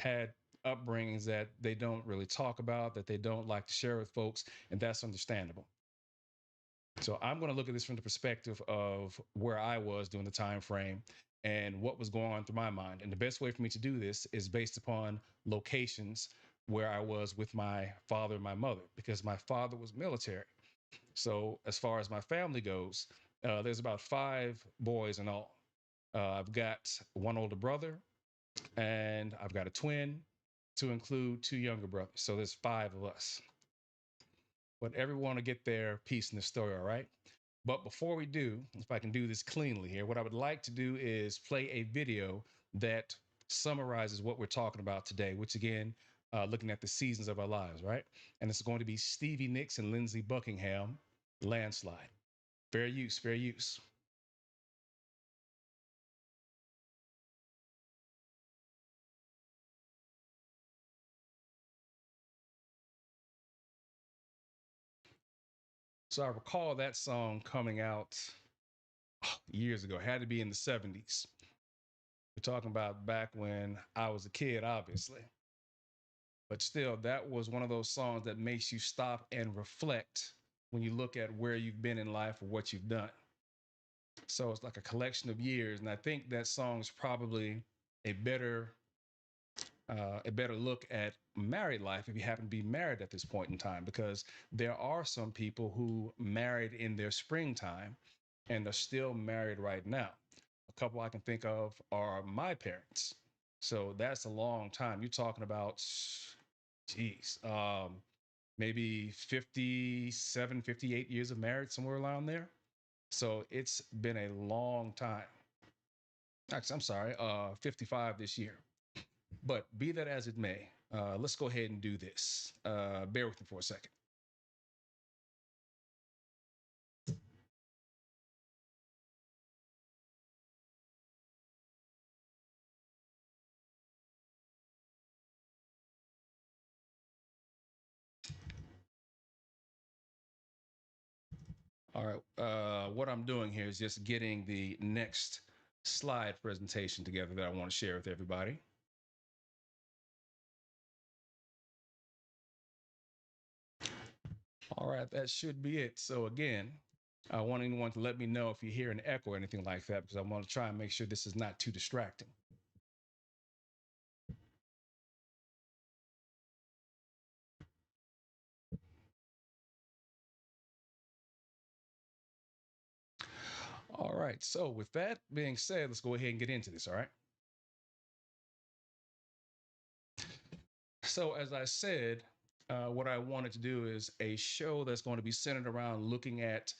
had upbringings that they don't really talk about, that they don't like to share with folks, and that's understandable. So I'm going to look at this from the perspective of where I was during the time frame and what was going on through my mind. And the best way for me to do this is based upon locations where I was with my father and my mother, because my father was military. So as far as my family goes, there's about 5 boys in all. I've got one older brother, and I've got a twin, to include 2 younger brothers. So there's 5 of us. But everyone will get their piece in the story, all right? But before we do, if I can do this cleanly here, what I would like to do is play a video that summarizes what we're talking about today, which again, looking at the seasons of our lives, right? And it's going to be Stevie Nicks and Lindsey Buckingham, Landslide. Fair use, fair use. So I recall that song coming out years ago. It had to be in the 70s. We're talking about back when I was a kid, obviously. But still, that was one of those songs that makes you stop and reflect when you look at where you've been in life or what you've done. So it's like a collection of years. And I think that song is probably a better a better look at married life if you happen to be married at this point in time, because there are some people who married in their springtime and they're still married right now. A couple I can think of are my parents. So that's a long time. You're talking about, geez, maybe 57, 58 years of marriage, somewhere around there. So it's been a long time. Actually, I'm sorry, 55 this year. But be that as it may, let's go ahead and do this. Bear with me for a second. All right. What I'm doing here is just getting the next slide presentation together that I want to share with everybody. All right, that should be it. So again, I want anyone to let me know if you hear an echo or anything like that, because I want to try and make sure this is not too distracting. All right. So with that being said, let's go ahead and get into this. All right. So as I said, what I wanted to do is a show that's going to be centered around looking at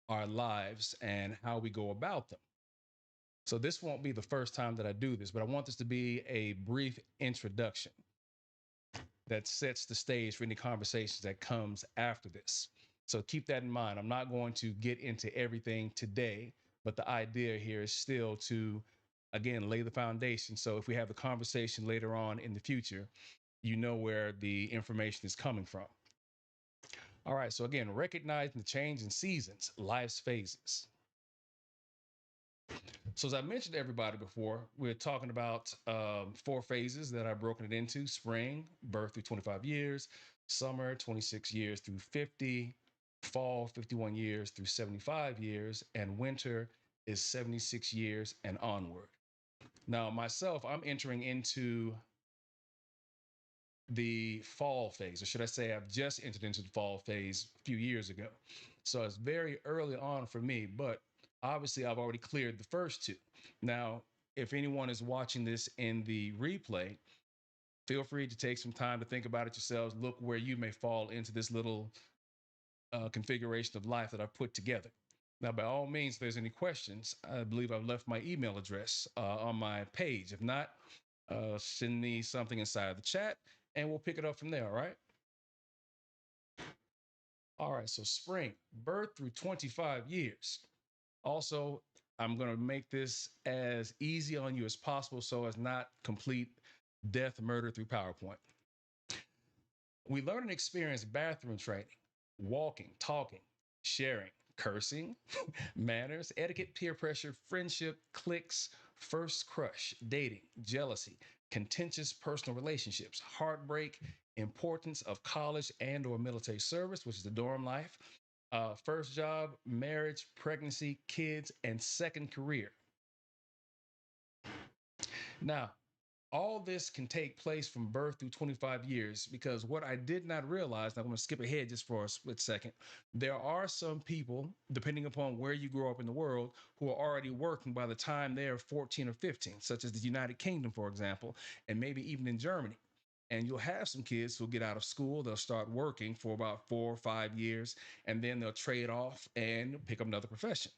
our lives and how we go about them. So this won't be the first time that I do this, but I want this to be a brief introduction that sets the stage for any conversations that comes after this. So keep that in mind. I'm not going to get into everything today, but the idea here is still to, again, lay the foundation. So if we have the conversation later on in the future, you know where the information is coming from. All right. So again, recognizing the change in seasons, life's phases. So as I mentioned to everybody before, we're talking about 4 phases that I've broken it into: spring, birth through 25 years; summer, 26 years through 50; fall, 51 years through 75 years; and winter is 76 years and onward. Now, myself, I'm entering into the fall phase, or should I say, I've just entered into the fall phase a few years ago. So it's very early on for me, but obviously I've already cleared the first two. Now, if anyone is watching this in the replay, feel free to take some time to think about it yourselves. Look where you may fall into this little configuration of life that I've put together. Now, by all means, if there's any questions, I believe I've left my email address on my page. If not, send me something inside of the chat and we'll pick it up from there. All right. All right. So, spring, birth through 25 years. Also, I'm going to make this as easy on you as possible so as not complete death, murder through PowerPoint. We learn and experience bathroom training, walking, talking, sharing, cursing, manners, etiquette, peer pressure, friendship, cliques, first crush, dating, jealousy, contentious personal relationships, heartbreak, importance of college and or military service, which is the dorm life, first job, marriage, pregnancy, kids, and second career. Now, all this can take place from birth through 25 years because what I did not realize, and I'm going to skip ahead just for a split second, there are some people, depending upon where you grow up in the world, who are already working by the time they're 14 or 15, such as the United Kingdom, for example, and maybe even in Germany. And you'll have some kids who'll get out of school, they'll start working for about 4 or 5 years, and then they'll trade off and pick up another profession.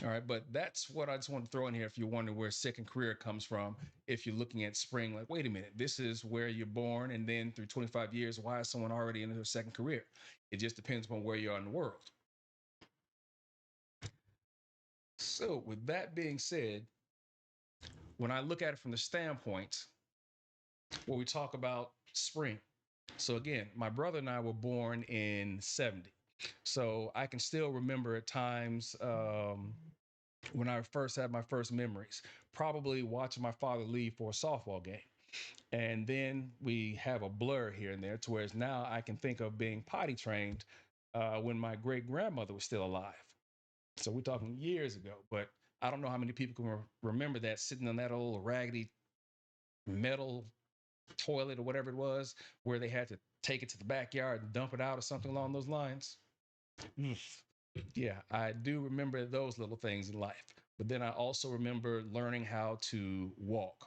All right, but that's what I just want to throw in here if you're wondering where second career comes from. If you're looking at spring, like, wait a minute, this is where you're born, and then through 25 years, why is someone already in their second career? It just depends upon where you are in the world. So, with that being said, when I look at it from the standpoint where we talk about spring, so again, my brother and I were born in 70. So I can still remember at times when I first had my first memories, probably watching my father leave for a softball game. And then we have a blur here and there to whereas now I can think of being potty trained when my great grandmother was still alive. So we're talking years ago, but I don't know how many people can remember that sitting on that old raggedy metal toilet or whatever it was, where they had to take it to the backyard and dump it out or something along those lines. Yeah, I do remember those little things in life. But then I also remember learning how to walk.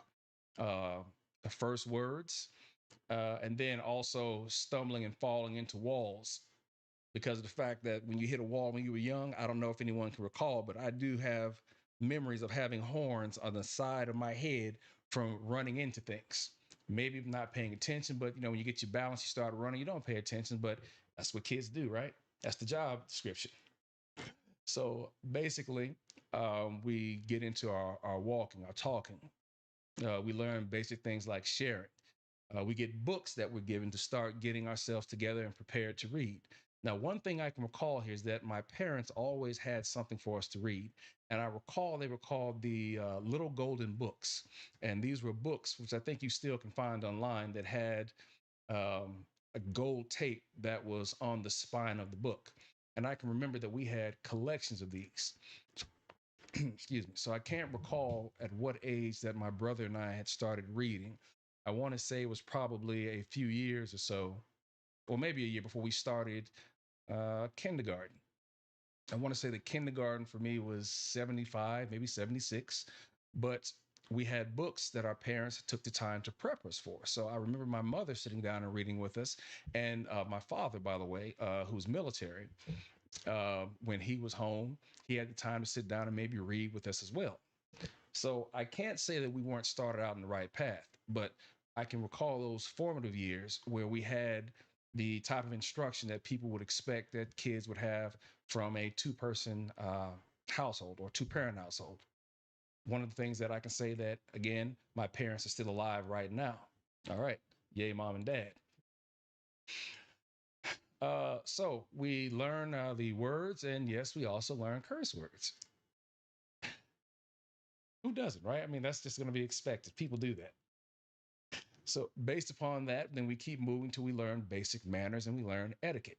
Uh, the first words, and then also stumbling and falling into walls because of the fact that when you hit a wall when you were young, I don't know if anyone can recall, but I do have memories of having horns on the side of my head from running into things. Maybe not paying attention, but when you get your balance, you start running, you don't pay attention, but that's what kids do, right? That's the job description. So basically, we get into our walking, our talking. We learn basic things like sharing. We get books that we're given to start getting ourselves together and prepared to read. Now, one thing I can recall here is that my parents always had something for us to read. And I recall they were called the Little Golden Books. And these were books, which I think you still can find online, that had a gold tape that was on the spine of the book. And I can remember that we had collections of these. Excuse me. So I can't recall at what age that my brother and I had started reading. I want to say it was probably a few years or so, or maybe a year before we started kindergarten. I want to say the kindergarten for me was 75, maybe 76, but we had books that our parents took the time to prep us for. So I remember my mother sitting down and reading with us, and my father, by the way, who's military, when he was home, he had the time to sit down and maybe read with us as well. So I can't say that we weren't started out in the right path, but I can recall those formative years where we had the type of instruction that people would expect that kids would have from a two-person household or two-parent household. One of the things that I can say that, again, my parents are still alive right now. All right. Yay, mom and dad. So we learn the words, and yes, we also learn curse words. Who doesn't, right? I mean, that's just going to be expected. People do that. So based upon that, then we keep moving till we learn basic manners and we learn etiquette.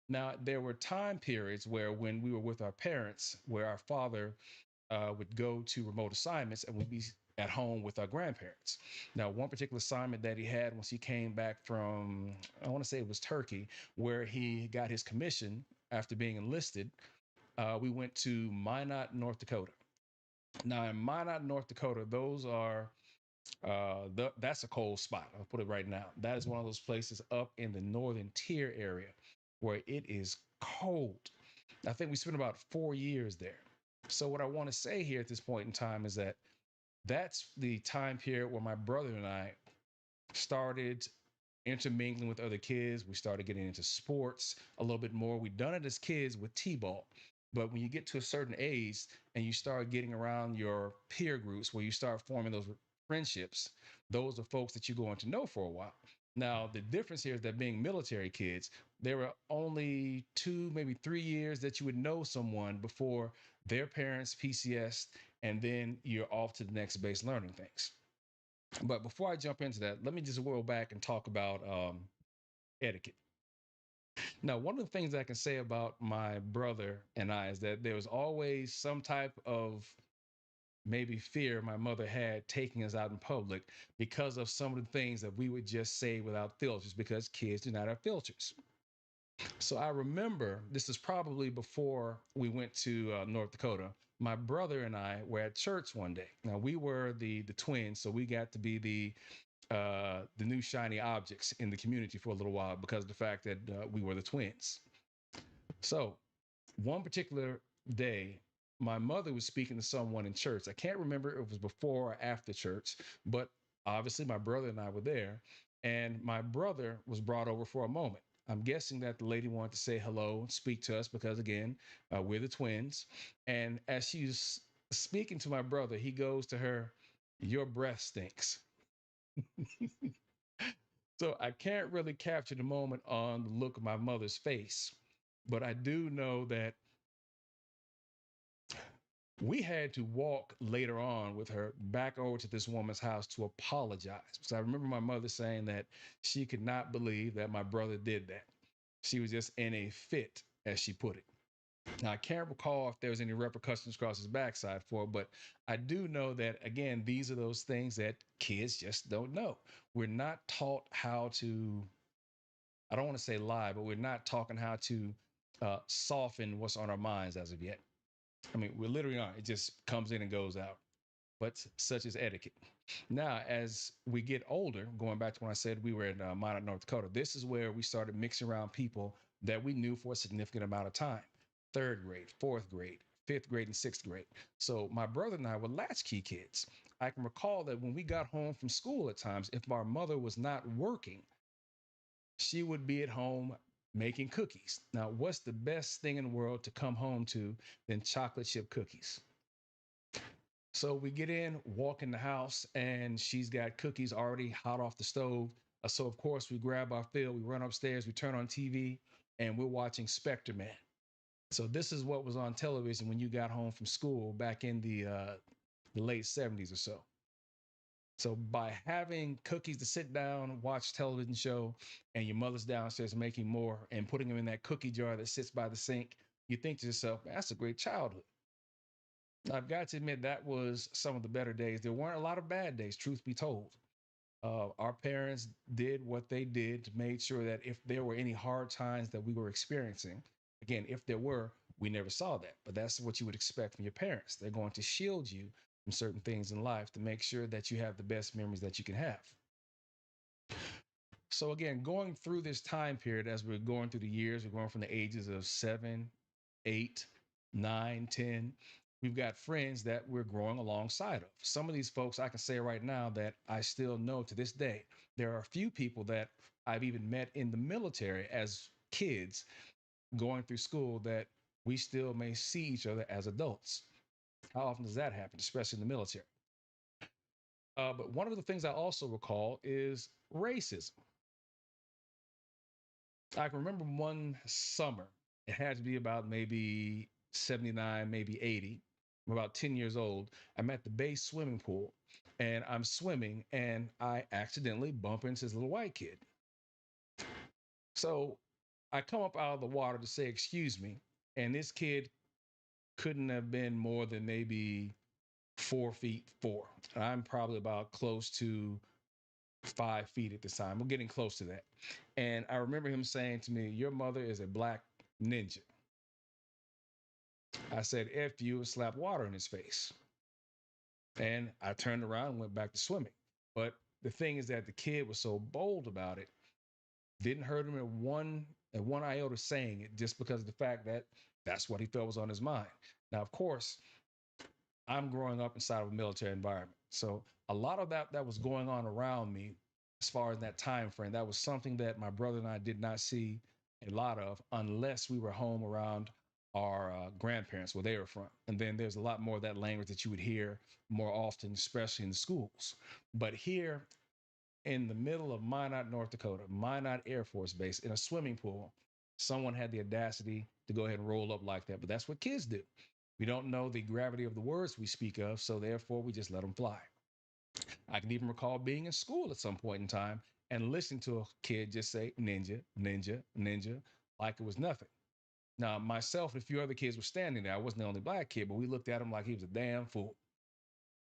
Now, there were time periods where when we were with our parents, where our father would go to remote assignments and we'd be at home with our grandparents. Now, one particular assignment that he had once he came back from, I want to say it was Turkey, where he got his commission after being enlisted, we went to Minot, North Dakota. Now, in Minot, North Dakota, those are that's a cold spot. I'll put it right now. That is one of those places up in the northern tier area where it is cold. I think we spent about 4 years there. So what I want to say here at this point in time is that that's the time period where my brother and I started intermingling with other kids. We started getting into sports a little bit more. We've done it as kids with T-ball. But when you get to a certain age and you start getting around your peer groups where you start forming those friendships, those are folks that you're going to know for a while. Now, the difference here is that being military kids, there were only 2, maybe 3 years that you would know someone before their parents PCS and then you're off to the next base learning things. But before I jump into that, let me just roll back and talk about etiquette. Now, one of the things I can say about my brother and I is that there was always some type of maybe fear my mother had taking us out in public because of some of the things that we would just say without filters, because kids do not have filters. So I remember this is probably before we went to North Dakota. My brother and I were at church one day. Now we were the twins, so we got to be the new shiny objects in the community for a little while because of the fact that we were the twins. So one particular day, my mother was speaking to someone in church. I can't remember if it was before or after church, but obviously my brother and I were there, and my brother was brought over for a moment. I'm guessing that the lady wanted to say hello and speak to us because, again, we're the twins. And as she's speaking to my brother, he goes to her, "Your breath stinks." So I can't really capture the moment on the look of my mother's face, but I do know that we had to walk later on with her back over to this woman's house to apologize. So I remember my mother saying that she could not believe that my brother did that. She was just in a fit, as she put it. Now, I can't recall if there was any repercussions across his backside for it, but I do know that, again, these are those things that kids just don't know. We're not taught how to, I don't want to say lie, but we're not talking how to soften what's on our minds as of yet. I mean, we literally aren't. It just comes in and goes out. But such is etiquette. Now, as we get older, going back to when I said we were in Minot, North Dakota, this is where we started mixing around people that we knew for a significant amount of time. Third grade, fourth grade, fifth grade, and sixth grade. So my brother and I were latchkey kids. I can recall that when we got home from school at times, if our mother was not working, she would be at home making cookies. Now, what's the best thing in the world to come home to than chocolate chip cookies? So we get in, walk in the house, and she's got cookies already hot off the stove. So, of course, we grab our fill, we run upstairs, we turn on TV, and we're watching Spectre Man. So, this is what was on television when you got home from school back in the late 70s or so. So by having cookies to sit down, watch television show, and your mother's downstairs making more and putting them in that cookie jar that sits by the sink, you think to yourself, man, that's a great childhood. I've got to admit that was some of the better days. There weren't a lot of bad days, truth be told. Our parents did what they did to make sure that if there were any hard times that we were experiencing, again, if there were, we never saw that. But that's what you would expect from your parents. They're going to shield you from certain things in life to make sure that you have the best memories that you can have. So again, going through this time period as we're going through the years, we're going from the ages of 7, 8, 9, 10. We've got friends that we're growing alongside of. Some of these folks I can say right now that I still know to this day. There are a few people that I've even met in the military as kids going through school that we still may see each other as adults. How often does that happen, especially in the military? But one of the things I also recall is racism. I can remember one summer, it had to be about maybe 79, maybe 80. I'm about 10 years old. I'm at the base swimming pool and I'm swimming and I accidentally bump into this little white kid. So I come up out of the water to say, excuse me. And this kid couldn't have been more than maybe 4 feet four. I'm probably about close to 5 feet at this time. We're getting close to that. And I remember him saying to me, "Your mother is a black ninja." I said, "F you," and slapped water in his face. And I turned around and went back to swimming. But the thing is that the kid was so bold about it, didn't hurt him at one iota saying it just because of the fact that that's what he felt was on his mind. Now, of course, I'm growing up inside of a military environment. So a lot of that was going on around me as far as that time frame. That was something that my brother and I did not see a lot of unless we were home around our grandparents where they were from. And then there's a lot more of that language that you would hear more often, especially in the schools. But here in the middle of Minot, North Dakota, Minot Air Force Base, in a swimming pool, someone had the audacity to go ahead and roll up like that. But that's what kids do. We don't know the gravity of the words we speak of, so therefore we just let them fly. I can even recall being in school at some point in time and listening to a kid just say ninja, ninja, ninja, like it was nothing. Now, myself and a few other kids were standing there. I wasn't the only black kid, but we looked at him like he was a damn fool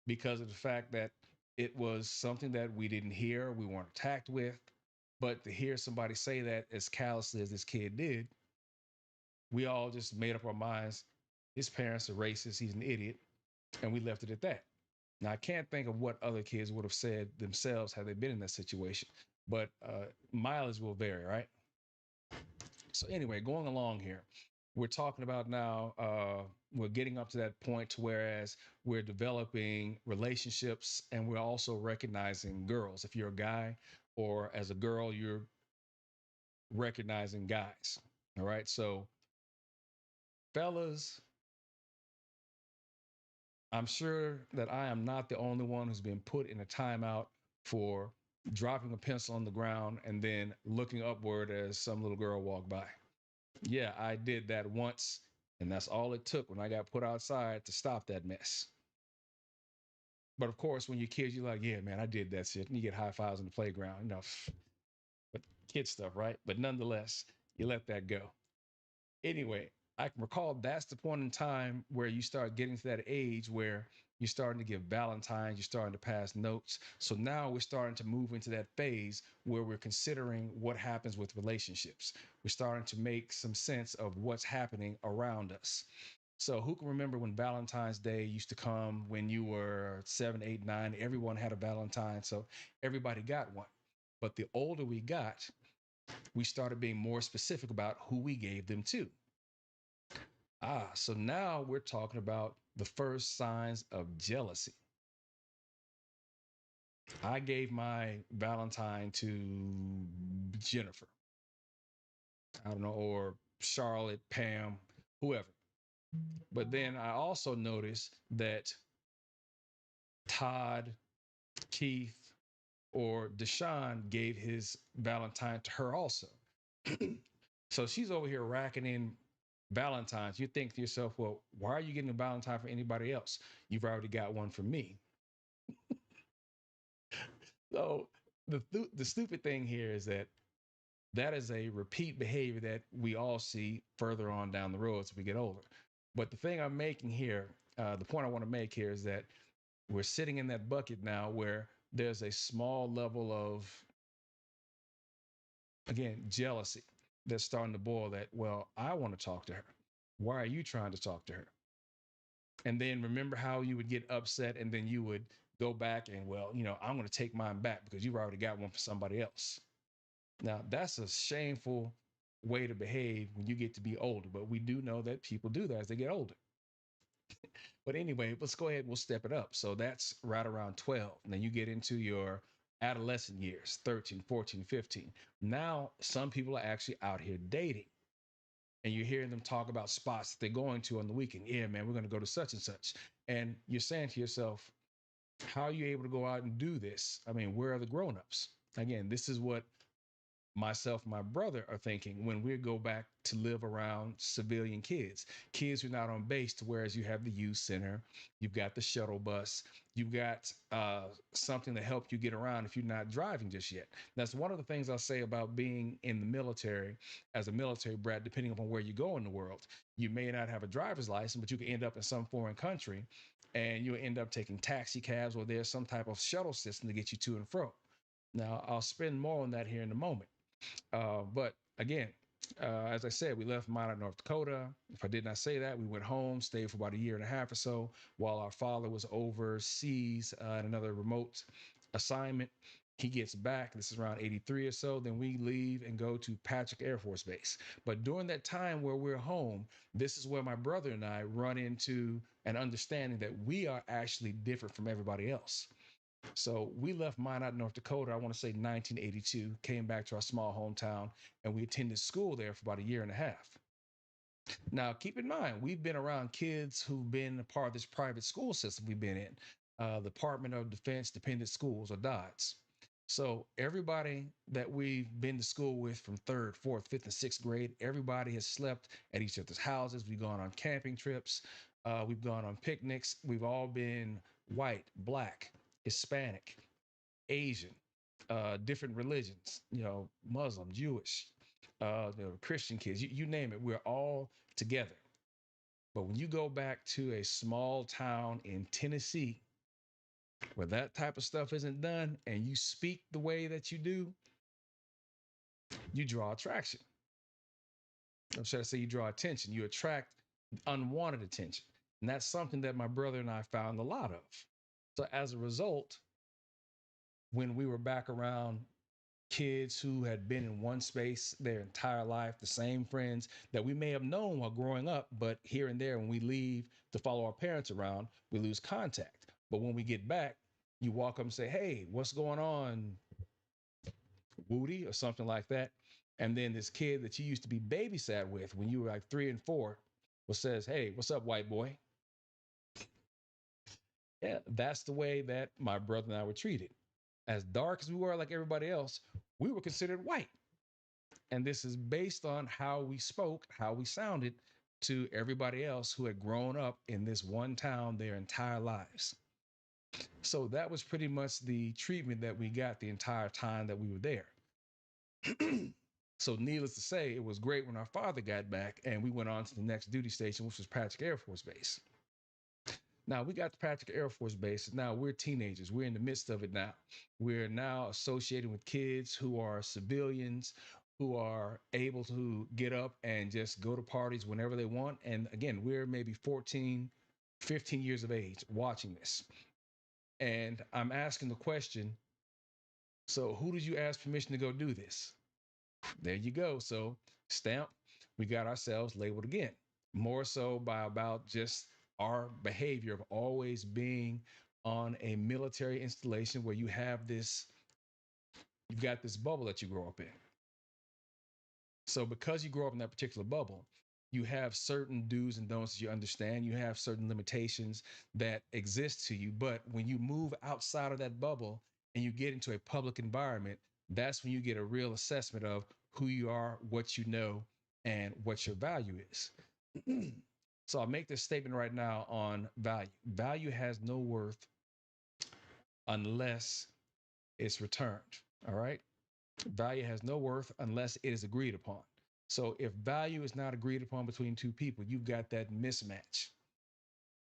because of the fact that it was something that we didn't hear, we weren't attacked with. But to hear somebody say that as callously as this kid did, we all just made up our minds. His parents are racist. He's an idiot. And we left it at that. Now, I can't think of what other kids would have said themselves had they been in that situation, but mileage will vary, right? So, anyway, going along here, we're talking about now, we're getting up to that point to whereas we're developing relationships and we're also recognizing girls. If you're a guy or as a girl, you're recognizing guys. All right. So, fellas, I'm sure that I am not the only one who's been put in a timeout for dropping a pencil on the ground and then looking upward as some little girl walked by. Yeah, I did that once, and that's all it took when I got put outside to stop that mess. But of course, when you're kids, you're like, yeah, man, I did that shit. And you get high fives in the playground, but kid stuff, right? But nonetheless, you let that go. Anyway, I can recall that's the point in time where you start getting to that age where you're starting to give Valentines, you're starting to pass notes. So now we're starting to move into that phase where we're considering what happens with relationships. We're starting to make some sense of what's happening around us. So who can remember when Valentine's Day used to come when you were 7, 8, 9? Everyone had a Valentine, so everybody got one. But the older we got, we started being more specific about who we gave them to. So now we're talking about the first signs of jealousy. I gave my Valentine to Jennifer, I don't know, or Charlotte, Pam, whoever. But then I also noticed that Todd, Keith, or Deshaun gave his Valentine to her also. So she's over here racking in Valentines. You think to yourself, well, why are you getting a Valentine for anybody else? You've already got one for me. So the stupid thing here is that that is a repeat behavior that we all see further on down the road as we get older. But the thing I'm making here, the point I want to make here is that we're sitting in that bucket now where there's a small level of, again, jealousy that's starting to boil that, well, I want to talk to her. Why are you trying to talk to her? And then remember how you would get upset and then you would go back and, well, I'm going to take mine back because you've already got one for somebody else. Now, that's a shameful way to behave when you get to be older, but we do know that people do that as they get older. But anyway, let's go ahead, we'll step it up. So that's right around 12. And then you get into your adolescent years, 13, 14, 15. Now, some people are actually out here dating. And you're hearing them talk about spots that they're going to on the weekend. Yeah, man, we're going to go to such and such. And you're saying to yourself, how are you able to go out and do this? I mean, where are the grown-ups? Again, this is what myself and my brother are thinking when we go back to live around civilian kids who are not on base, to whereas you have the youth center, you've got the shuttle bus, you've got something to help you get around if you're not driving just yet. That's one of the things I'll say about being in the military as a military brat. Depending upon where you go in the world, you may not have a driver's license, but you can end up in some foreign country and you'll end up taking taxi cabs, or there's some type of shuttle system to get you to and fro. Now, I'll spend more on that here in a moment. But again, as I said, we left Minot, North Dakota. If I did not say that, we went home, stayed for about a year and a half or so while our father was overseas in another remote assignment. He gets back. This is around 83 or so. Then we leave and go to Patrick Air Force Base. But during that time where we're home, this is where my brother and I run into an understanding that we are actually different from everybody else. So we left Minot, North Dakota, I want to say 1982, came back to our small hometown, and we attended school there for about a year and a half. Now, keep in mind, we've been around kids who've been a part of this private school system we've been in, Department of Defense Dependent Schools, or DODS. So everybody that we've been to school with from third, fourth, fifth, and sixth grade, everybody has slept at each other's houses. We've gone on camping trips. We've gone on picnics. We've all been white, black, Hispanic, Asian, different religions, Muslim, Jewish, Christian kids, you name it. We're all together. But when you go back to a small town in Tennessee where that type of stuff isn't done and you speak the way that you do, you draw attraction. Or should I say you draw attention? You attract unwanted attention. And that's something that my brother and I found a lot of. So as a result, when we were back around kids who had been in one space their entire life, the same friends that we may have known while growing up, but here and there, when we leave to follow our parents around, we lose contact. But when we get back, you walk up and say, "Hey, what's going on, Woody?" or something like that. And then this kid that you used to be babysat with when you were like 3 and 4 says, "Hey, what's up, white boy?" Yeah, that's the way that my brother and I were treated. As dark as we were, like everybody else, we were considered white. And this is based on how we spoke, how we sounded to everybody else who had grown up in this one town their entire lives. So that was pretty much the treatment that we got the entire time that we were there. So needless to say, it was great when our father got back and we went on to the next duty station, which was Patrick Air Force Base. Now we got to Patrick Air Force Base. Now we're teenagers. We're in the midst of it now. We're now associated with kids who are civilians, who are able to get up and just go to parties whenever they want. And again, we're maybe 14, 15 years of age watching this. And I'm asking the question, so who did you ask permission to go do this? There you go. So stamp, we got ourselves labeled again, more so by about just our behavior of always being on a military installation where you've got this bubble that you grow up in. So because you grow up in that particular bubble, you have certain do's and don'ts that you understand. You have certain limitations that exist to you. But when you move outside of that bubble and you get into a public environment, that's when you get a real assessment of who you are, what you know, and what your value is. So I'll make this statement right now on value. Value has no worth unless it's returned. All right. Value has no worth unless it is agreed upon. So if value is not agreed upon between two people, you've got that mismatch.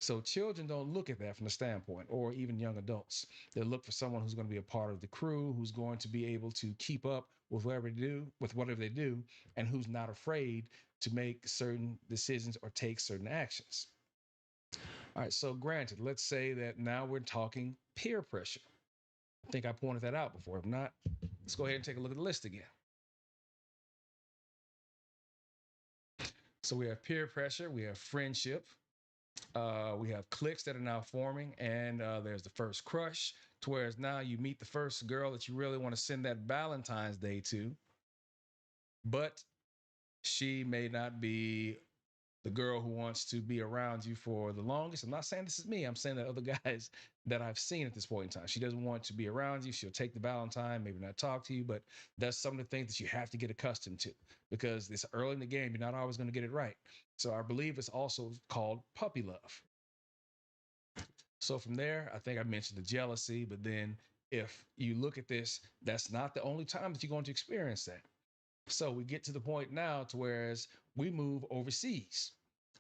So children don't look at that from the standpoint, or even young adults. They look for someone who's going to be a part of the crew, who's going to be able to keep up with whatever they do, and who's not afraid to make certain decisions or take certain actions. All right, so granted, let's say that now we're talking peer pressure. I think I pointed that out before. If not, let's go ahead and take a look at the list again. So we have peer pressure, we have friendship, we have cliques that are now forming, and there's the first crush, to whereas now you meet the first girl that you really want to send that Valentine's Day to, but she may not be the girl who wants to be around you for the longest. I'm not saying this is me. I'm saying that other guys that I've seen at this point in time. She doesn't want to be around you. She'll take the Valentine, maybe not talk to you, but that's some of the things that you have to get accustomed to because it's early in the game. You're not always going to get it right. So I believe it's also called puppy love. So from there, I think I mentioned the jealousy, but then if you look at this, that's not the only time that you're going to experience that. So we get to the point now to whereas we move overseas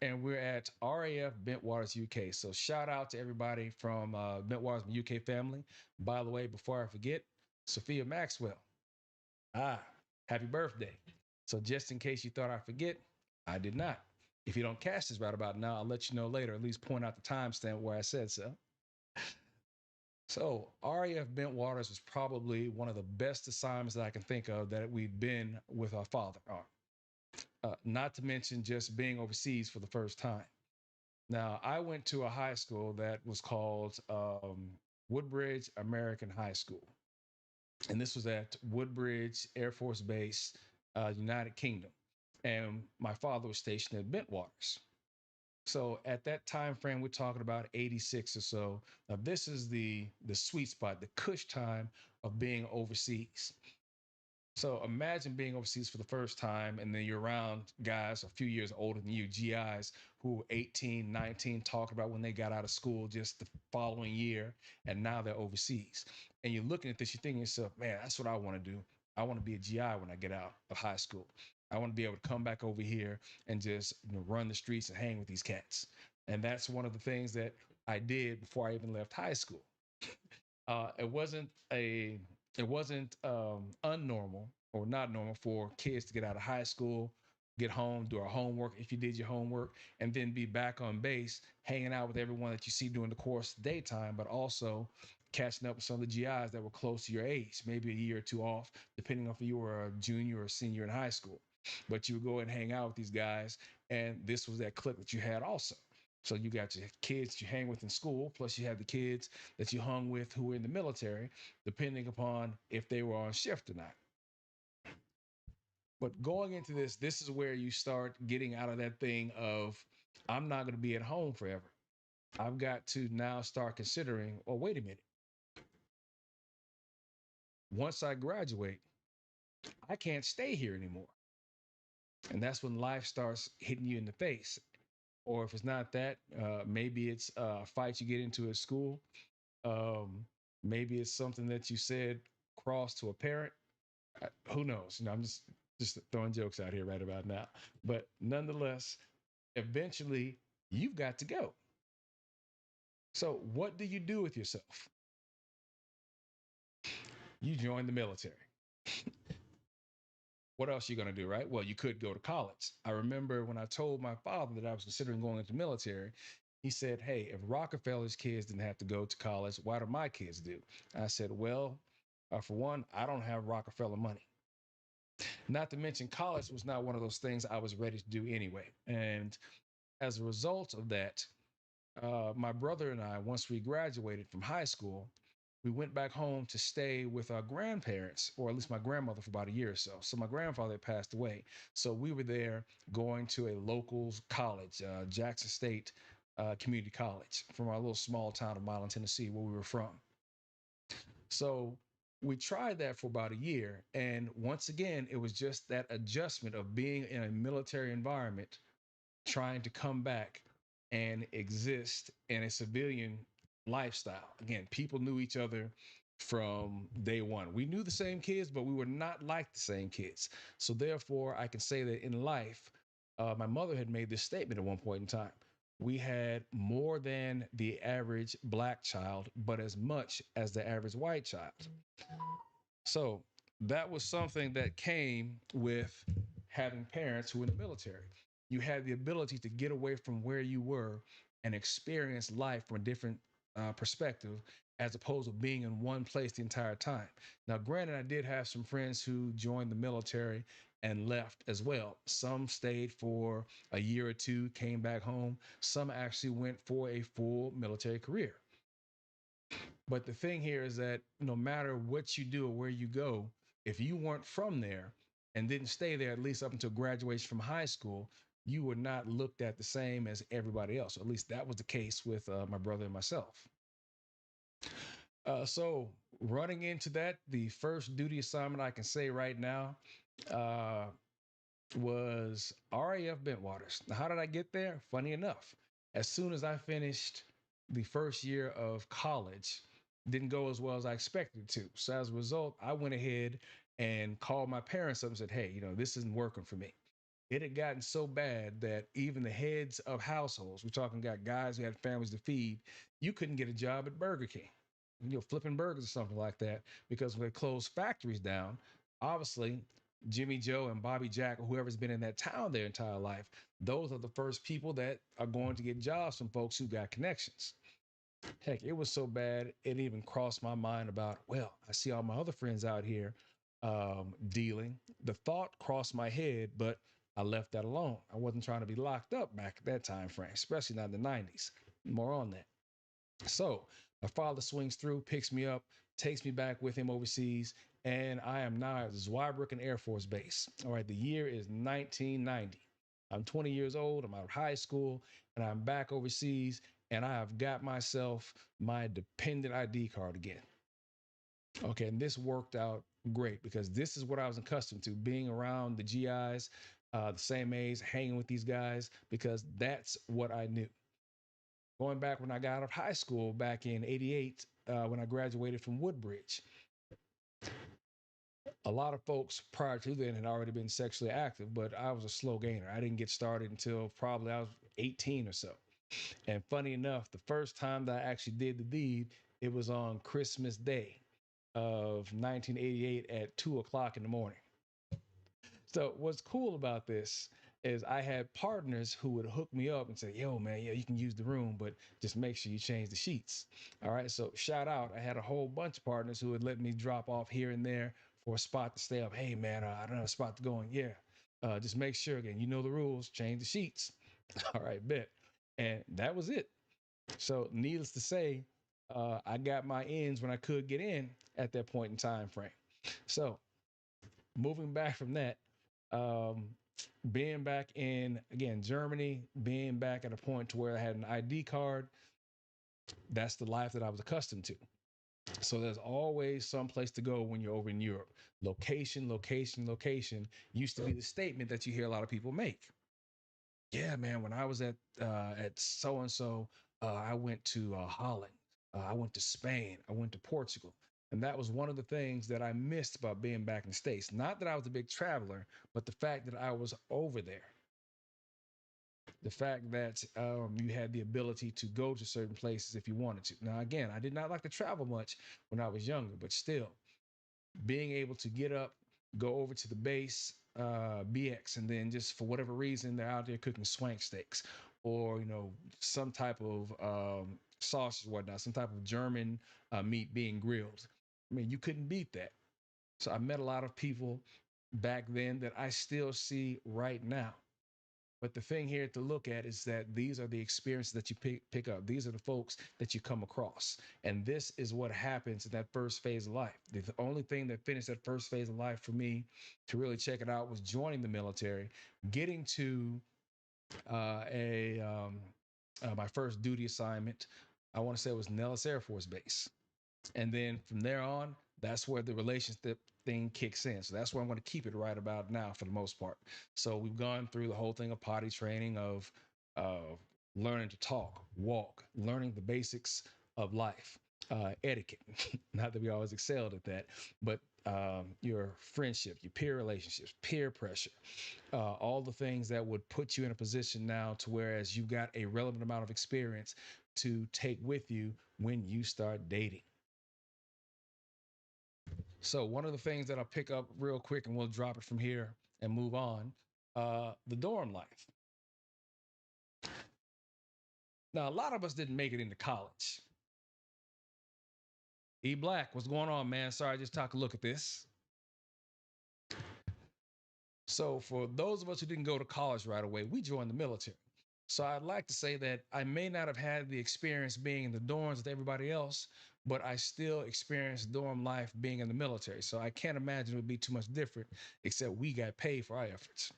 and we're at RAF Bentwaters, UK. So shout out to everybody from Bentwaters UK family. By the way, before I forget, Sophia Maxwell. Happy birthday. So just in case you thought I forget, I did not. If you don't catch this right about now, I'll let you know later, at least point out the timestamp where I said so. So RAF Bentwaters was probably one of the best assignments that I can think of that we've been with our father on. Not to mention just being overseas for the first time. Now, I went to a high school that was called Woodbridge American High School. And this was at Woodbridge Air Force Base, United Kingdom. And my father was stationed at Bentwaters. So at that time frame, we're talking about 86 or so. Now, this is the sweet spot, the cush time of being overseas. So imagine being overseas for the first time, and then you're around guys a few years older than you, GIs who were 18, 19, talking about when they got out of school just the following year, and now they're overseas. And you're looking at this, you're thinking to yourself, man, that's what I want to do. I want to be a GI when I get out of high school. I want to be able to come back over here and just run the streets and hang with these cats. And that's one of the things that I did before I even left high school. It wasn't a it wasn't unnormal or not normal for kids to get out of high school, get home, do our homework if you did your homework, and then be back on base, hanging out with everyone that you see during the course of the daytime, but also catching up with some of the GIs that were close to your age, maybe a year or two off, depending on if you were a junior or senior in high school. But you would go and hang out with these guys, and this was that clique that you had also. So you got your kids you hang with in school, plus you had the kids that you hung with who were in the military, depending upon if they were on shift or not. But going into this is where you start getting out of that thing of, I'm not going to be at home forever. I've got to now start considering, oh, wait a minute. Once I graduate, I can't stay here anymore. And that's when life starts hitting you in the face. Or if it's not that, maybe it's a fight you get into at school. Um, Maybe it's something that you said cross to a parent. Who knows? I'm just throwing jokes out here right about now. But nonetheless, eventually you've got to go. So what do you do with yourself? You join the military. What else are you going to do, right? Well, you could go to college. I remember when I told my father that I was considering going into the military, he said, hey, if Rockefeller's kids didn't have to go to college, why do my kids do? I said, well, for one, I don't have Rockefeller money. Not to mention, college was not one of those things I was ready to do anyway. And as a result of that, my brother and I, once we graduated from high school, we went back home to stay with our grandparents, or at least my grandmother, for about a year or so. So my grandfather had passed away. So we were there going to a local college, Jackson State Community College, from our little small town of Milan, Tennessee, where we were from. So we tried that for about a year. And once again, it was just that adjustment of being in a military environment, trying to come back and exist in a civilian lifestyle. Again, people knew each other from day one. We knew the same kids, but we were not like the same kids. So therefore, I can say that in life, my mother had made this statement at one point in time. We had more than the average black child, but as much as the average white child. So that was something that came with having parents who were in the military. You had the ability to get away from where you were and experience life from a different perspective, as opposed to being in one place the entire time. Now, granted, I did have some friends who joined the military and left as well. Some stayed for a year or two, came back home. Some actually went for a full military career. But the thing here is that no matter what you do or where you go, if you weren't from there and didn't stay there at least up until graduation from high school, you were not looked at the same as everybody else. At least that was the case with my brother and myself. So running into that, the first duty assignment I can say right now uh, was RAF Bentwaters. Now, how did I get there? Funny enough, as soon as I finished the first year of college, didn't go as well as I expected it to. So as a result, I went ahead and called my parents up and said, hey, this isn't working for me. It had gotten so bad that even the heads of households, we're talking got guys who had families to feed, you couldn't get a job at Burger King, flipping burgers or something like that, because when they closed factories down, obviously Jimmy Joe and Bobby Jack, or whoever's been in that town their entire life, those are the first people that are going to get jobs from folks who got connections. Heck, it was so bad, it even crossed my mind about, well, I see all my other friends out here dealing. The thought crossed my head, but I left that alone. I wasn't trying to be locked up back at that time frame, especially not in the 90s. More on that. So my father swings through, picks me up, takes me back with him overseas, and I am now at Zweibrücken Air Force Base. All right, the year is 1990. I'm 20 years old, I'm out of high school, and I'm back overseas, and I have got myself my dependent ID card again. Okay, and this worked out great because this is what I was accustomed to, being around the GIs, the same age, hanging with these guys, because that's what I knew. Going back when I got out of high school back in '88, when I graduated from Woodbridge, a lot of folks prior to then had already been sexually active, but I was a slow gainer. I didn't get started until probably I was 18 or so. And funny enough, the first time that I actually did the deed, it was on Christmas Day of 1988 at 2 o'clock in the morning. So what's cool about this is I had partners who would hook me up and say, yo, man, yeah, you can use the room, but just make sure you change the sheets. All right. So shout out. I had a whole bunch of partners who would let me drop off here and there for a spot to stay up. Hey, man, I don't have a spot to go in. Yeah. Just make sure, again, you know the rules, change the sheets. All right, bet. And that was it. So needless to say, I got my ends when I could get in at that point in time frame. So moving back from that, um, being back in again Germany, being back at a point to where I had an ID card, that's the life that I was accustomed to. So there's always some place to go when you're over in Europe. Location, location, location used to be the statement that you hear a lot of people make. Yeah, man, when I was at so and so, I went to Holland, I went to Spain, I went to Portugal. And that was one of the things that I missed about being back in the States. Not that I was a big traveler, but the fact that I was over there. The fact that you had the ability to go to certain places if you wanted to. Now, again, I did not like to travel much when I was younger, but still, being able to get up, go over to the base, BX, and then just for whatever reason they're out there cooking swank steaks, or some type of sausage, whatnot, some type of German meat being grilled. I mean, you couldn't beat that. So I met a lot of people back then that I still see right now. But the thing here to look at is that these are the experiences that you pick up. These are the folks that you come across. And this is what happens in that first phase of life. The only thing that finished that first phase of life for me to really check it out was joining the military, getting to a my first duty assignment. I want to say it was Nellis Air Force Base. And then from there on, that's where the relationship thing kicks in. So that's where I'm going to keep it right about now for the most part. So we've gone through the whole thing of potty training, of uh, learning to talk, walk, learning the basics of life, etiquette. Not that we always excelled at that, but your friendship, your peer relationships, peer pressure, all the things that would put you in a position now to whereas you've got a relevant amount of experience to take with you when you start dating. So one of the things that I'll pick up real quick and we'll drop it from here and move on, the dorm life. Now, a lot of us didn't make it into college. E Black, what's going on, man? Sorry, I just took a look at this. So for those of us who didn't go to college right away, we joined the military. So I'd like to say that I may not have had the experience being in the dorms with everybody else, but I still experienced dorm life being in the military. So I can't imagine it would be too much different, except we got paid for our efforts.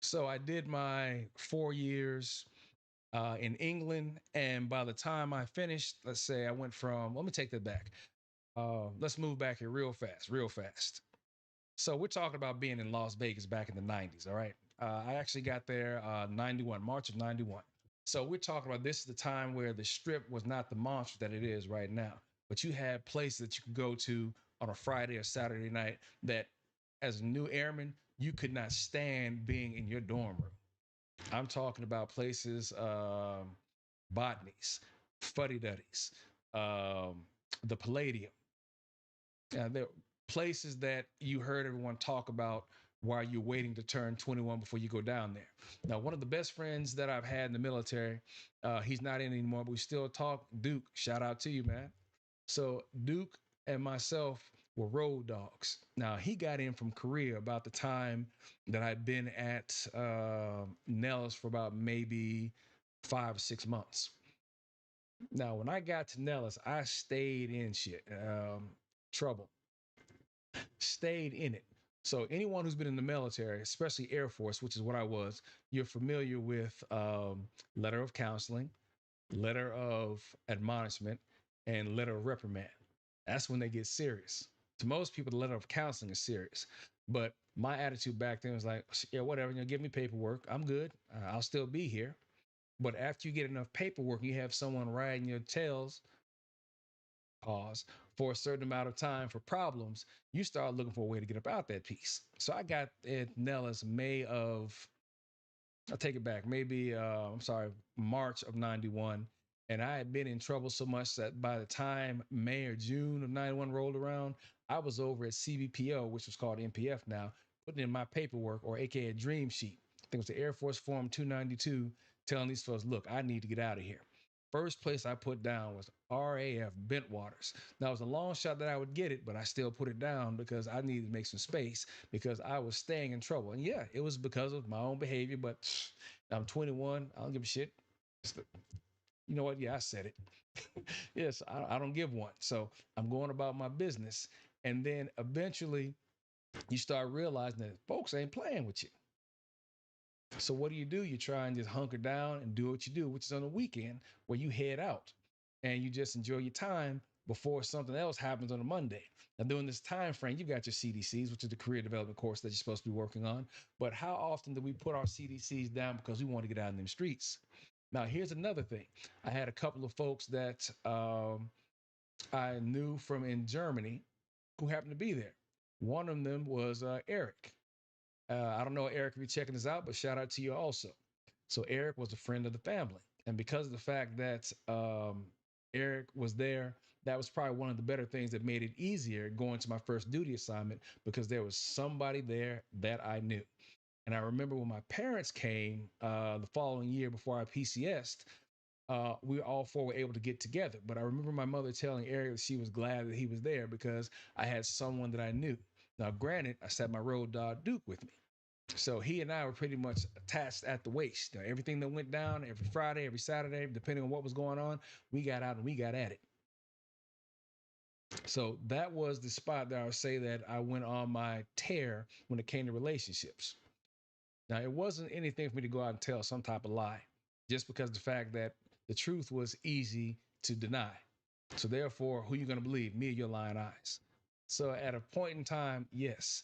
So I did my 4 years in England. And by the time I finished, let's say I went from, let me take that back. Let's move back here real fast, real fast. So we're talking about being in Las Vegas back in the 90s. All right. I actually got there 91, March of 91. So we're talking about this is the time where the strip was not the monster that it is right now, but you had places that you could go to on a Friday or Saturday night that as a new airman, you could not stand being in your dorm room. I'm talking about places, Botany's, Fuddy Duddies, the Palladium. There places that you heard everyone talk about while you're waiting to turn 21 before you go down there. Now, one of the best friends that I've had in the military, he's not in anymore, but we still talk. Duke, shout out to you, man. So Duke and myself were road dogs. Now he got in from Korea about the time that I'd been at Nellis for about maybe 5 or 6 months. Now when I got to Nellis, I stayed in shit, trouble, stayed in it. So anyone who's been in the military, especially Air Force, which is what I was, you're familiar with letter of counseling, letter of admonishment, and letter of reprimand. That's when they get serious. To most people, the letter of counseling is serious. But my attitude back then was like, yeah, whatever, give me paperwork. I'm good. I'll still be here. But after you get enough paperwork, you have someone riding your tails, pause, for a certain amount of time for problems, you start looking for a way to get about that piece. So I got at Nellis May of, I'll take it back, maybe, I'm sorry, March of 91. And I had been in trouble so much that by the time May or June of 91 rolled around, I was over at CBPO, which was called NPF now, putting in my paperwork, or AKA dream sheet. I think it was the Air Force Form 292, telling these folks, look, I need to get out of here. First place I put down was RAF Bentwaters. Now, it was a long shot that I would get it, but I still put it down because I needed to make some space because I was staying in trouble. And yeah, it was because of my own behavior, but I'm 21. I don't give a shit. You know what? Yeah, I said it. Yes, I don't give one. So I'm going about my business. And then eventually you start realizing that folks ain't playing with you. So what do? You try and just hunker down and do what you do, which is on the weekend where you head out and you just enjoy your time before something else happens on a Monday. Now, during this time frame, you got your CDCs, which is the career development course that you're supposed to be working on. But how often do we put our CDCs down because we want to get out in them streets? Now, here's another thing. I had a couple of folks that I knew from in Germany who happened to be there. One of them was Eric. I don't know, Eric, if you're checking this out, but shout out to you also. So Eric was a friend of the family. And because of the fact that Eric was there, that was probably one of the better things that made it easier going to my first duty assignment because there was somebody there that I knew. And I remember when my parents came the following year before I PCS'd, we all four were able to get together. But I remember my mother telling Eric that she was glad that he was there because I had someone that I knew. Now, granted, I sat my road dog Duke with me. So he and I were pretty much attached at the waist. Now, everything that went down every Friday, every Saturday, depending on what was going on, we got out and we got at it. So that was the spot that I would say that I went on my tear when it came to relationships. Now, it wasn't anything for me to go out and tell some type of lie, just because the fact that the truth was easy to deny. So therefore, who you going to believe, me or your lying eyes? So at a point in time, yes,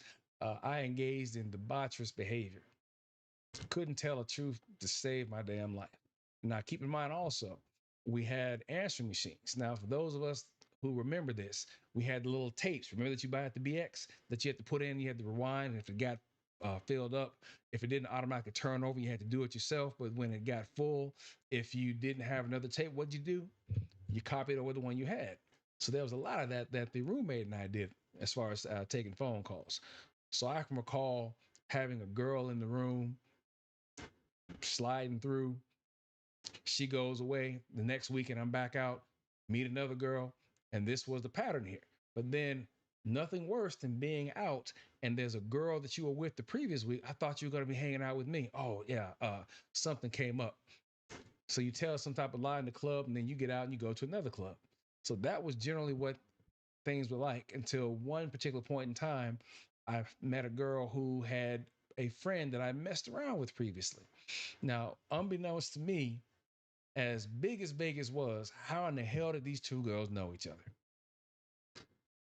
I engaged in debaucherous behavior. Couldn't tell the truth to save my damn life. Now, keep in mind also, we had answering machines. Now, for those of us who remember this, we had the little tapes. Remember that you buy at the BX that you had to put in, you had to rewind, and if it got filled up, if it didn't automatically turn over, you had to do it yourself. But when it got full, if you didn't have another tape, what'd you do? You copied over the one you had. So there was a lot of that the roommate and I did as far as taking phone calls. So I can recall having a girl in the room sliding through. She goes away. The next weekend, I'm back out, meet another girl. And this was the pattern here. But then nothing worse than being out and there's a girl that you were with the previous week. I thought you were going to be hanging out with me. Oh, yeah, something came up. So you tell some type of lie in the club and then you get out and you go to another club. So that was generally what things were like until one particular point in time. I met a girl who had a friend that I messed around with previously. Now, unbeknownst to me, as big as Vegas was, how in the hell did these two girls know each other?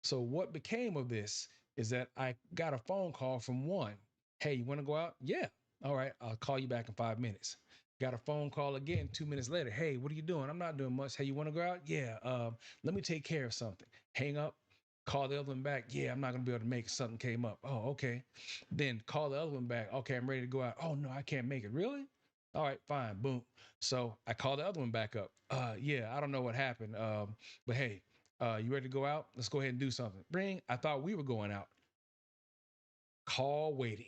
So what became of this is that I got a phone call from one. Hey, you want to go out? Yeah. All right. I'll call you back in 5 minutes. Got a phone call again 2 minutes later. Hey, what are you doing? I'm not doing much. Hey, you want to go out? Yeah. Let me take care of something. Hang up. Call the other one back. Yeah, I'm not going to be able to make it. Something came up. Oh, okay. Then call the other one back. Okay, I'm ready to go out. Oh, no, I can't make it. Really? All right, fine. Boom. So I called the other one back up. Yeah, I don't know what happened. But hey, you ready to go out? Let's go ahead and do something. Bring. I thought we were going out. Call waiting.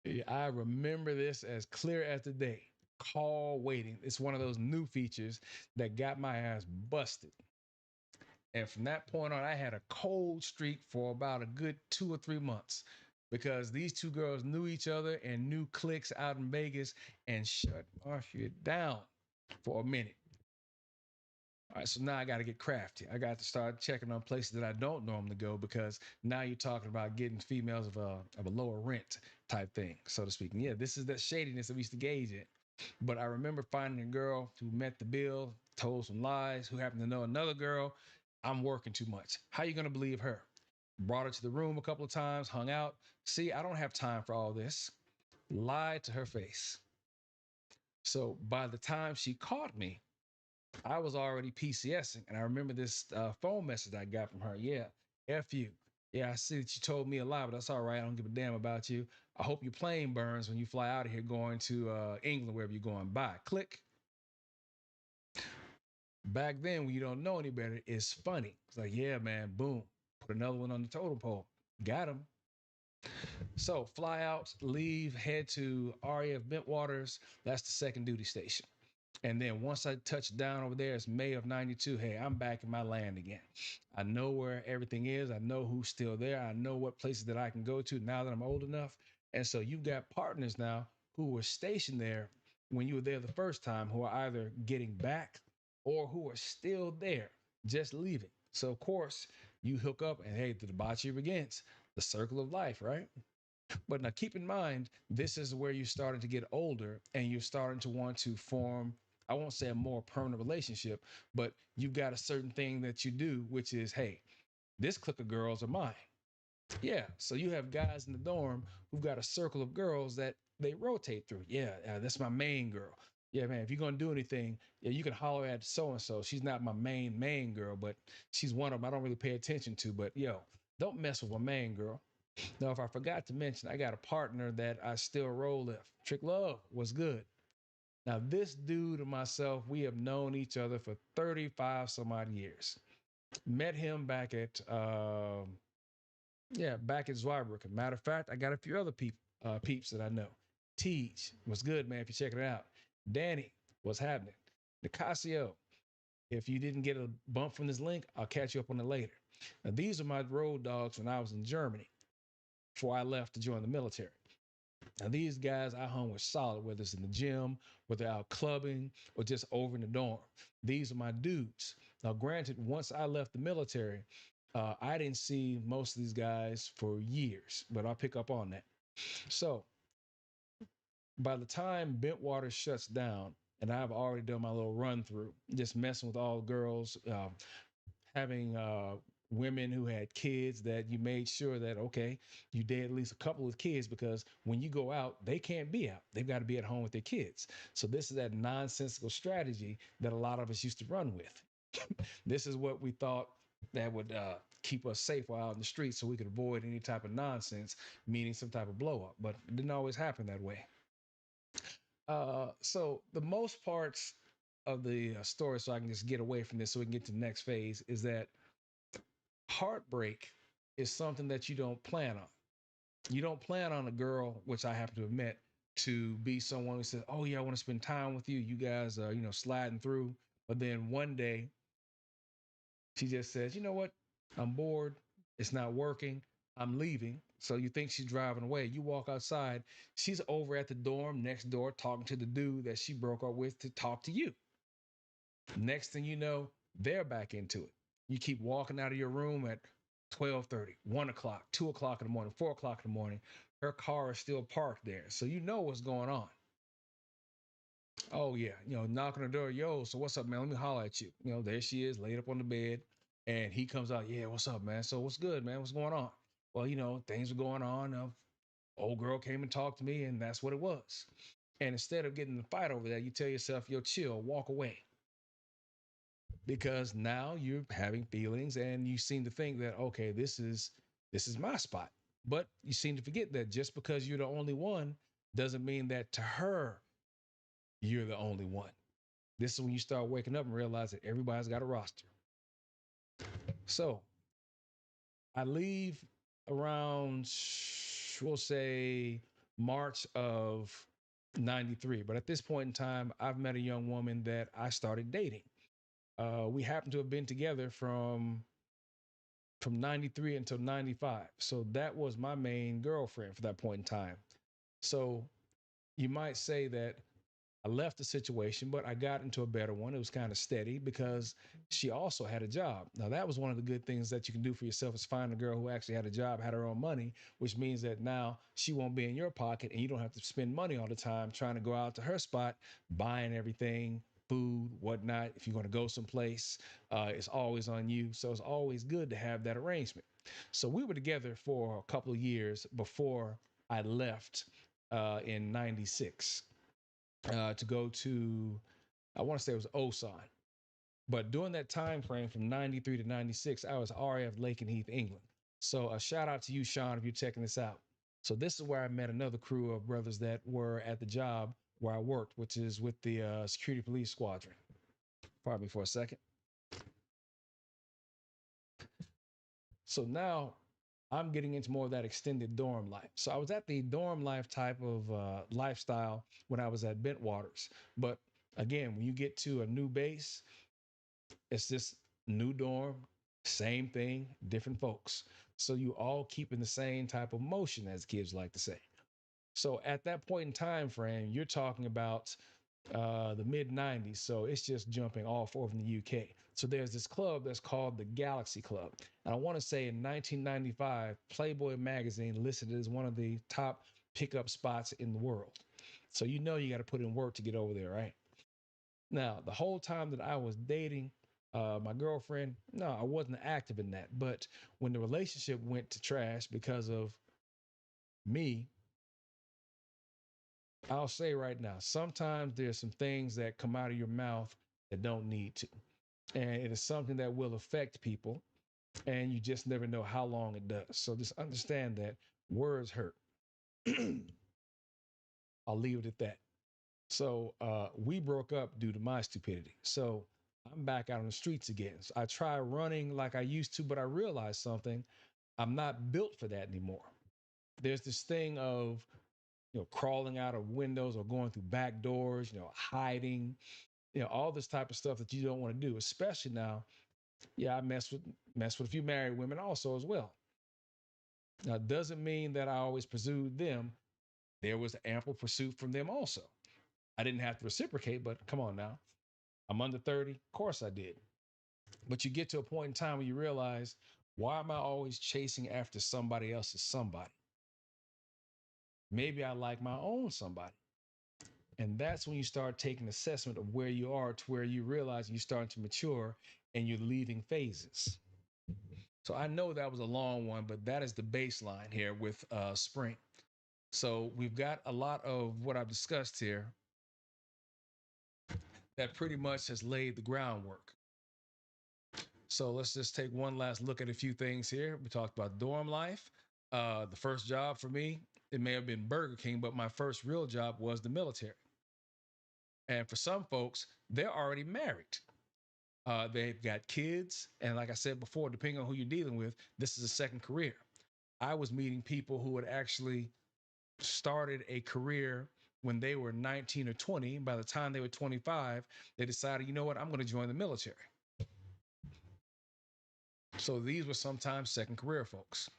Yeah, I remember this as clear as the day. Call waiting. It's one of those new features that got my ass busted. And from that point on, I had a cold streak for about a good 2 or 3 months because these two girls knew each other and knew cliques out in Vegas and shut our shit down for a minute. All right, so now I got to get crafty. I got to start checking on places that I don't normally go because now you're talking about getting females of a lower rent type thing, so to speak. And yeah, this is that shadiness that we used to gauge in. But I remember finding a girl who met the bill, told some lies, who happened to know another girl. I'm working too much. How you going to believe her? Brought her to the room a couple of times, hung out. See, I don't have time for all this. Lied to her face. So by the time she caught me, I was already PCSing. And I remember this phone message I got from her. Yeah, F you. Yeah, I see that you told me a lie, but that's all right. I don't give a damn about you. I hope your plane burns when you fly out of here going to England, wherever you're going. Bye. Click. Back then, when you don't know any better, it's funny. It's like, yeah, man, boom. Put another one on the totem pole. Got him. So fly out, leave, head to RAF Bentwaters. That's the second duty station. And then once I touched down over there, it's May of 92. Hey, I'm back in my land again. I know where everything is. I know who's still there. I know what places that I can go to now that I'm old enough. And so you've got partners now who were stationed there when you were there the first time who are either getting back or who are still there, just leaving. So, of course, you hook up and hey, the debauchery begins. The circle of life, right? But now keep in mind, this is where you're starting to get older and you're starting to want to form, I won't say a more permanent relationship, but you've got a certain thing that you do, which is, hey, this clique of girls are mine. Yeah. So you have guys in the dorm who've got a circle of girls that they rotate through. Yeah. That's my main girl. Yeah, man, if you're going to do anything, yeah, you can holler at so and so. She's not my main girl, but she's one of them I don't really pay attention to. But yo, don't mess with my main girl. Now, if I forgot to mention, I got a partner that I still roll with. Trick Love was good. Now, this dude and myself, we have known each other for 35 some odd years. Met him back at, back at Zweibrücken. Matter of fact, I got a few other peeps that I know. Teach was good, man, if you're checking it out. Danny, what's happening? Nicasio, if you didn't get a bump from this link, I'll catch you up on it later. Now, these are my road dogs when I was in Germany before I left to join the military. Now, these guys I hung with solid, whether it's in the gym, whether out clubbing, or just over in the dorm. These are my dudes. Now, granted, once I left the military, I didn't see most of these guys for years, but I'll pick up on that. So, by the time Bentwater shuts down, and I've already done my little run through, just messing with all the girls, having women who had kids that you made sure that, okay, you did at least a couple of kids because when you go out, they can't be out. They've got to be at home with their kids. So this is that nonsensical strategy that a lot of us used to run with. This is what we thought that would keep us safe while out in the streets so we could avoid any type of nonsense, meaning some type of blow up. But it didn't always happen that way. So the most parts of the story, so I can just get away from this so we can get to the next phase, is that heartbreak is something that you don't plan on. You don't plan on a girl, which I happen to have met, to be someone who says, "Oh yeah, I want to spend time with you." You guys are, sliding through, but then one day she just says, "You know what? I'm bored. It's not working. I'm leaving." So you think she's driving away. You walk outside. She's over at the dorm next door talking to the dude that she broke up with to talk to you. Next thing you know, they're back into it. You keep walking out of your room at 12:30, 1 o'clock, 2 o'clock in the morning, 4 o'clock in the morning. Her car is still parked there. So you know what's going on. Oh, yeah. Knock on the door. Yo, so what's up, man? Let me holler at you. There she is laid up on the bed. And he comes out. Yeah, what's up, man? So what's good, man? What's going on? Well, things are going on. Old girl came and talked to me, and that's what it was. And instead of getting in a fight over that, you tell yourself, yo, chill, walk away. Because now you're having feelings and you seem to think that, okay, this is my spot. But you seem to forget that just because you're the only one doesn't mean that to her you're the only one. This is when you start waking up and realize that everybody's got a roster. So I leave around, we'll say, March of 93. But at this point in time, I've met a young woman that I started dating. We happen to have been together from 93 until 95. So that was my main girlfriend for that point in time. So you might say that I left the situation, but I got into a better one. It was kind of steady because she also had a job. Now, that was one of the good things that you can do for yourself is find a girl who actually had a job, had her own money, which means that now she won't be in your pocket and you don't have to spend money all the time trying to go out to her spot, buying everything, food, whatnot. If you're going to go someplace, it's always on you. So it's always good to have that arrangement. So we were together for a couple of years before I left in 96 to go to, I want to say it was Osan. But during that time frame from 93 to 96, I was RAF Lakenheath, England. So a shout out to you, Sean, if you're checking this out. So this is where I met another crew of brothers that were at the job where I worked, which is with the security police squadron. Pardon me for a second. So now I'm getting into more of that extended dorm life. So I was at the dorm life type of lifestyle when I was at Bentwaters. But again, when you get to a new base, it's this new dorm, same thing, different folks. So you all keeping the same type of motion, as kids like to say. So at that point in time frame, you're talking about the mid 90s. So it's just jumping off over in the UK. So there's this club that's called the Galaxy Club. And I want to say in 1995, Playboy magazine listed it as one of the top pickup spots in the world. So you know you got to put in work to get over there, right? Now, the whole time that I was dating my girlfriend, no, I wasn't active in that. But when the relationship went to trash because of me, I'll say right now, sometimes there's some things that come out of your mouth that don't need to. And it is something that will affect people. And you just never know how long it does. So just understand that words hurt. I'll leave it at that. So we broke up due to my stupidity. So I'm back out on the streets again. So I try running like I used to, but I realized something. I'm not built for that anymore. There's this thing of, crawling out of windows or going through back doors, hiding, all this type of stuff that you don't want to do, especially now. Yeah, I mess with a few married women also as well. Now, it doesn't mean that I always pursued them. There was ample pursuit from them also. I didn't have to reciprocate, but come on now. I'm under 30. Of course I did. But you get to a point in time where you realize, why am I always chasing after somebody else's somebody? Maybe I like my own somebody. And that's when you start taking assessment of where you are to where you realize you're starting to mature and you're leaving phases. So I know that was a long one, but that is the baseline here with spring. So we've got a lot of what I've discussed here that pretty much has laid the groundwork. So let's just take one last look at a few things here. We talked about dorm life. The first job for me, it may have been Burger King, but my first real job was the military. And for some folks, they're already married. They've got kids. And like I said before, depending on who you're dealing with, this is a second career. I was meeting people who had actually started a career when they were 19 or 20. By the time they were 25, they decided, you know what, I'm going to join the military. So these were sometimes second career folks.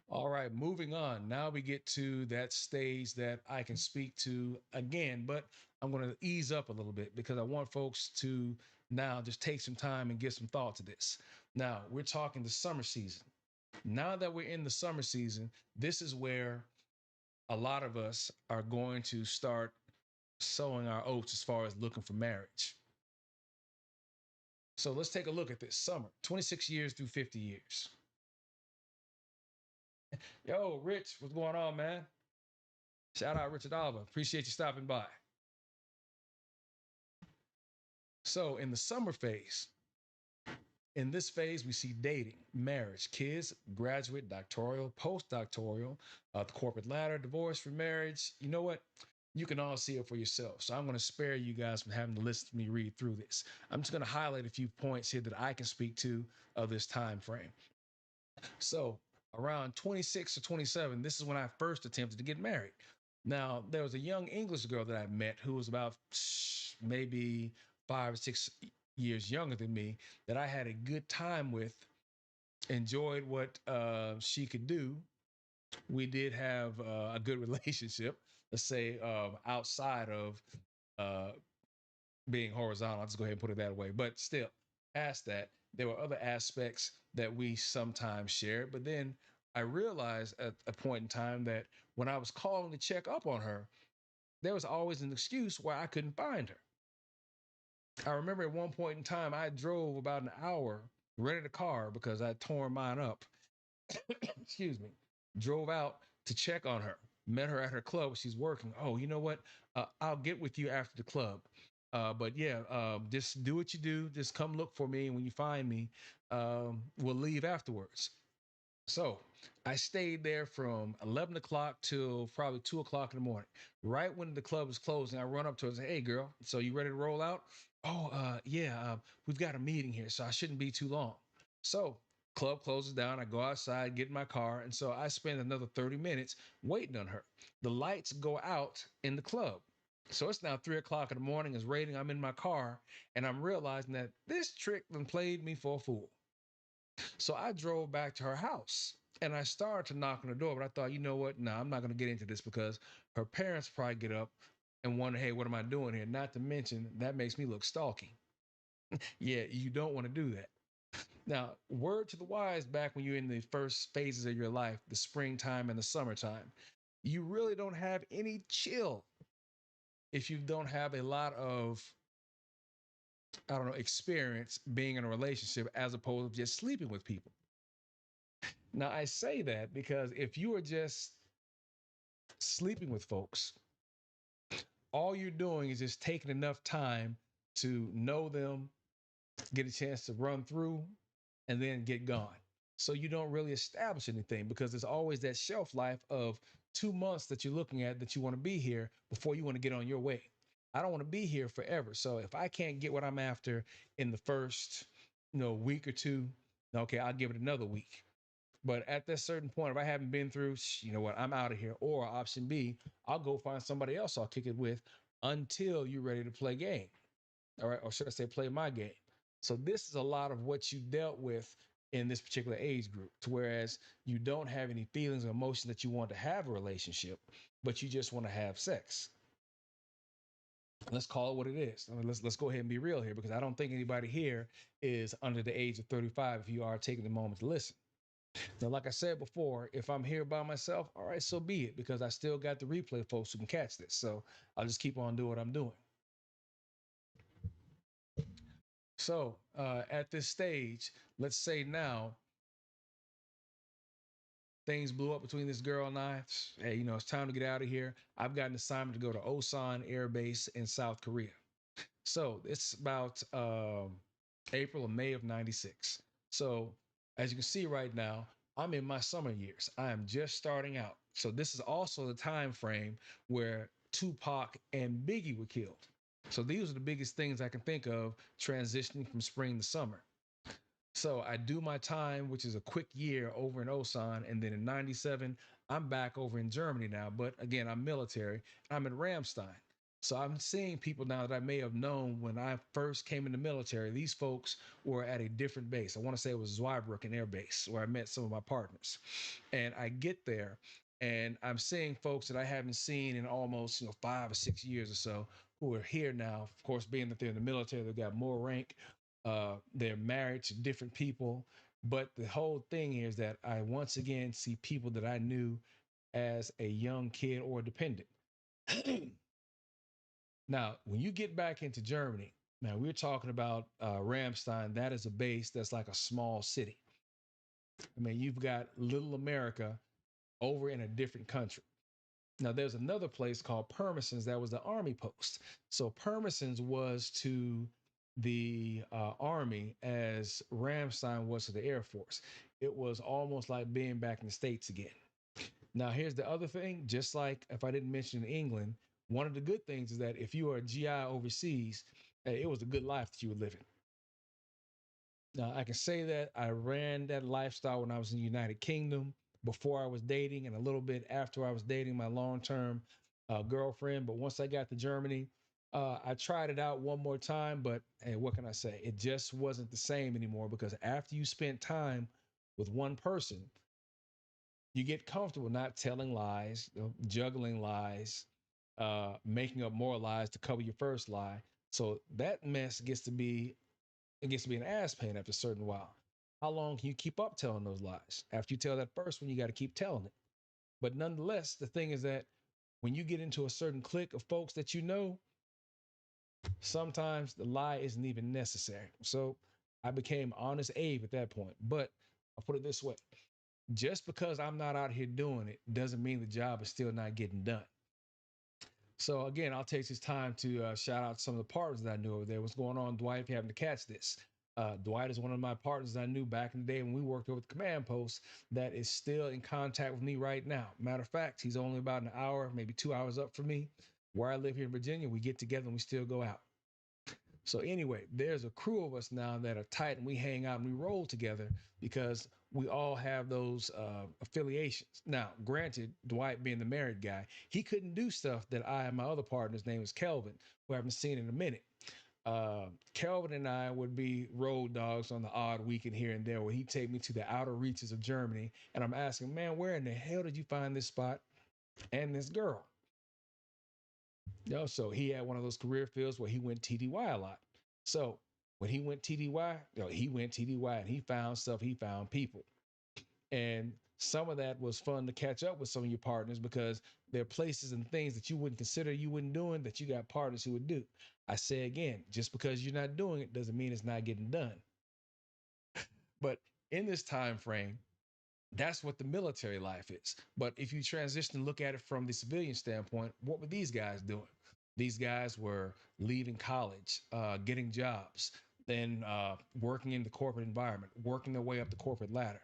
All right, moving on. Now we get to that stage that I can speak to again, but I'm going to ease up a little bit because I want folks to now just take some time and give some thought to this. Now, we're talking the summer season. Now that we're in the summer season, this is where a lot of us are going to start sowing our oats as far as looking for marriage. So let's take a look at this summer 26 years through 50 years. Yo, Rich, what's going on, man? Shout out Richard Alba. Appreciate you stopping by. So, in the summer phase, in this phase, we see dating, marriage, kids, graduate, doctoral, postdoctoral, the corporate ladder, divorce, remarriage. You know what? You can all see it for yourself. So I'm going to spare you guys from having to listen to me read through this. I'm just going to highlight a few points here that I can speak to of this time frame. So around 26 or 27, this is when I first attempted to get married. Now, there was a young English girl that I met who was about maybe 5 or 6 years younger than me that I had a good time with, enjoyed what she could do. We did have a good relationship. let's say, outside of uh, being horizontal. I'll just go ahead and put it that way. But still, past that, there were other aspects that we sometimes shared. But then I realized at a point in time that when I was calling to check up on her, there was always an excuse why I couldn't find her. I remember at one point in time, I drove about an hour, rented a car because I torn mine up. Excuse me. Drove out to check on her. Met her at her club. She's working. Oh, you know what? I'll get with you after the club. But yeah, just do what you do. Just come look for me. And when you find me, we'll leave afterwards. So I stayed there from 11 o'clock till probably 2 o'clock in the morning. Right when the club was closing, I run up to her and say, "Hey, girl, so you ready to roll out?" "Oh, yeah, we've got a meeting here, so I shouldn't be too long." So club closes down. I go outside, get in my car, and so I spend another 30 minutes waiting on her. The lights go out in the club. So it's now 3 o'clock in the morning. It's raining. I'm in my car, and I'm realizing that this trick done played me for a fool. So I drove back to her house and I started to knock on the door, but I thought, you know what? No, I'm not going to get into this because her parents probably get up and wonder, hey, what am I doing here? Not to mention that makes me look stalky. Yeah, you don't want to do that. Now, word to the wise, back when you're in the first phases of your life, the springtime and the summertime, you really don't have any chill if you don't have a lot of, I don't know, experience being in a relationship as opposed to just sleeping with people. Now, I say that because if you are just sleeping with folks, all you're doing is just taking enough time to know them, get a chance to run through, and then get gone. So you don't really establish anything because there's always that shelf life of 2 months that you're looking at that you want to be here before you want to get on your way. I don't want to be here forever. So if I can't get what I'm after in the first, week or two, okay, I'll give it another week. But at that certain point, if I haven't been through, you know what, I'm out of here. Or option B, I'll go find somebody else I'll kick it with until you're ready to play game. All right. Or should I say, play my game? So this is a lot of what you dealt with in this particular age group. To whereas you don't have any feelings or emotions that you want to have a relationship, but you just want to have sex. Let's call it what it is. I mean, let's go ahead and be real here because I don't think anybody here is under the age of 35 if you are taking the moment to listen. Now, like I said before, if I'm here by myself, all right, so be it, because I still got the replay folks who can catch this. So I'll just keep on doing what I'm doing. So at this stage, let's say now things blew up between this girl and I. Hey, it's time to get out of here. I've got an assignment to go to Osan Air Base in South Korea. So it's about April or May of 96. So as you can see right now, I'm in my summer years. I am just starting out. So this is also the time frame where Tupac and Biggie were killed. So these are the biggest things I can think of transitioning from spring to summer. So I do my time, which is a quick year over in Osan. And then in 97, I'm back over in Germany now. But again, I'm military. I'm in Ramstein. So I'm seeing people now that I may have known when I first came in the military. These folks were at a different base. I want to say it was Zweibrücken Air Base where I met some of my partners. And I get there and I'm seeing folks that I haven't seen in almost 5 or 6 years or so who are here now. Of course, being that they're in the military, they've got more rank. They're married to different people. But the whole thing is that I once again see people that I knew as a young kid or dependent. Now, when you get back into Germany, now we're talking about Ramstein. That is a base that's like a small city. I mean, you've got little America over in a different country. Now, there's another place called Pirmasens that was the army post. So Pirmasens was to the army as Ramstein was to the Air Force. It was almost like being back in the States again. Now, here's the other thing. Just like if I didn't mention England, one of the good things is that if you are a GI overseas, it was a good life that you were living. Now, I can say that I ran that lifestyle when I was in the United Kingdom before I was dating and a little bit after I was dating my long-term girlfriend. But once I got to Germany, I tried it out one more time. But hey, what can I say? It just wasn't the same anymore because after you spent time with one person, you get comfortable not telling lies, juggling lies, making up more lies to cover your first lie. So that mess gets to be an ass pain after a certain while. How long can you keep up telling those lies? After you tell that first one, you got to keep telling it. But nonetheless, the thing is that when you get into a certain clique of folks that you know, sometimes the lie isn't even necessary. So I became honest Abe at that point. But I'll put it this way, just because I'm not out here doing it doesn't mean the job is still not getting done. So again, I'll take this time to shout out some of the partners that I knew over there. What's going on, Dwight? If you happen to catch this, Dwight is one of my partners I knew back in the day when we worked over at the command post. That is still in contact with me right now. Matter of fact, he's only about an hour, maybe 2 hours up from me. Where I live here in Virginia, we get together and we still go out. So anyway, there's a crew of us now that are tight and we hang out and we roll together because we all have those affiliations. Now, granted, Dwight being the married guy, he couldn't do stuff that I and my other partner's name is Kelvin, who I haven't seen in a minute. Kelvin and I would be road dogs on the odd weekend here and there where he'd take me to the outer reaches of Germany. And I'm asking, man, where in the hell did you find this spot and this girl? You know, so he had one of those career fields where he went TDY a lot. So when he went TDY, you know, he went TDY and he found stuff, he found people. And some of that was fun to catch up with some of your partners because there are places and things that you wouldn't consider you wouldn't doing that you got partners who would do. I say again, just because you're not doing it doesn't mean it's not getting done. But in this time frame, that's what the military life is. But if you transition and look at it from the civilian standpoint, what were these guys doing? These guys were leaving college, getting jobs, then working in the corporate environment, working their way up the corporate ladder.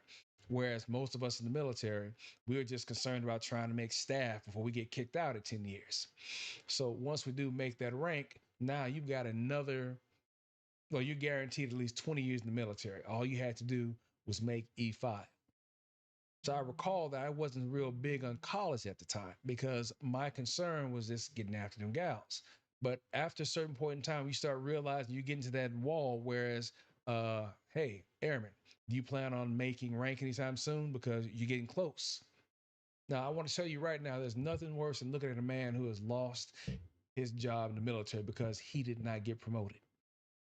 Whereas most of us in the military, we were just concerned about trying to make staff before we get kicked out at 10 years. So once we do make that rank, now you've got another, well, you're guaranteed at least 20 years in the military. All you had to do was make E5. So I recall that I wasn't real big on college at the time because my concern was just getting after them gals. But after a certain point in time, you start realizing you get into that wall. Whereas, hey, Airman, do you plan on making rank anytime soon? Because you're getting close. Now, I want to tell you right now, there's nothing worse than looking at a man who has lost his job in the military because he did not get promoted.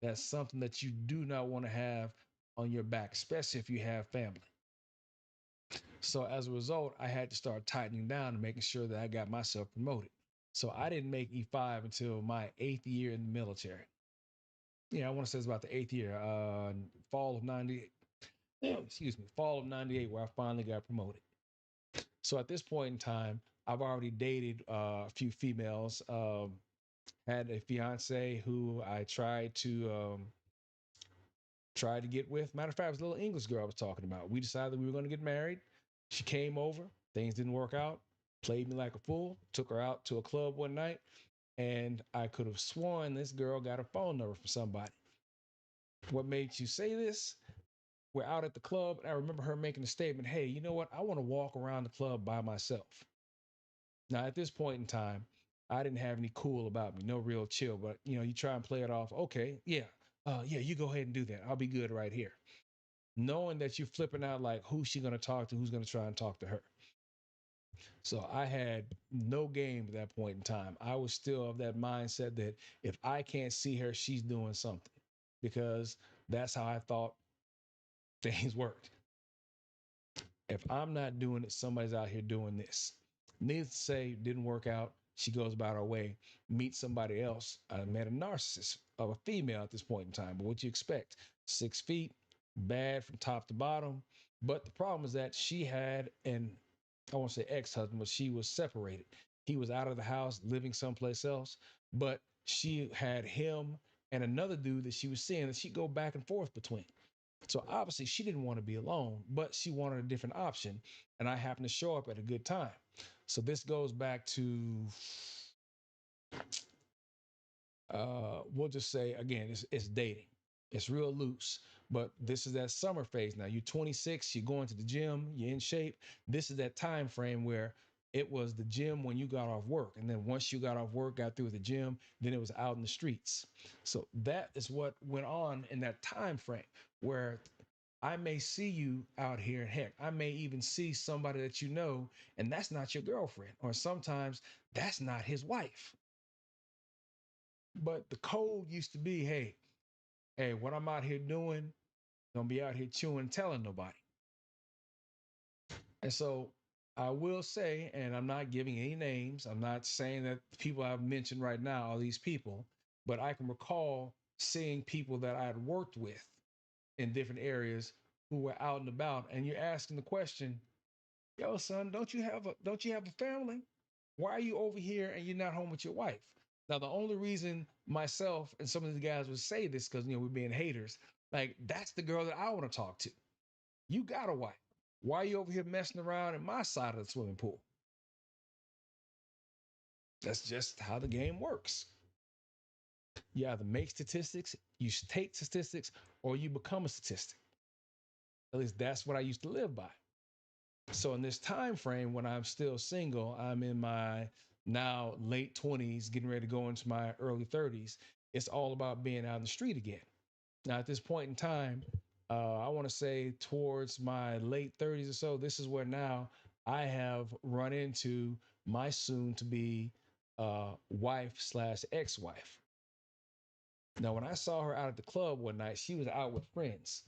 That's something that you do not want to have on your back, especially if you have family. So as a result, I had to start tightening down and making sure that I got myself promoted. So I didn't make E5 until my 8th year in the military. Yeah, I want to say it's about the 8th year, fall of 98. Excuse me, fall of 98, where I finally got promoted. So at this point in time, I've already dated a few females, had a fiance who I tried to get with. Matter of fact, it was a little English girl I was talking about. We decided we were going to get married. She came over. Things didn't work out. Played me like a fool. Took her out to a club one night. And I could have sworn this girl got a phone number from somebody. What made you say this? We're out at the club. And I remember her making a statement. Hey, you know what? I want to walk around the club by myself. Now, at this point in time, I didn't have any cool about me. No real chill. But, you know, you try and play it off. Okay, yeah. Yeah, you go ahead and do that. I'll be good right here, knowing that you're flipping out like who's she going to talk to, who's going to try and talk to her. So I had no game at that point in time. I was still of that mindset that if I can't see her, she's doing something, because that's how I thought things worked. If I'm not doing it, somebody's out here doing this. Needless to say, didn't work out. She goes about her way, meet somebody else. I met a narcissist of a female at this point in time. But what you expect? 6 feet, bad from top to bottom. But the problem is that she had an, I won't say ex-husband, but she was separated. He was out of the house, living someplace else. But she had him and another dude that she was seeing that she'd go back and forth between. So obviously she didn't want to be alone, but she wanted a different option. And I happened to show up at a good time. So this goes back to, we'll just say again, it's dating. It's real loose, but this is that summer phase now. You're 26, you're going to the gym, you're in shape. This is that time frame where it was the gym when you got off work. And then once you got off work, got through the gym, then it was out in the streets. So that is what went on in that time frame where I may see you out here. Heck, I may even see somebody that you know, and that's not your girlfriend, or sometimes that's not his wife. But the code used to be, hey, what I'm out here doing, don't be out here chewing, telling nobody. And so I will say, and I'm not giving any names, I'm not saying that the people I've mentioned right now are these people, but I can recall seeing people that I had worked with in different areas who were out and about, and you're asking the question, yo, son, don't you have a family? Why are you over here and you're not home with your wife? Now, the only reason myself and some of the guys would say this because we're being haters, like that's the girl that I want to talk to. You got a wife. Why are you over here messing around in my side of the swimming pool? That's just how the game works. You either make statistics, you take statistics, or you become a statistic. At least that's what I used to live by. So in this time frame, when I'm still single, I'm in my now late 20s, getting ready to go into my early 30s. It's all about being out in the street again. Now, at this point in time, I want to say towards my late 30s or so, this is where now I have run into my soon to be wife slash ex wife. Now, when I saw her out at the club one night, she was out with friends.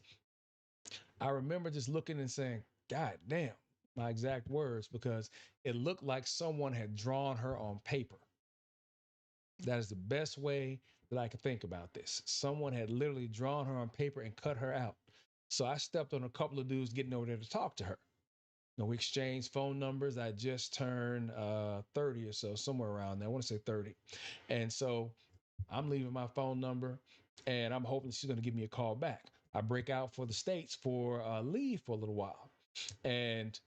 I remember just looking and saying, God damn, my exact words, because it looked like someone had drawn her on paper. That is the best way that I could think about this. Someone had literally drawn her on paper and cut her out. So I stepped on a couple of dudes getting over there to talk to her. We exchanged phone numbers. I just turned 30 or so, somewhere around there. I want to say 30. And so I'm leaving my phone number and I'm hoping she's going to give me a call back. I break out for the States for leave for a little while. And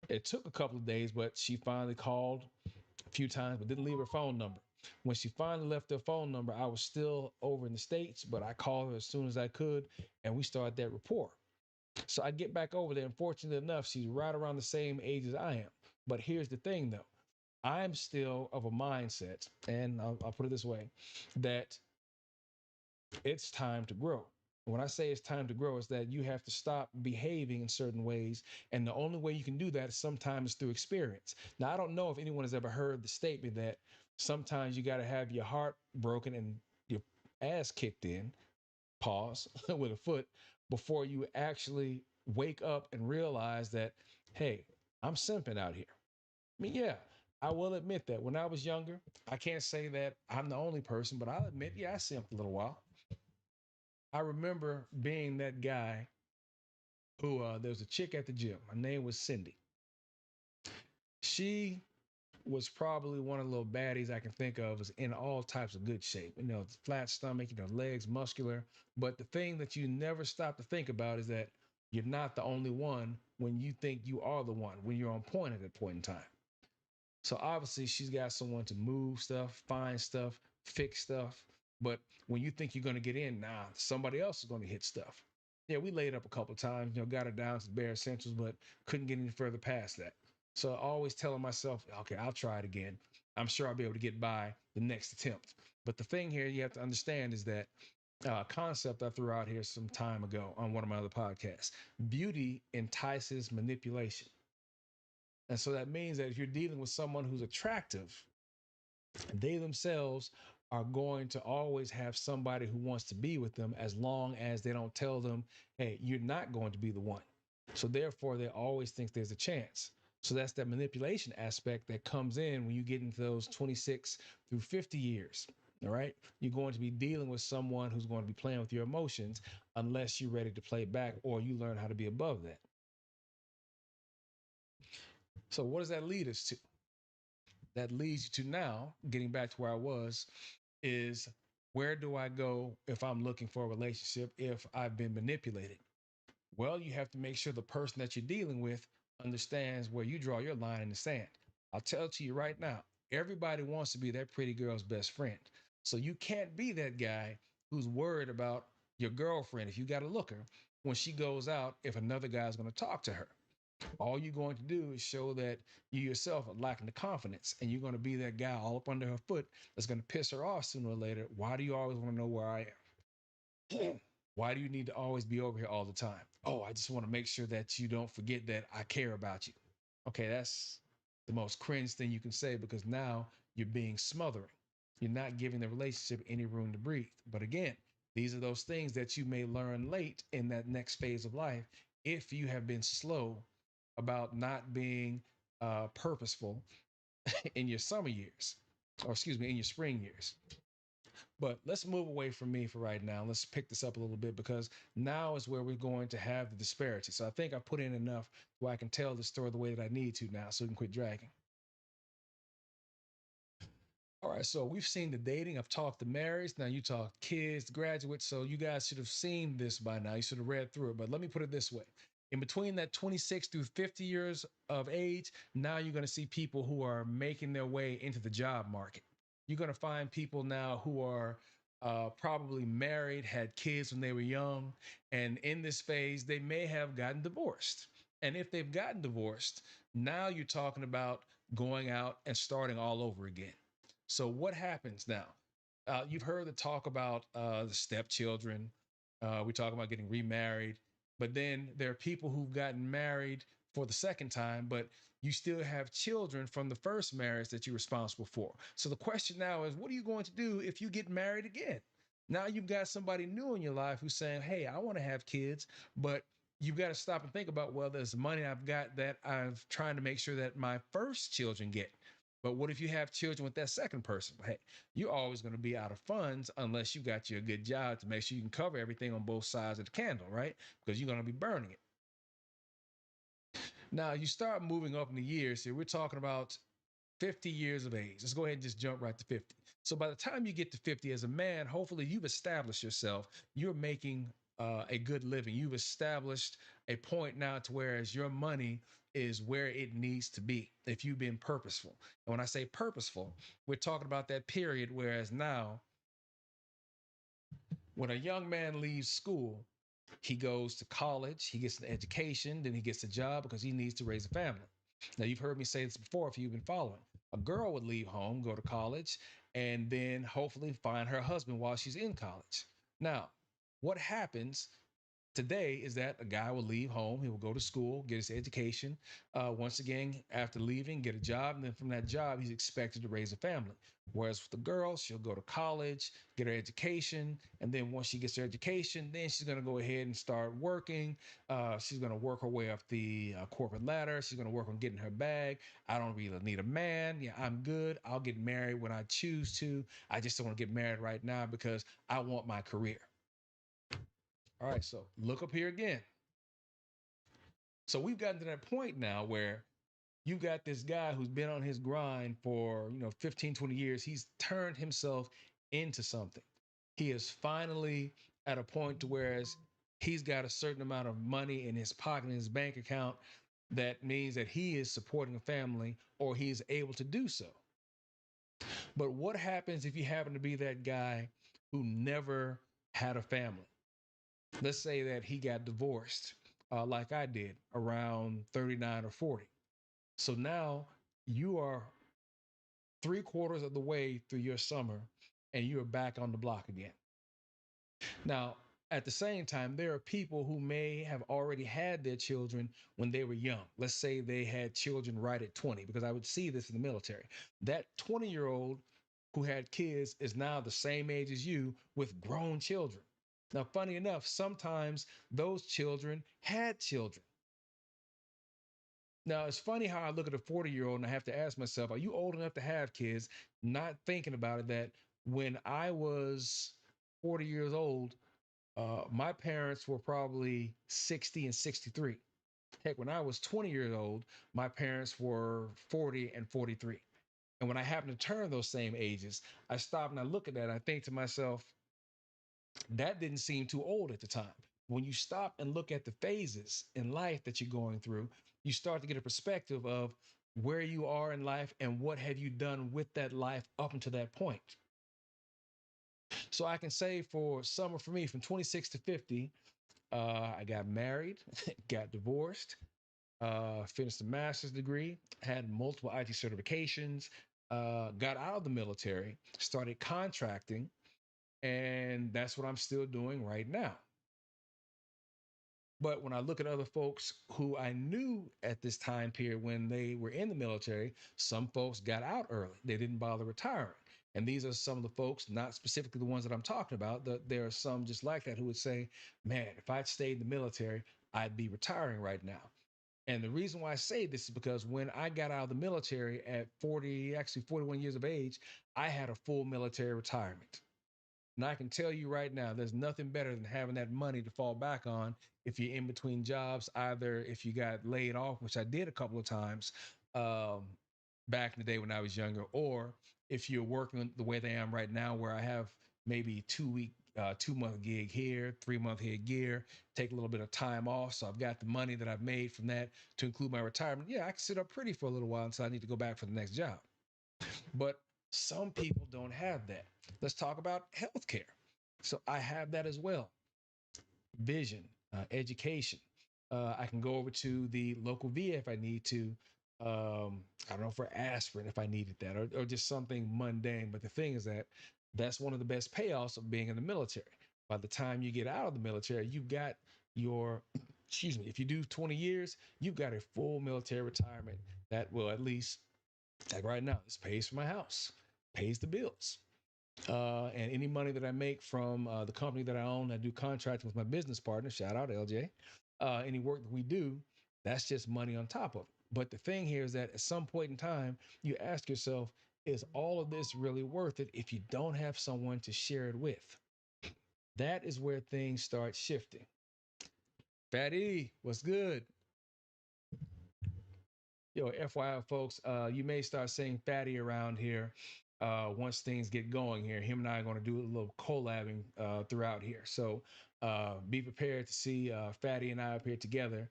it took a couple of days, but she finally called a few times, but didn't leave her phone number. When she finally left her phone number, I was still over in the States, but I called her as soon as I could, and we started that rapport. So I get back over there, and fortunately enough, she's right around the same age as I am. But here's the thing, though. I'm still of a mindset, and I'll put it this way, that it's time to grow. When I say it's time to grow, it's that you have to stop behaving in certain ways. And the only way you can do that is sometimes through experience. Now, I don't know if anyone has ever heard the statement that sometimes you got to have your heart broken and your ass kicked in, pause, with a foot, before you actually wake up and realize that, hey, I'm simping out here. I mean, yeah, I will admit that when I was younger, I can't say that I'm the only person, but I'll admit, yeah, I simped a little while. I remember being that guy who there was a chick at the gym. Her name was Cindy. She was probably one of the little baddies I can think of, is in all types of good shape. Flat stomach, legs muscular. But the thing that you never stop to think about is that you're not the only one when you think you are the one, when you're on point at that point in time. So obviously she's got someone to move stuff, find stuff, fix stuff. But when you think you're going to get in, nah, somebody else is going to hit stuff. Yeah, we laid up a couple of times, got her down to the bare essentials, but couldn't get any further past that. So always telling myself, okay, I'll try it again. I'm sure I'll be able to get by the next attempt. But the thing here you have to understand is that concept I threw out here some time ago on one of my other podcasts. Beauty entices manipulation. And so that means that if you're dealing with someone who's attractive, they themselves are going to always have somebody who wants to be with them as long as they don't tell them, hey, you're not going to be the one. So therefore, they always think there's a chance. So that's that manipulation aspect that comes in when you get into those 26 through 50 years. All right. You're going to be dealing with someone who's going to be playing with your emotions unless you're ready to play back or you learn how to be above that. So, what does that lead us to? That leads you to now, getting back to where I was, is where do I go if I'm looking for a relationship if I've been manipulated? Well, you have to make sure the person that you're dealing with understands where you draw your line in the sand. I'll tell it to you right now, everybody wants to be that pretty girl's best friend. So you can't be that guy who's worried about your girlfriend if you got to look her when she goes out if another guy's going to talk to her. All you're going to do is show that you yourself are lacking the confidence and you're going to be that guy all up under her foot that's going to piss her off sooner or later. Why do you always want to know where I am? Why do you need to always be over here all the time? Oh, I just want to make sure that you don't forget that I care about you. Okay, that's the most cringe thing you can say because now you're being smothering. You're not giving the relationship any room to breathe. But again, these are those things that you may learn late in that next phase of life if you have been slow about not being purposeful in your summer years, or excuse me, in your spring years. But let's move away from me for right now. Let's pick this up a little bit because now is where we're going to have the disparity. So I think I put in enough where I can tell the story the way that I need to now so we can quit dragging. All right, so we've seen the dating. I've talked the marriage. Now you talk kids, graduates. So you guys should have seen this by now. You should have read through it. But let me put it this way. In between that 26 through 50 years of age, now you're going to see people who are making their way into the job market. You're going to find people now who are probably married, had kids when they were young. And in this phase, they may have gotten divorced. And if they've gotten divorced, now you're talking about going out and starting all over again. So what happens now? You've heard the talk about the stepchildren. We talk about getting remarried, but then there are people who've gotten married for the second time, but you still have children from the first marriage that you're responsible for. So the question now is, what are you going to do if you get married again? Now you've got somebody new in your life who's saying, "Hey, I want to have kids," but you've got to stop and think about, well, there's money I've got that I've trying to make sure that my first children get. But what if you have children with that second person? Hey, you're always going to be out of funds unless you got you a good job to make sure you can cover everything on both sides of the candle, right? Because you're going to be burning it. Now, you start moving up in the years here. We're talking about 50 years of age. Let's go ahead and just jump right to 50. So by the time you get to 50 as a man, hopefully you've established yourself. You're making a good living. You've established a point now to whereas your money is where it needs to be if you've been purposeful. And when I say purposeful, we're talking about that period whereas now when a young man leaves school, he goes to college, he gets an education, then he gets a job because he needs to raise a family. Now, you've heard me say this before if you've been following. A girl would leave home, go to college, and then hopefully find her husband while she's in college. Now, what happens today is that a guy will leave home, he will go to school, get his education. Once again, after leaving, get a job, and then from that job, he's expected to raise a family. Whereas with the girl, she'll go to college, get her education, and then once she gets her education, then she's going to go ahead and start working. She's going to work her way up the corporate ladder. She's going to work on getting her bag. I don't really need a man. Yeah, I'm good. I'll get married when I choose to. I just don't want to get married right now because I want my career. All right, so look up here again. So we've gotten to that point now where you got this guy who's been on his grind for, 15, 20 years. He's turned himself into something. He is finally at a point to whereas he's got a certain amount of money in his pocket, in his bank account. That means that he is supporting a family or he's able to do so. But what happens if you happen to be that guy who never had a family? Let's say that he got divorced, like I did, around 39 or 40. So now you are 3/4 of the way through your summer and you're back on the block again. Now, at the same time, there are people who may have already had their children when they were young. Let's say they had children right at 20, because I would see this in the military. That 20-year-old who had kids is now the same age as you with grown children. Now, funny enough, sometimes those children had children. Now, it's funny how I look at a 40-year-old and I have to ask myself, are you old enough to have kids? Not thinking about it, that when I was 40 years old, my parents were probably 60 and 63. Heck, when I was 20 years old, my parents were 40 and 43. And when I happen to turn those same ages, I stop and I look at that and I think to myself, that didn't seem too old at the time. When you stop and look at the phases in life that you're going through, you start to get a perspective of where you are in life and what have you done with that life up until that point. So I can say for summer for me from 26 to 50, I got married, got divorced, finished a master's degree, had multiple IT certifications, got out of the military, started contracting, and that's what I'm still doing right now. But when I look at other folks who I knew at this time period when they were in the military, some folks got out early. They didn't bother retiring. And these are some of the folks, not specifically the ones that I'm talking about. There are some just like that who would say, man, if I'd stayed in the military, I'd be retiring right now. And the reason why I say this is because when I got out of the military at 40, actually 41 years of age, I had a full military retirement. And I can tell you right now, there's nothing better than having that money to fall back on if you're in between jobs, either if you got laid off, which I did a couple of times um, back in the day when I was younger, or if you're working the way they am right now, where I have maybe 2 week, 2 month gig here, 3 month gig here, take a little bit of time off. So I've got the money that I've made from that to include my retirement. Yeah, I can sit up pretty for a little while until I need to go back for the next job. But some people don't have that. Let's talk about healthcare. So I have that as well. Vision, education. I can go over to the local VA if I need to. I don't know, for aspirin if I needed that, or just something mundane. But the thing is that that's one of the best payoffs of being in the military. By the time you get out of the military, you've got your, excuse me, if you do 20 years, you've got a full military retirement that will at least, like right now, this pays for my house, pays the bills. And any money that I make from the company that I own, I do contracting with my business partner, shout out LJ. Any work that we do, that's just money on top of it. But the thing here is that at some point in time, you ask yourself, is all of this really worth it if you don't have someone to share it with? That is where things start shifting. Fatty, what's good? Yo, FYI, folks, you may start saying Fatty around here once things get going here. Him and I are going to do a little collabing throughout here. So be prepared to see Fatty and I up here together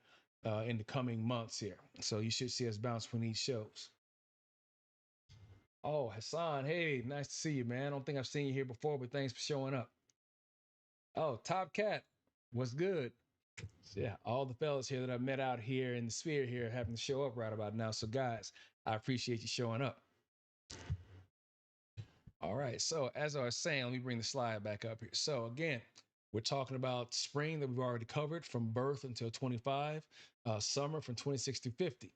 in the coming months here. So you should see us bounce between these shows. Oh, Hassan, hey, nice to see you, man. I don't think I've seen you here before, but thanks for showing up. Oh, Top Cat, what's good? Yeah, all the fellas here that I've met out here in the sphere here having to show up right about now. So, guys, I appreciate you showing up. All right. So, as I was saying, let me bring the slide back up here. So, again, we're talking about spring that we've already covered from birth until 25, summer from 26 to 50.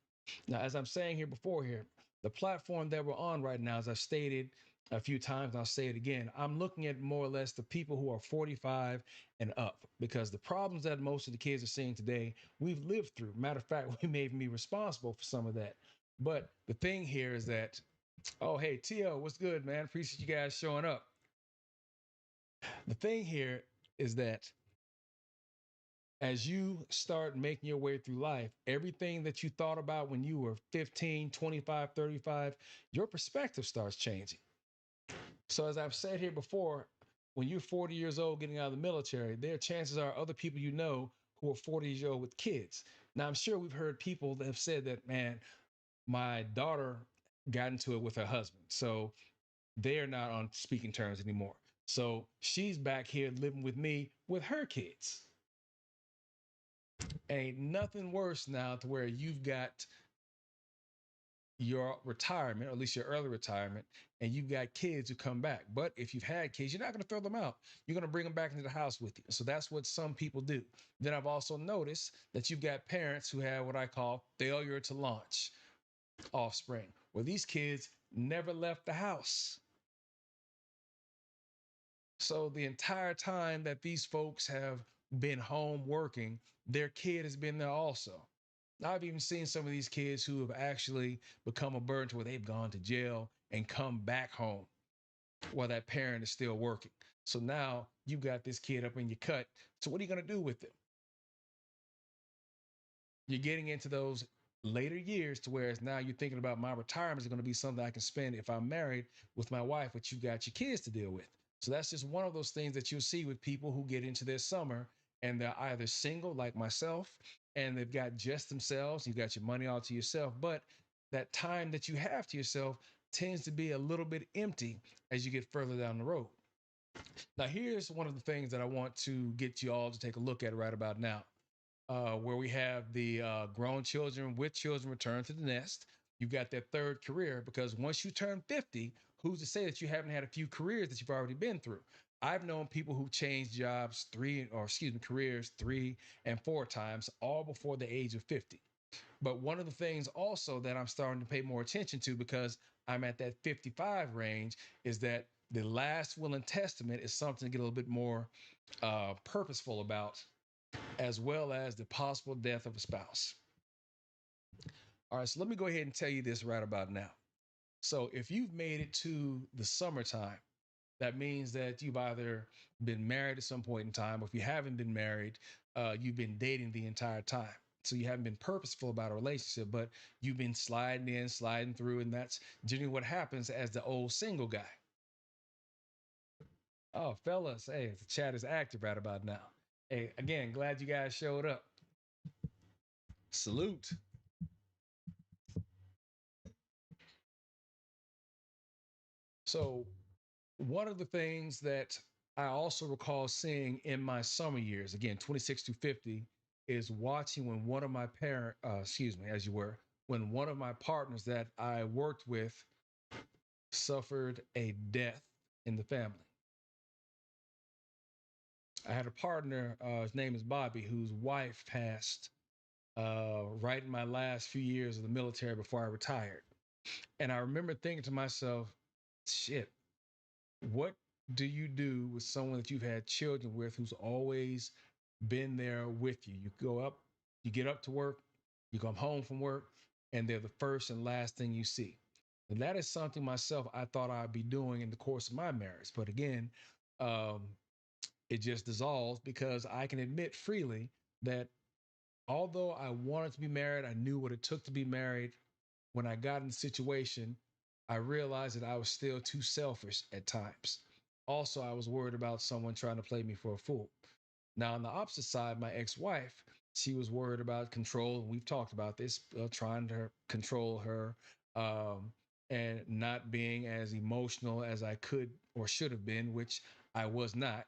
Now, as I'm saying here before here, the platform that we're on right now, as I've stated a few times, and I'll say it again, I'm looking at more or less the people who are 45 and up, because the problems that most of the kids are seeing today, we've lived through. Matter of fact, we may even be responsible for some of that. But the thing here is that, oh, hey, Tio, what's good, man? Appreciate you guys showing up. The thing here is that as you start making your way through life, everything that you thought about when you were 15, 25, 35, your perspective starts changing. So, as I've said here before, when you're 40 years old getting out of the military, there chances are other people you know who are 40 years old with kids. Now, I'm sure we've heard people that have said that, man, my daughter got into it with her husband. So they're not on speaking terms anymore. So she's back here living with me with her kids. Ain't nothing worse now to where you've got your retirement, or at least your early retirement, and you've got kids who come back. But if you've had kids, you're not going to throw them out. You're going to bring them back into the house with you. So that's what some people do. Then I've also noticed that you've got parents who have what I call failure to launch offspring, where these kids never left the house. So the entire time that these folks have been home working, their kid has been there also. I've even seen some of these kids who have actually become a burden to where they've gone to jail and come back home while that parent is still working. So now you've got this kid up in your cut. So what are you going to do with it? You're getting into those later years to where now you're thinking about my retirement is going to be something I can spend if I'm married with my wife, but you got your kids to deal with. So that's just one of those things that you'll see with people who get into their summer and they're either single like myself and they've got just themselves, you got your money all to yourself, but that time that you have to yourself tends to be a little bit empty as you get further down the road. Now, here's one of the things that I want to get you all to take a look at right about now, where we have the grown children with children return to the nest. You've got that third career because once you turn 50, who's to say that you haven't had a few careers that you've already been through? I've known people who changed jobs careers 3 and 4 times, all before the age of 50. But one of the things also that I'm starting to pay more attention to, because I'm at that 55 range, is that the last will and testament is something to get a little bit more purposeful about, as well as the possible death of a spouse. All right, so let me go ahead and tell you this right about now. So if you've made it to the summertime, that means that you've either been married at some point in time, or if you haven't been married, you've been dating the entire time. So you haven't been purposeful about a relationship, but you've been sliding in, sliding through, and that's generally what happens as the old single guy. Oh, fellas, hey, the chat is active right about now. Hey, again, glad you guys showed up. Salute. So, one of the things that I also recall seeing in my summer years, again, 26 to 50, is watching when one of my as you were, when one of my partners that I worked with suffered a death in the family. I had a partner, his name is Bobby, whose wife passed right in my last few years of the military before I retired. And I remember thinking to myself, shit, what do you do with someone that you've had children with, who's always been there with you? You go up, you get up to work, you come home from work, and they're the first and last thing you see. And that is something myself I thought I'd be doing in the course of my marriage. But again, um, it just dissolved, because I can admit freely that although I wanted to be married, I knew what it took to be married. When I got in the situation, I realized that I was still too selfish at times. Also, I was worried about someone trying to play me for a fool. Now, on the opposite side, my ex wife, she was worried about control. We've talked about this, trying to control her, um, and not being as emotional as I could or should have been, which I was not.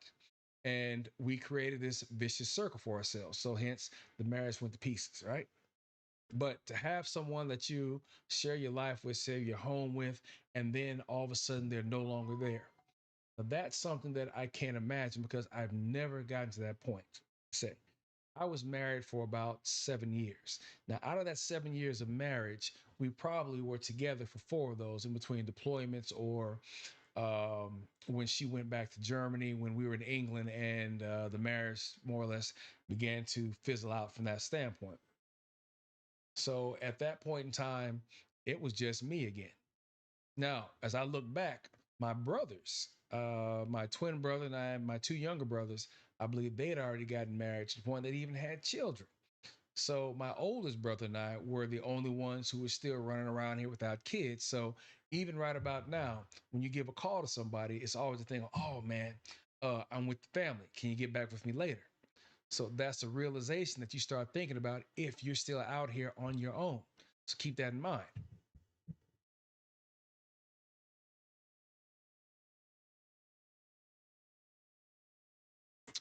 And we created this vicious circle for ourselves. So, hence, the marriage went to pieces, right? But to have someone that you share your life with, share your home with, and then all of a sudden they're no longer there. Now, that's something that I can't imagine, because I've never gotten to that point. Say, I was married for about 7 years. Now, out of that 7 years of marriage, we probably were together for 4 of those, in between deployments, or when she went back to Germany, when we were in England, and the marriage more or less began to fizzle out from that standpoint. So at that point in time, it was just me again. Now, as I look back, my brothers, my twin brother and I, my 2 younger brothers, I believe they had already gotten married to the point they even had children. So my oldest brother and I were the only ones who were still running around here without kids. So even right about now, when you give a call to somebody, it's always a thing, oh man, I'm with the family. Can you get back with me later? So that's a realization that you start thinking about if you're still out here on your own. So keep that in mind.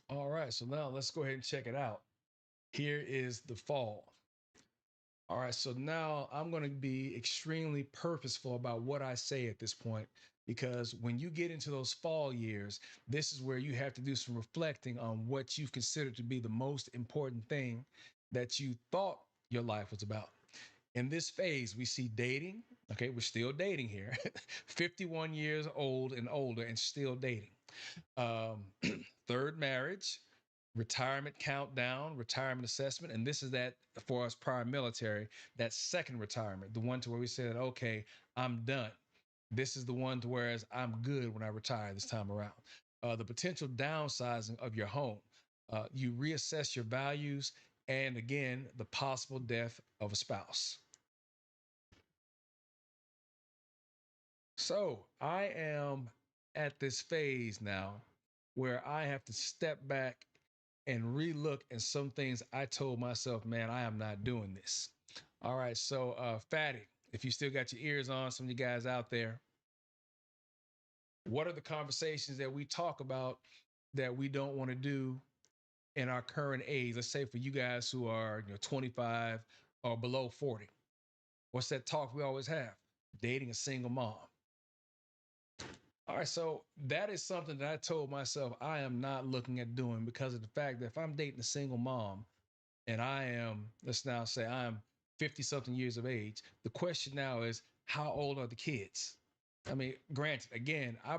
All right, so now let's go ahead and check it out. Here is the fall. All right, so now I'm going to be extremely purposeful about what I say at this point, because when you get into those fall years, this is where you have to do some reflecting on what you consider to be the most important thing that you thought your life was about. In this phase, we see dating. Okay, we're still dating here. 51 years old and older and still dating. Um, third marriage, retirement countdown, retirement assessment. And this is that for us prior military, that second retirement, the one to where we said, okay, I'm done. This is the one to whereas I'm good when I retire this time around. The potential downsizing of your home. You reassess your values, and again, the possible death of a spouse. So I am at this phase now where I have to step back and relook at some things I told myself, man, I am not doing this. All right. So, Fatty, if you still got your ears on, some of you guys out there, what are the conversations that we talk about that we don't want to do in our current age? Let's say for you guys who are 25 or below 40. What's that talk we always have? Dating a single mom. All right, so that is something that I told myself I am not looking at doing because of the fact that if I'm dating a single mom and I am, let's now say I'm 50 something years of age, the question now is how old are the kids? I mean, granted, again, I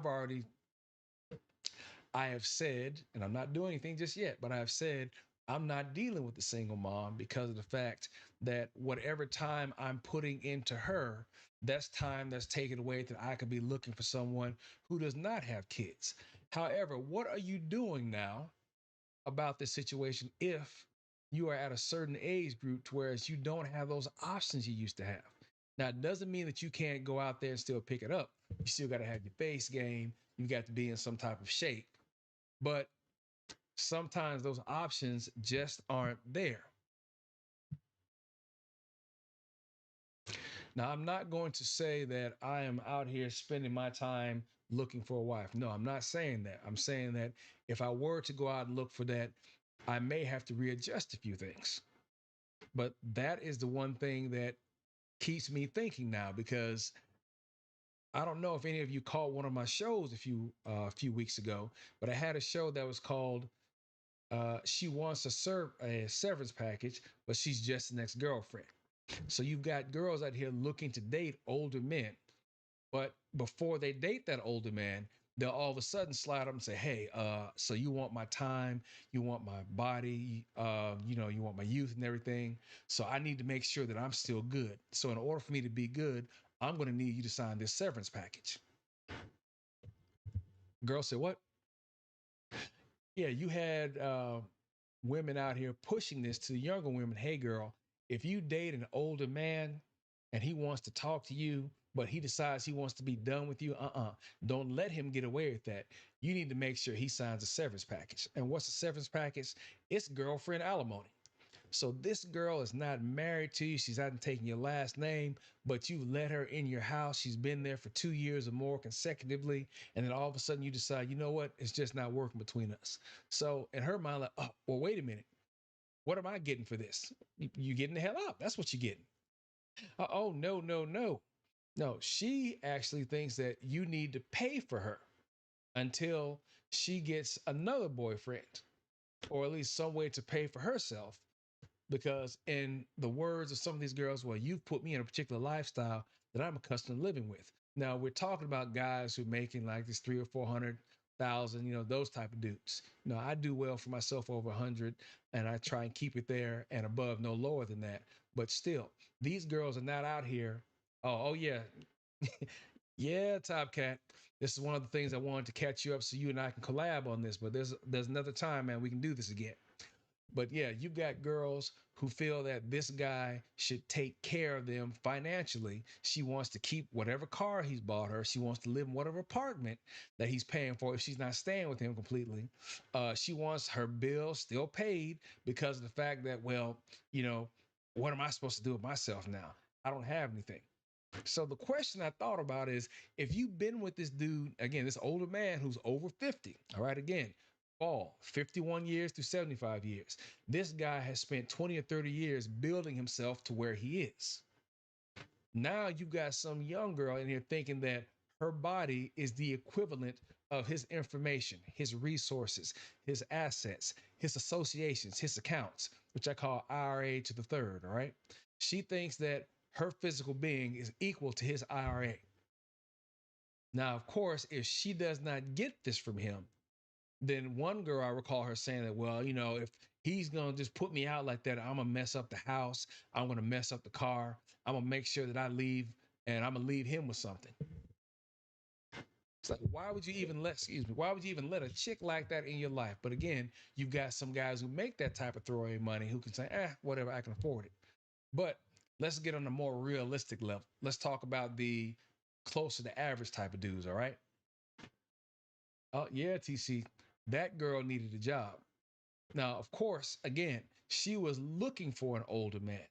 have said, and I'm not doing anything just yet, but I have said I'm not dealing with the single mom because of the fact that whatever time I'm putting into her, that's time that's taken away that I could be looking for someone who does not have kids. However, what are you doing now about this situation if you are at a certain age group to whereas you don't have those options you used to have? Now, it doesn't mean that you can't go out there and still pick it up. You still got to have your face game. You got to be in some type of shape. But sometimes those options just aren't there. Now, I'm not going to say that I am out here spending my time looking for a wife. No, I'm not saying that. I'm saying that if I were to go out and look for that, I may have to readjust a few things. But that is the one thing that keeps me thinking now because I don't know if any of you caught one of my shows a few weeks ago, but I had a show that was called "She Wants a Severance Package, but She's Just the Next Girlfriend." So you've got girls out here looking to date older men, but before they date that older man, they'll all of a sudden slide up and say, "Hey, so you want my time, you want my body, you want my youth and everything. So I need to make sure that I'm still good. So in order for me to be good, I'm going to need you to sign this severance package." Girl said, "What?" Yeah, you had women out here pushing this to the younger women. Hey, girl, if you date an older man and he wants to talk to you, but he decides he wants to be done with you, don't let him get away with that. You need to make sure he signs a severance package. And what's a severance package? It's girlfriend alimony. So this girl is not married to you. She's not taking your last name, but you let her in your house. She's been there for 2 years or more consecutively. And then all of a sudden you decide, you know what? It's just not working between us. So in her mind, like, oh, well, wait a minute. What am I getting for this? You getting the hell out. That's what you're getting. Oh, no, no, no. No, she actually thinks that you need to pay for her until she gets another boyfriend or at least some way to pay for herself because in the words of some of these girls, well, you've put me in a particular lifestyle that I'm accustomed to living with. Now we're talking about guys who are making like this 300 or 400,000, those type of dudes. I do well for myself over 100, and I try and keep it there and above, no lower than that. But still, these girls are not out here. Oh yeah, yeah, Top Cat. This is one of the things I wanted to catch you up so you and I can collab on this. But there's another time, man. We can do this again. But yeah, you've got girls who feel that this guy should take care of them financially. She wants to keep whatever car he's bought her. She wants to live in whatever apartment that he's paying for if she's not staying with him completely. She wants her bills still paid because of the fact that, well, you know, what am I supposed to do with myself now? I don't have anything. So the question I thought about is if you've been with this dude, again, this older man who's over 50, all right, again, all 51 years to 75 years, this guy has spent 20 or 30 years building himself to where he is. Now you've got some young girl in here thinking that her body is the equivalent of his information, his resources, his assets, his associations, his accounts, which I call IRA to the third. All right. She thinks that her physical being is equal to his IRA. Now, of course, if she does not get this from him, then one girl I recall her saying that, well, if he's gonna just put me out like that, I'm gonna mess up the house, I'm gonna mess up the car, I'm gonna make sure that I leave and I'm gonna leave him with something. It's like, why would you even why would you even let a chick like that in your life? But again, you've got some guys who make that type of throwaway money who can say, whatever, I can afford it. But let's get on a more realistic level. Let's talk about the closer to average type of dudes, all right? Oh, yeah, TC, that girl needed a job. Now, of course, again, she was looking for an older man.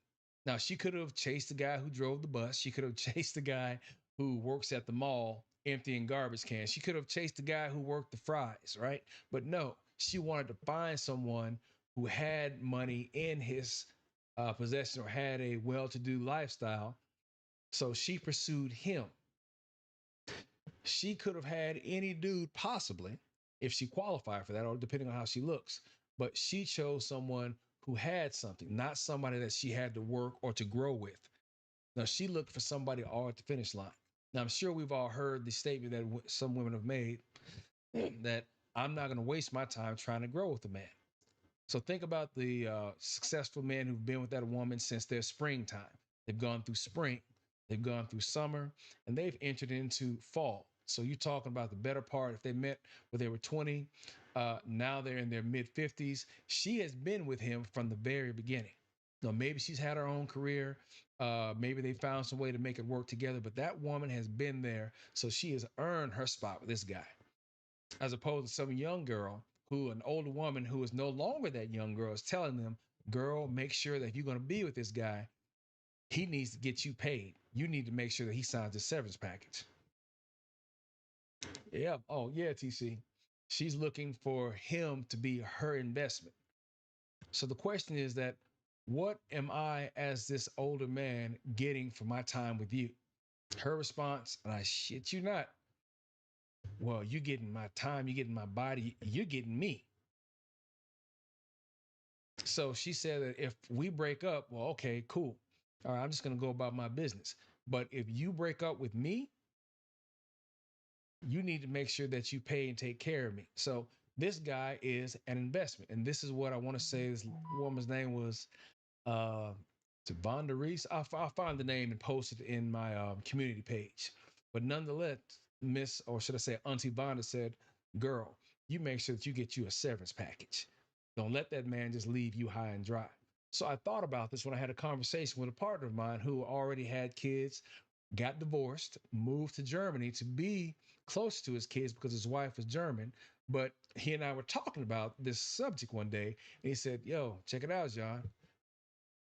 Now, she could have chased the guy who drove the bus. She could have chased the guy who works at the mall emptying garbage cans. She could have chased the guy who worked the fries, right? But no, she wanted to find someone who had money in his possession or had a well to do lifestyle. So she pursued him. She could have had any dude possibly if she qualified for that, or depending on how she looks. But she chose someone who had something, not somebody that she had to work or to grow with. Now, she looked for somebody all at the finish line. Now, I'm sure we've all heard the statement that some women have made that I'm not going to waste my time trying to grow with a man. So think about the successful men who've been with that woman since their springtime. They've gone through spring, they've gone through summer, and they've entered into fall. So you're talking about the better part. If they met when they were 20, now they're in their mid 50s. She has been with him from the very beginning. Now, maybe she's had her own career. Maybe they found some way to make it work together, but that woman has been there. So she has earned her spot with this guy, as opposed to some young girl who, an older woman who is no longer that young girl, is telling them, girl, make sure that if you're going to be with this guy, he needs to get you paid. You need to make sure that he signs a severance package. Yeah. Oh, yeah, TC. She's looking for him to be her investment. So the question is that, what am I, as this older man, getting for my time with you? Her response, and I shit you not, well, you're getting my time, you're getting my body, you're getting me. So she said that if we break up, well, okay, cool. All right, I'm just going to go about my business. But if you break up with me, you need to make sure that you pay and take care of me. So this guy is an investment. And this is what I want to say. This woman's name was uh, Vonda Reese. I'll find the name and post it in my community page. But nonetheless, Miss, or should I say, Auntie Vonda said, girl, you make sure that you get you a severance package. Don't let that man just leave you high and dry. So I thought about this when I had a conversation with a partner of mine who already had kids, got divorced, moved to Germany to be close to his kids because his wife was German. But he and I were talking about this subject one day, and he said, yo, check it out, John.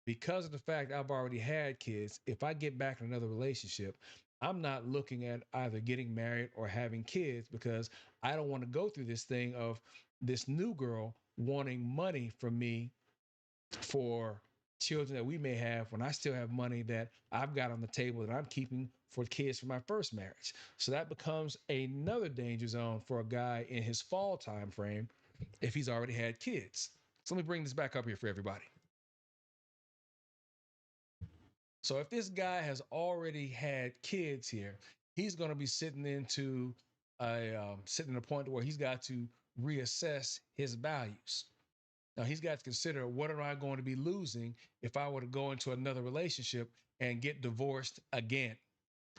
Because of the fact I've already had kids, if I get back in another relationship, I'm not looking at either getting married or having kids because I don't want to go through this thing of this new girl wanting money from me for children that we may have when I still have money that I've got on the table that I'm keeping for kids from my first marriage. So that becomes another danger zone for a guy in his fall time frame if he's already had kids. So let me bring this back up here for everybody. So if this guy has already had kids here, he's going to be sitting in a point where he's got to reassess his values. Now he's got to consider, what am I going to be losing if I were to go into another relationship and get divorced again?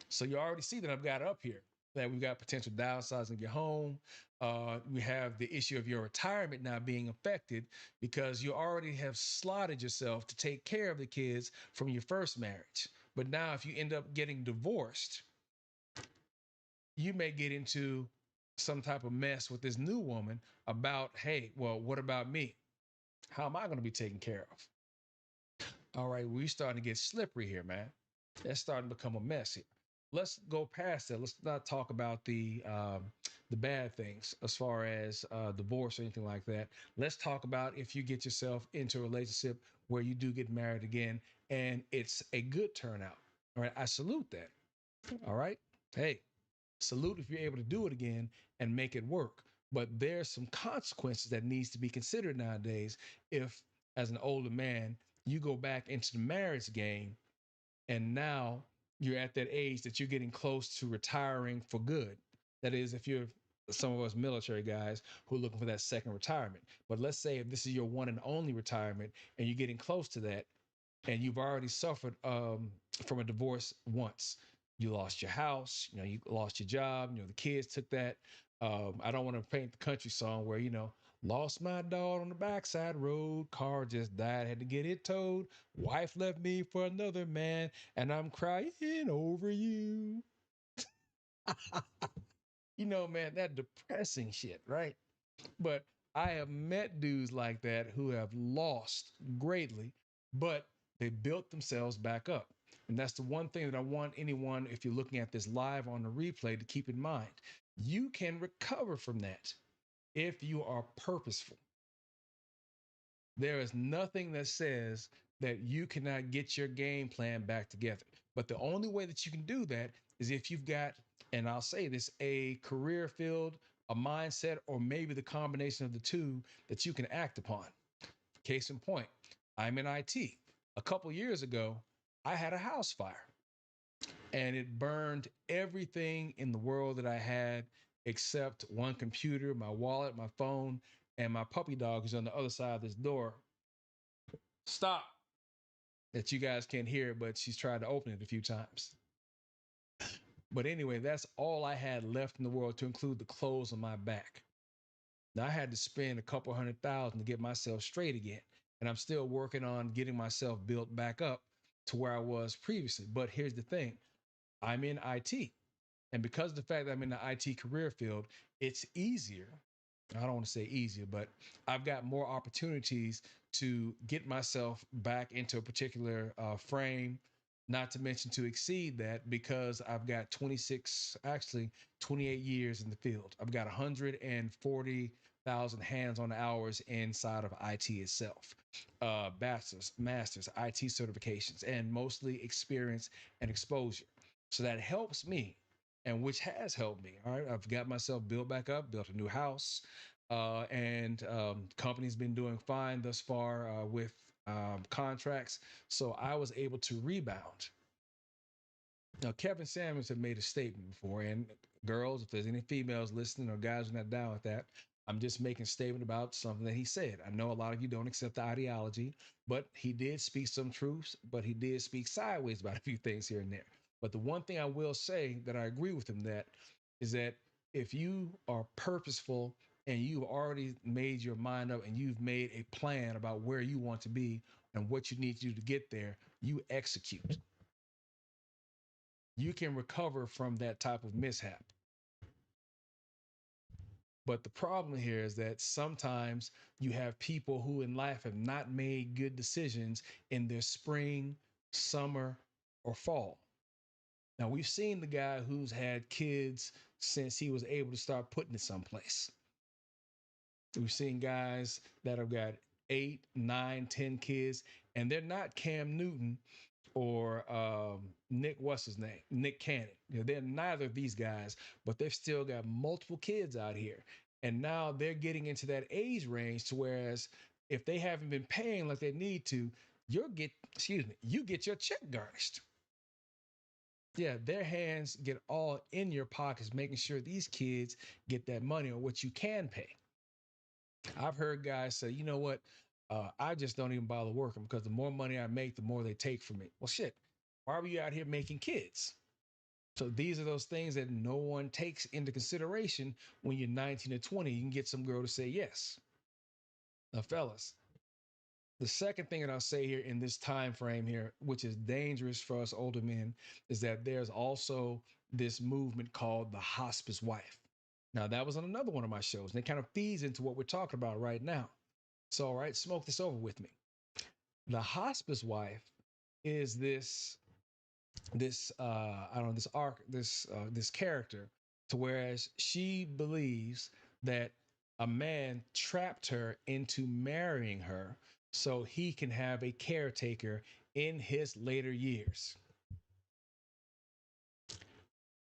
So you already see that I've got up here that we've got potential downsizing your home. We have the issue of your retirement now being affected because you already have slotted yourself to take care of the kids from your first marriage. But now if you end up getting divorced, you may get into some type of mess with this new woman about, hey, well, what about me? How am I going to be taken care of? All right, we're starting to get slippery here, man. That's starting to become a mess here. Let's go past that. Let's not talk about the bad things as far as divorce or anything like that. Let's talk about if you get yourself into a relationship where you do get married again and it's a good turnout. All right, I salute that. All right, hey, salute if you're able to do it again and make it work. But there's some consequences that needs to be considered nowadays if, as an older man, you go back into the marriage game and now you're at that age that you're getting close to retiring for good. That is, if you're some of us military guys who are looking for that second retirement. But let's say if this is your one and only retirement and you're getting close to that, and you've already suffered from a divorce once. You lost your house, you lost your job, the kids took that. I don't want to paint the country song where, lost my dog on the backside road, car just died, had to get it towed. Wife left me for another man, and I'm crying over you. Man, that depressing shit, right? But I have met dudes like that who have lost greatly, but they built themselves back up. And that's the one thing that I want anyone, if you're looking at this live on the replay, to keep in mind. You can recover from that if you are purposeful. There is nothing that says that you cannot get your game plan back together. But the only way that you can do that is if you've got And I'll say this, a career field, a mindset, or maybe the combination of the two that you can act upon. Case in point, I'm in IT. A couple years ago, I had a house fire and it burned everything in the world that I had except one computer, my wallet, my phone, and my puppy dog who's on the other side of this door. Stop. That you guys can't hear, but she's tried to open it a few times. But anyway, that's all I had left in the world to include the clothes on my back. Now I had to spend a couple $100,000 to get myself straight again. And I'm still working on getting myself built back up to where I was previously. But here's the thing, I'm in IT. And because of the fact that I'm in the IT career field, it's easier. I don't want to say easier, but I've got more opportunities to get myself back into a particular frame, not to mention to exceed that because I've got 26, actually 28 years in the field. I've got 140,000 hands-on hours inside of IT itself, bachelor's, master's, IT certifications, and mostly experience and exposure. So that helps me, and which has helped me. All right, I've got myself built back up, built a new house, and company's been doing fine thus far with contracts. So I was able to rebound. Now, Kevin Samuels had made a statement before, and girls, if there's any females listening or guys who are not down with that, I'm just making a statement about something that he said. I know a lot of you don't accept the ideology, but he did speak some truths, but he did speak sideways about a few things here and there. But the one thing I will say that I agree with him that is that if you are purposeful and you've already made your mind up and you've made a plan about where you want to be and what you need to do to get there, you execute. You can recover from that type of mishap. But the problem here is that sometimes you have people who in life have not made good decisions in their spring, summer, or fall. Now, we've seen the guy who's had kids since he was able to start putting it someplace. We've seen guys that have got 8, 9, 10 kids, and they're not Cam Newton or Nick, what's his name? Nick Cannon. You know, they're neither of these guys, but they've still got multiple kids out here. And now they're getting into that age range to whereas if they haven't been paying like they need to, you get your check garnished. Yeah, their hands get all in your pockets, making sure these kids get that money or what you can pay. I've heard guys say, you know what? I just don't even bother working because the more money I make, the more they take from me. Well, shit, why are you out here making kids? So these are those things that no one takes into consideration when you're 19 or 20. You can get some girl to say yes. Now, fellas, the second thing that I'll say here in this time frame here, which is dangerous for us older men, is that there's also this movement called the hospice wife. Now, that was on another one of my shows, and it kind of feeds into what we're talking about right now. So, all right, smoke this over with me. The hospice wife is this I don't know, this arc, this character, to whereas she believes that a man trapped her into marrying her so he can have a caretaker in his later years.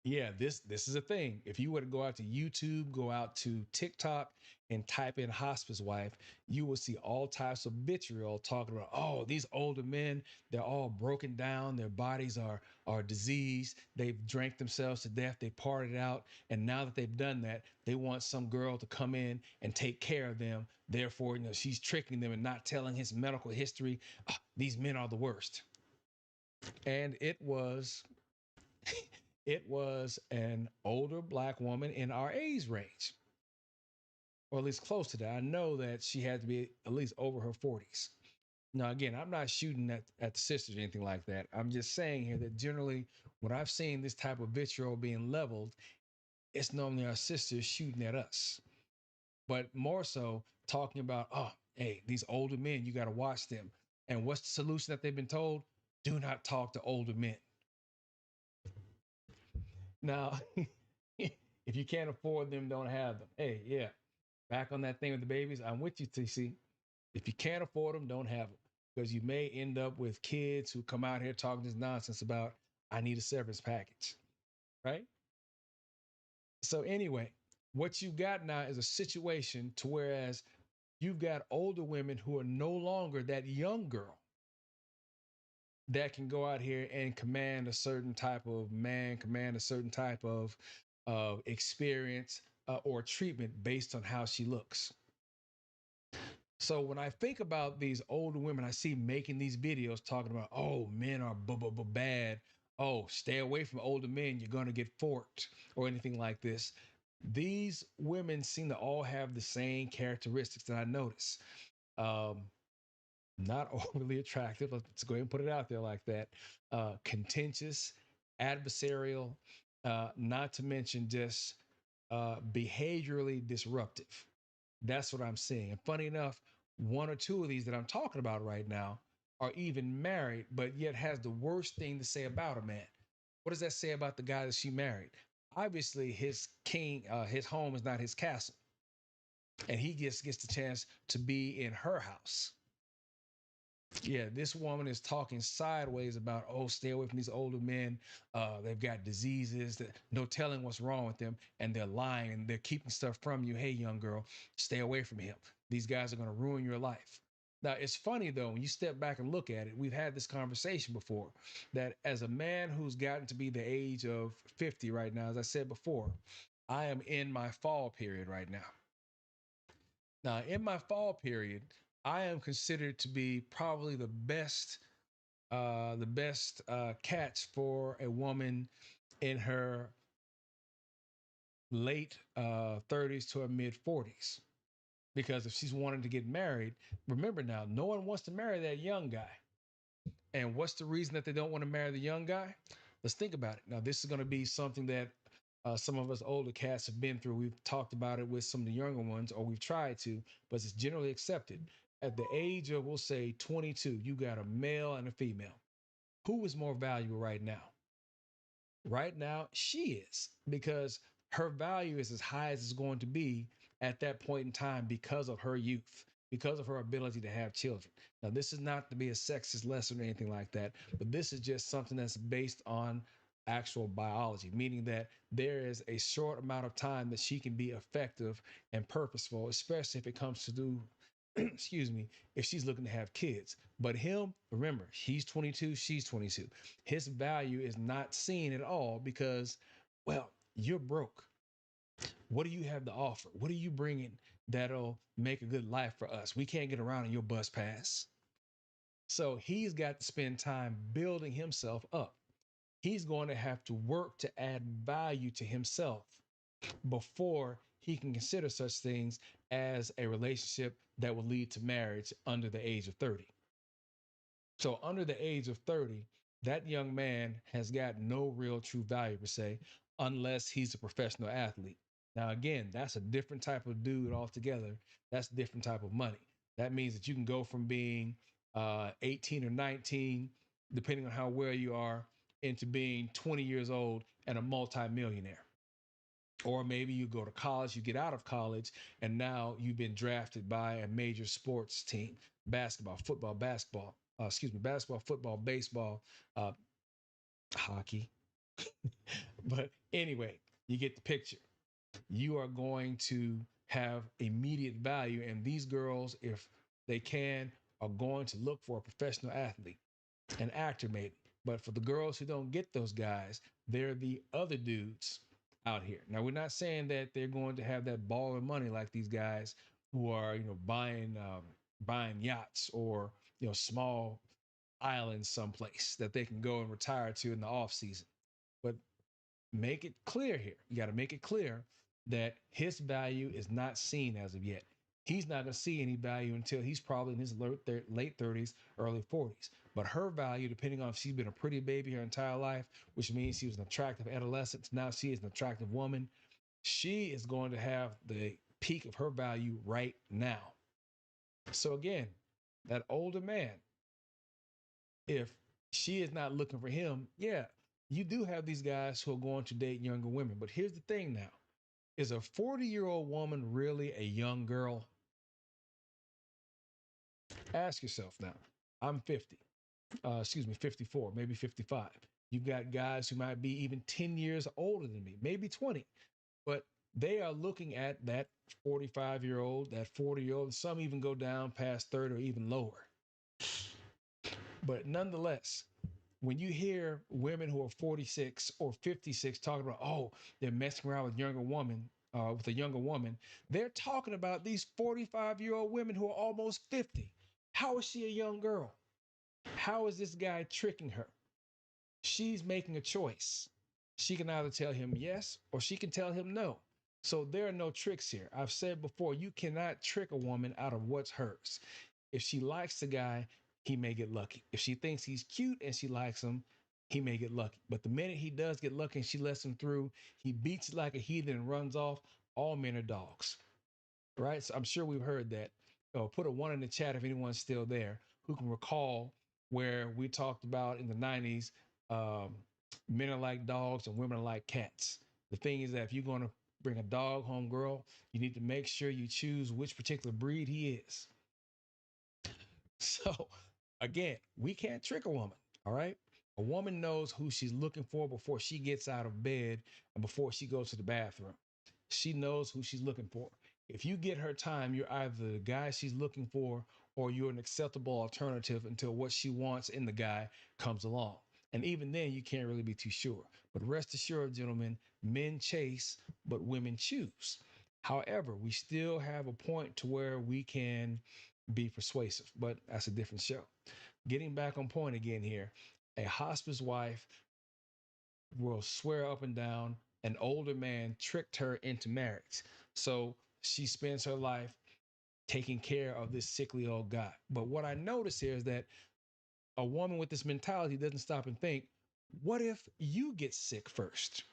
Yeah, this is a thing. If you were to go out to YouTube, go out to TikTok and type in hospice wife, you will see all types of vitriol talking about, oh, these older men, they're all broken down, their bodies are diseased, they've drank themselves to death, they partied out, and now that they've done that, they want some girl to come in and take care of them. Therefore, you know, she's tricking them and not telling his medical history. These men are the worst. And it was an older black woman in our age range, or at least close to that. I know that she had to be at least over her 40s. Now, again, I'm not shooting at the sisters or anything like that. I'm just saying here that generally, when I've seen this type of vitriol being leveled, it's normally our sisters shooting at us. But more so talking about, oh, hey, these older men, you got to watch them. And what's the solution that they've been told? Do not talk to older men. Now, if you can't afford them, don't have them. Hey, yeah, back on that thing with the babies, I'm with you, TC. If you can't afford them, don't have them because you may end up with kids who come out here talking this nonsense about, I need a severance package, right? So anyway, what you've got now is a situation to whereas you've got older women who are no longer that young girl that can go out here and command a certain type of man, command a certain type of experience or treatment based on how she looks. So when I think about these older women, I see making these videos talking about, oh, men are bad. Oh, stay away from older men. You're going to get forked or anything like this. These women seem to all have the same characteristics that I notice. Um, Not overly attractive. Let's go ahead and put it out there like that. Contentious, adversarial, not to mention just behaviorally disruptive. That's what I'm seeing. And funny enough, one or two of these that I'm talking about right now are even married, but yet has the worst thing to say about a man. What does that say about the guy that she married? Obviously, his home is not his castle, and he gets the chance to be in her house. Yeah, this woman is talking sideways about, oh, stay away from these older men. They've got diseases that no telling what's wrong with them, and they're lying and they're keeping stuff from you. Hey, young girl, stay away from him. These guys are going to ruin your life. Now, it's funny though, when you step back and look at it, we've had this conversation before that as a man who's gotten to be the age of 50 right now, as I said before, I am in my fall period right now. Now, in my fall period, I am considered to be probably the best catch for a woman in her late 30s to her mid 40s. Because if she's wanting to get married, remember now, no one wants to marry that young guy. And what's the reason that they don't want to marry the young guy? Let's think about it. Now, this is going to be something that some of us older cats have been through. We've talked about it with some of the younger ones, or we've tried to, but it's generally accepted. At the age of, we'll say, 22, you got a male and a female. Who is more valuable right now? Right now, she is, because her value is as high as it's going to be at that point in time because of her youth, because of her ability to have children. Now, this is not to be a sexist lesson or anything like that, but this is just something that's based on actual biology, meaning that there is a short amount of time that she can be effective and purposeful, especially if it comes to do excuse me, if she's looking to have kids. But him, remember, he's 22, she's 22. His value is not seen at all because, well, you're broke. What do you have to offer? What are you bringing that'll make a good life for us? We can't get around in your bus pass. So he's got to spend time building himself up. He's going to have to work to add value to himself before he can consider such things as a relationship that will lead to marriage under the age of 30. So, under the age of 30, that young man has got no real true value per se, unless he's a professional athlete. Now, again, that's a different type of dude altogether. That's a different type of money. That means that you can go from being 18 or 19, depending on how well you are, into being 20 years old and a multimillionaire. Or maybe you go to college, you get out of college, and now you've been drafted by a major sports team: basketball, football, basketball, football, baseball, uh, hockey. But anyway, you get the picture. You are going to have immediate value, and these girls, if they can, are going to look for a professional athlete, an actor maybe. But for the girls who don't get those guys, they're the other dudes out here. Now, we're not saying that they're going to have that ball of money like these guys who are, buying yachts or small islands someplace that they can go and retire to in the off season. But make it clear here. You got to make it clear that his value is not seen as of yet. He's not going to see any value until he's probably in his late 30s, early 40s. But her value, depending on if she's been a pretty baby her entire life, which means she was an attractive adolescent, now she is an attractive woman, she is going to have the peak of her value right now. So again, that older man, if she is not looking for him, yeah, you do have these guys who are going to date younger women. But here's the thing now: is a 40-year-old woman really a young girl? Ask yourself now. I'm 50, 54, maybe 55. You've got guys who might be even 10 years older than me, maybe 20. But they are looking at that 45-year-old, that 40-year-old. Some even go down past 30 or even lower. But nonetheless, when you hear women who are 46 or 56 talking about, oh, they're messing around with a younger woman, they're talking about these 45-year-old women who are almost 50. How is she a young girl? How is this guy tricking her? She's making a choice. She can either tell him yes or she can tell him no. So there are no tricks here. I've said before, you cannot trick a woman out of what's hers. If she likes the guy, he may get lucky. If she thinks he's cute and she likes him, he may get lucky. But the minute he does get lucky and she lets him through, he beats it like a heathen and runs off. All men are dogs, right? So I'm sure we've heard that. Put a one in the chat if anyone's still there who can recall where we talked about in the 90s, um, men are like dogs and women are like cats. The thing is that if you're going to bring a dog home, girl, you need to make sure you choose which particular breed he is. So, again, we can't trick a woman, all right? A woman knows who she's looking for before she gets out of bed and before she goes to the bathroom. She knows who she's looking for. If you get her time, you're either the guy she's looking for or you're an acceptable alternative until what she wants in the guy comes along. And even then, you can't really be too sure. But rest assured, gentlemen, men chase, but women choose. However, we still have a point to where we can be persuasive, but that's a different show. Getting back on point again here, a hospice wife will swear up and down an older man tricked her into marriage. So she spends her life taking care of this sickly old guy. But what I notice here is that a woman with this mentality doesn't stop and think, what if you get sick first?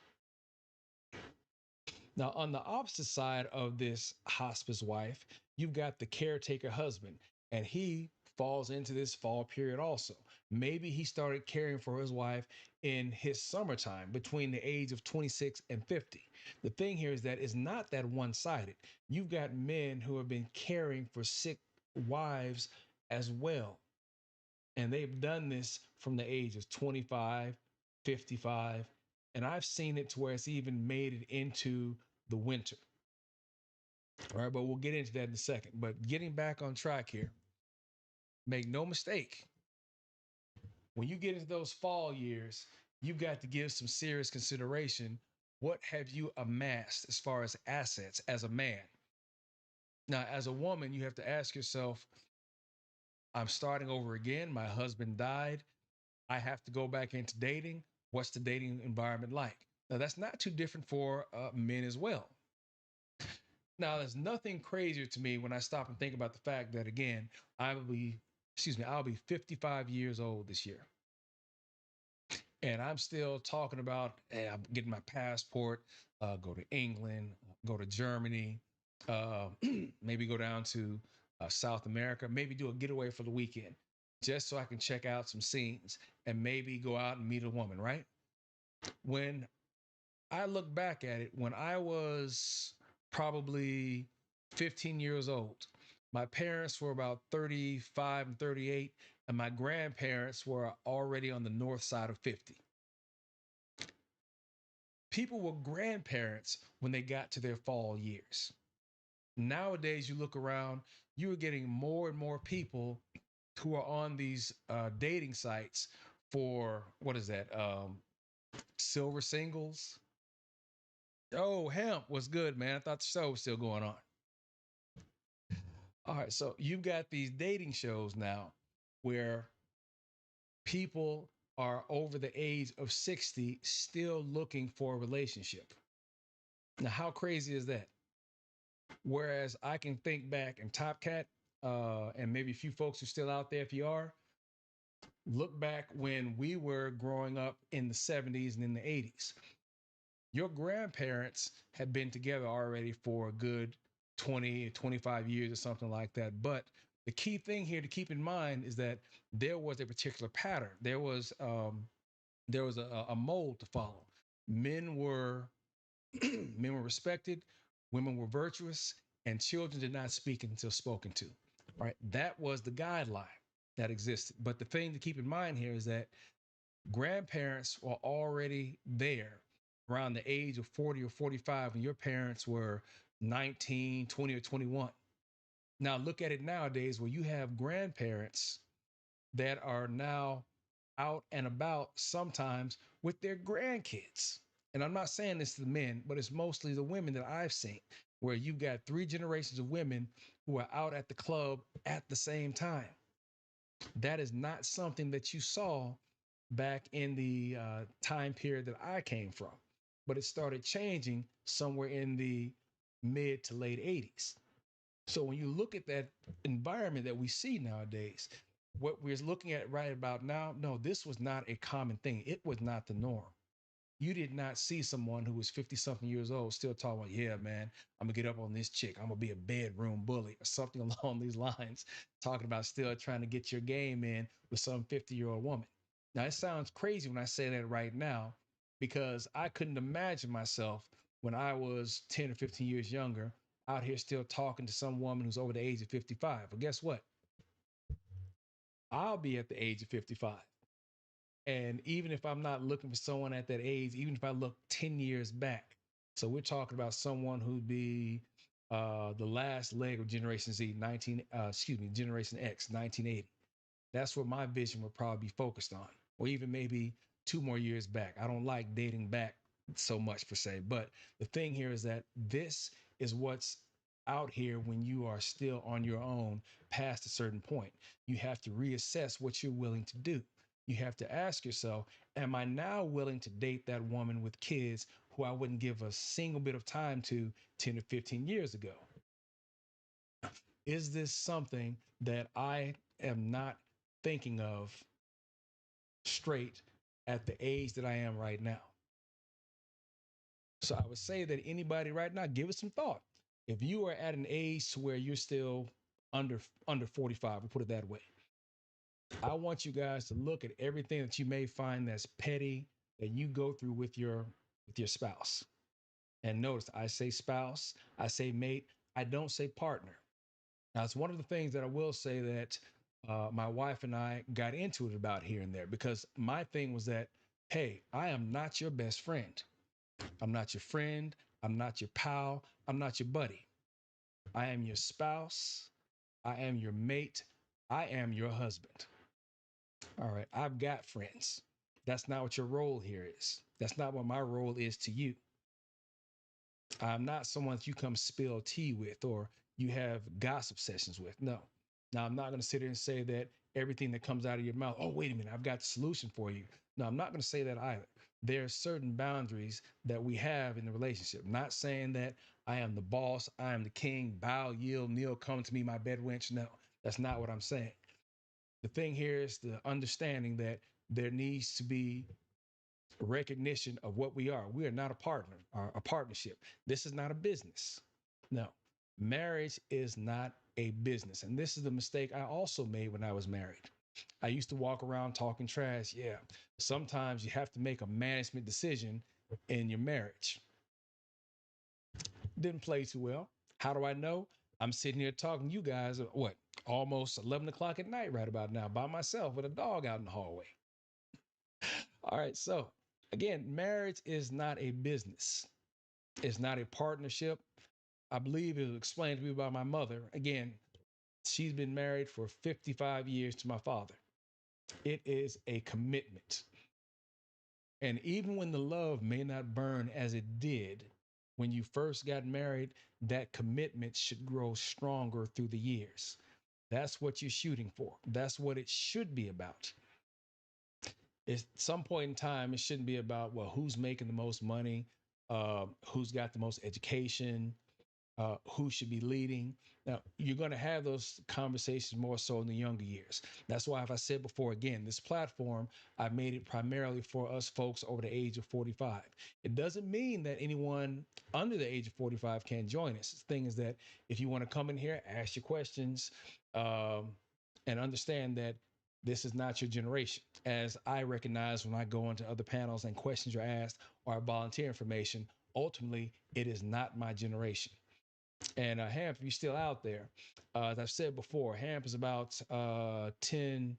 Now, on the opposite side of this hospice wife, you've got the caretaker husband, and he falls into this fall period also. Maybe he started caring for his wife in his summertime between the age of 26 and 50. The thing here is that it's not that one sided. You've got men who have been caring for sick wives as well. And they've done this from the age of 25, 55. And I've seen it to where it's even made it into the winter. All right, but we'll get into that in a second. But getting back on track here, make no mistake, when you get into those fall years, you've got to give some serious consideration. What have you amassed as far as assets as a man? Now, as a woman, you have to ask yourself, I'm starting over again. My husband died. I have to go back into dating. What's the dating environment like? Now, that's not too different for men as well. Now, there's nothing crazier to me when I stop and think about the fact that, again, I'll be 55 years old this year. And I'm still talking about, hey, I'm getting my passport, go to England, go to Germany, maybe go down to South America, maybe do a getaway for the weekend, just so I can check out some scenes and maybe go out and meet a woman, right? When I look back at it, when I was probably 15 years old, my parents were about 35 and 38, and my grandparents were already on the north side of 50. People were grandparents when they got to their fall years. Nowadays, you look around, you are getting more and more people who are on these dating sites for what is that? Silver singles. Oh, hemp was good, man. I thought the show was still going on. All right, so you've got these dating shows now where people are over the age of 60 still looking for a relationship. Now, how crazy is that? Whereas I can think back and Top Cat, and maybe a few folks who are still out there, if you are, look back when we were growing up in the 70s and in the 80s. Your grandparents had been together already for a good 20, 25 years or something like that. But the key thing here to keep in mind is that there was a particular pattern. There was a mold to follow. Men were men were respected, women were virtuous, and children did not speak until spoken to. Right? That was the guideline that existed. But the thing to keep in mind here is that grandparents were already there around the age of 40 or 45 when your parents were 19, 20, or 21. Now look at it nowadays where you have grandparents that are now out and about sometimes with their grandkids. And I'm not saying this to the men, but it's mostly the women that I've seen, where you've got three generations of women who are out at the club at the same time. That is not something that you saw back in the time period that I came from, but it started changing somewhere in the mid to late 80s. So when you look at that environment that we see nowadays, what we're looking at right about now, no, this was not a common thing. It was not the norm. You did not see someone who was 50 something years old still talking about, yeah, man, I'm gonna get up on this chick. I'm gonna be a bedroom bully or something along these lines, talking about still trying to get your game in with some 50-year-old woman. Now, it sounds crazy when I say that right now, because I couldn't imagine myself when I was 10 or 15 years younger out here still talking to some woman who's over the age of 55. But guess what? I'll be at the age of 55. And even if I'm not looking for someone at that age, even if I look 10 years back, so we're talking about someone who'd be the last leg of Generation Z, Generation X, 1980. That's what my vision would probably be focused on, or even maybe 2 more years back. I don't like dating back so much per se, but the thing here is that this is what's out here when you are still on your own past a certain point. You have to reassess what you're willing to do. You have to ask yourself, am I now willing to date that woman with kids who I wouldn't give a single bit of time to 10 or 15 years ago? Is this something that I am not thinking of straight at the age that I am right now? So I would say that anybody right now, give it some thought. If you are at an age to where you're still under 45, we'll put it that way, I want you guys to look at everything that you may find that's petty that you go through with your spouse. And notice I say spouse, I say mate, I don't say partner. Now, it's one of the things that I will say that my wife and I got into it about here and there, because my thing was that, hey, I am not your best friend. I'm not your friend. I'm not your pal. I'm not your buddy. I am your spouse. I am your mate. I am your husband. All right. I've got friends. That's not what your role here is. That's not what my role is to you. I'm not someone that you come spill tea with or you have gossip sessions with. No. Now, I'm not going to sit here and say that everything that comes out of your mouth, oh, wait a minute, I've got the solution for you. No, I'm not going to say that either. There are certain boundaries that we have in the relationship. Not saying that I am the boss, I am the king, bow, yield, kneel, come to me, my bed wench. No, that's not what I'm saying. The thing here is the understanding that there needs to be recognition of what we are. We are not a partner or a partnership. This is not a business. No, marriage is not a business. And this is the mistake I also made when I was married. I used to walk around talking trash. Yeah, sometimes you have to make a management decision in your marriage. Didn't play too well. How do I know? I'm sitting here talking to you guys at what? Almost 11 o'clock at night right about now by myself with a dog out in the hallway. All right. So again, marriage is not a business. It's not a partnership. I believe it was explained to me by my mother. Again, she's been married for 55 years to my father. It is a commitment. And even when the love may not burn as it did when you first got married, that commitment should grow stronger through the years. That's what you're shooting for. That's what it should be about. At some point in time, it shouldn't be about, well, who's making the most money, who's got the most education, who should be leading. Now, you're going to have those conversations more so in the younger years. That's why, if I said before, again, this platform, I made it primarily for us folks over the age of 45. It doesn't mean that anyone under the age of 45 can't join us. The thing is that if you want to come in here, ask your questions, and understand that this is not your generation. As I recognize when I go into other panels and questions are asked or volunteer information, ultimately, it is not my generation. And Hamp, if you're still out there, as I've said before, Hamp is about 10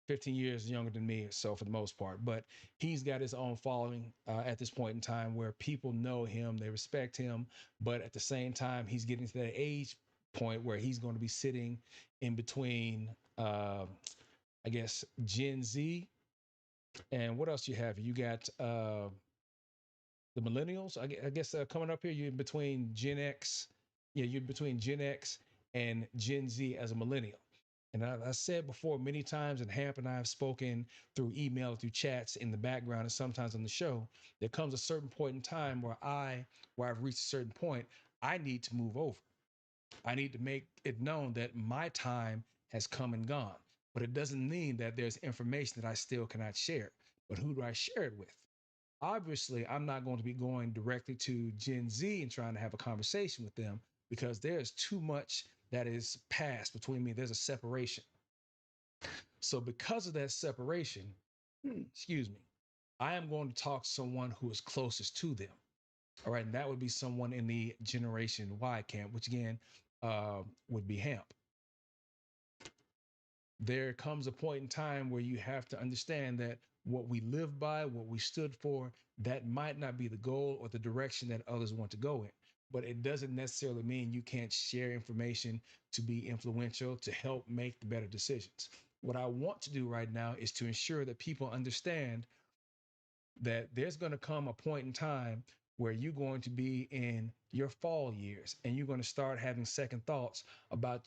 15 years younger than me, so for the most part. But he's got his own following at this point in time where people know him, they respect him. But at the same time, he's getting to that age point where he's going to be sitting in between, I guess, Gen Z. And what else you have? You got the millennials, I guess, coming up here. You're in between Gen X. Yeah, you're between Gen X and Gen Z as a millennial. And I said before many times, and Hamp and I have spoken through email, through chats in the background, and sometimes on the show. There comes a certain point in time where I've reached a certain point, I need to move over. I need to make it known that my time has come and gone. But it doesn't mean that there's information that I still cannot share. But who do I share it with? Obviously, I'm not going to be going directly to Gen Z and trying to have a conversation with them because there's too much that is past between me. There's a separation. So, because of that separation, excuse me, I am going to talk to someone who is closest to them. All right. And that would be someone in the Generation Y camp, which again would be Hamp. There comes a point in time where you have to understand that what we live by, what we stood for, that might not be the goal or the direction that others want to go in. But it doesn't necessarily mean you can't share information to be influential, to help make the better decisions. What I want to do right now is to ensure that people understand that there's going to come a point in time where you're going to be in your fall years and you're going to start having second thoughts about,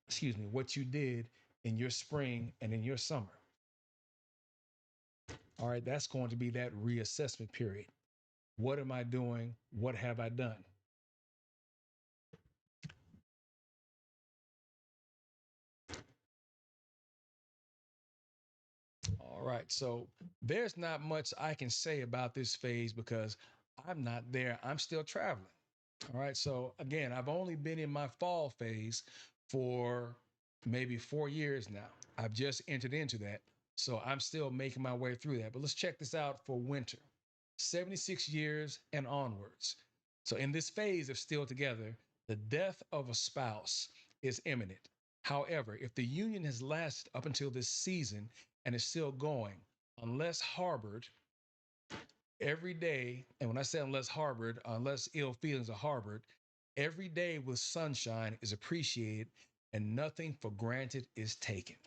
excuse me, what you did in your spring and in your summer. All right, that's going to be that reassessment period. What am I doing? What have I done? All right, so there's not much I can say about this phase because I'm not there. I'm still traveling. All right, so again, I've only been in my fall phase for maybe 4 years now. I've just entered into that. So I'm still making my way through that. But let's check this out for winter 76 years and onwards. So in this phase of still together, the death of a spouse is imminent. However, if the union has lasted up until this season and is still going, unless harbored, every day, and when I say unless harbored, unless ill feelings are harbored, every day with sunshine is appreciated and nothing for granted is taken.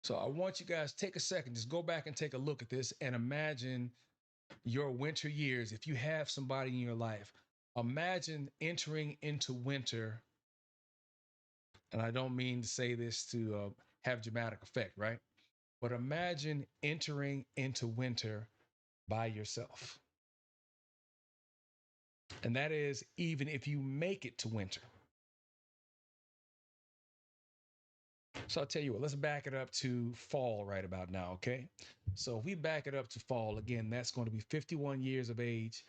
So I want you guys to take a second, just go back and take a look at this and imagine your winter years. If you have somebody in your life, imagine entering into winter. And I don't mean to say this to have dramatic effect, right? But imagine entering into winter by yourself. And that is even if you make it to winter. So I'll tell you what, let's back it up to fall right about now, okay? So if we back it up to fall, again, that's going to be 51 years of age,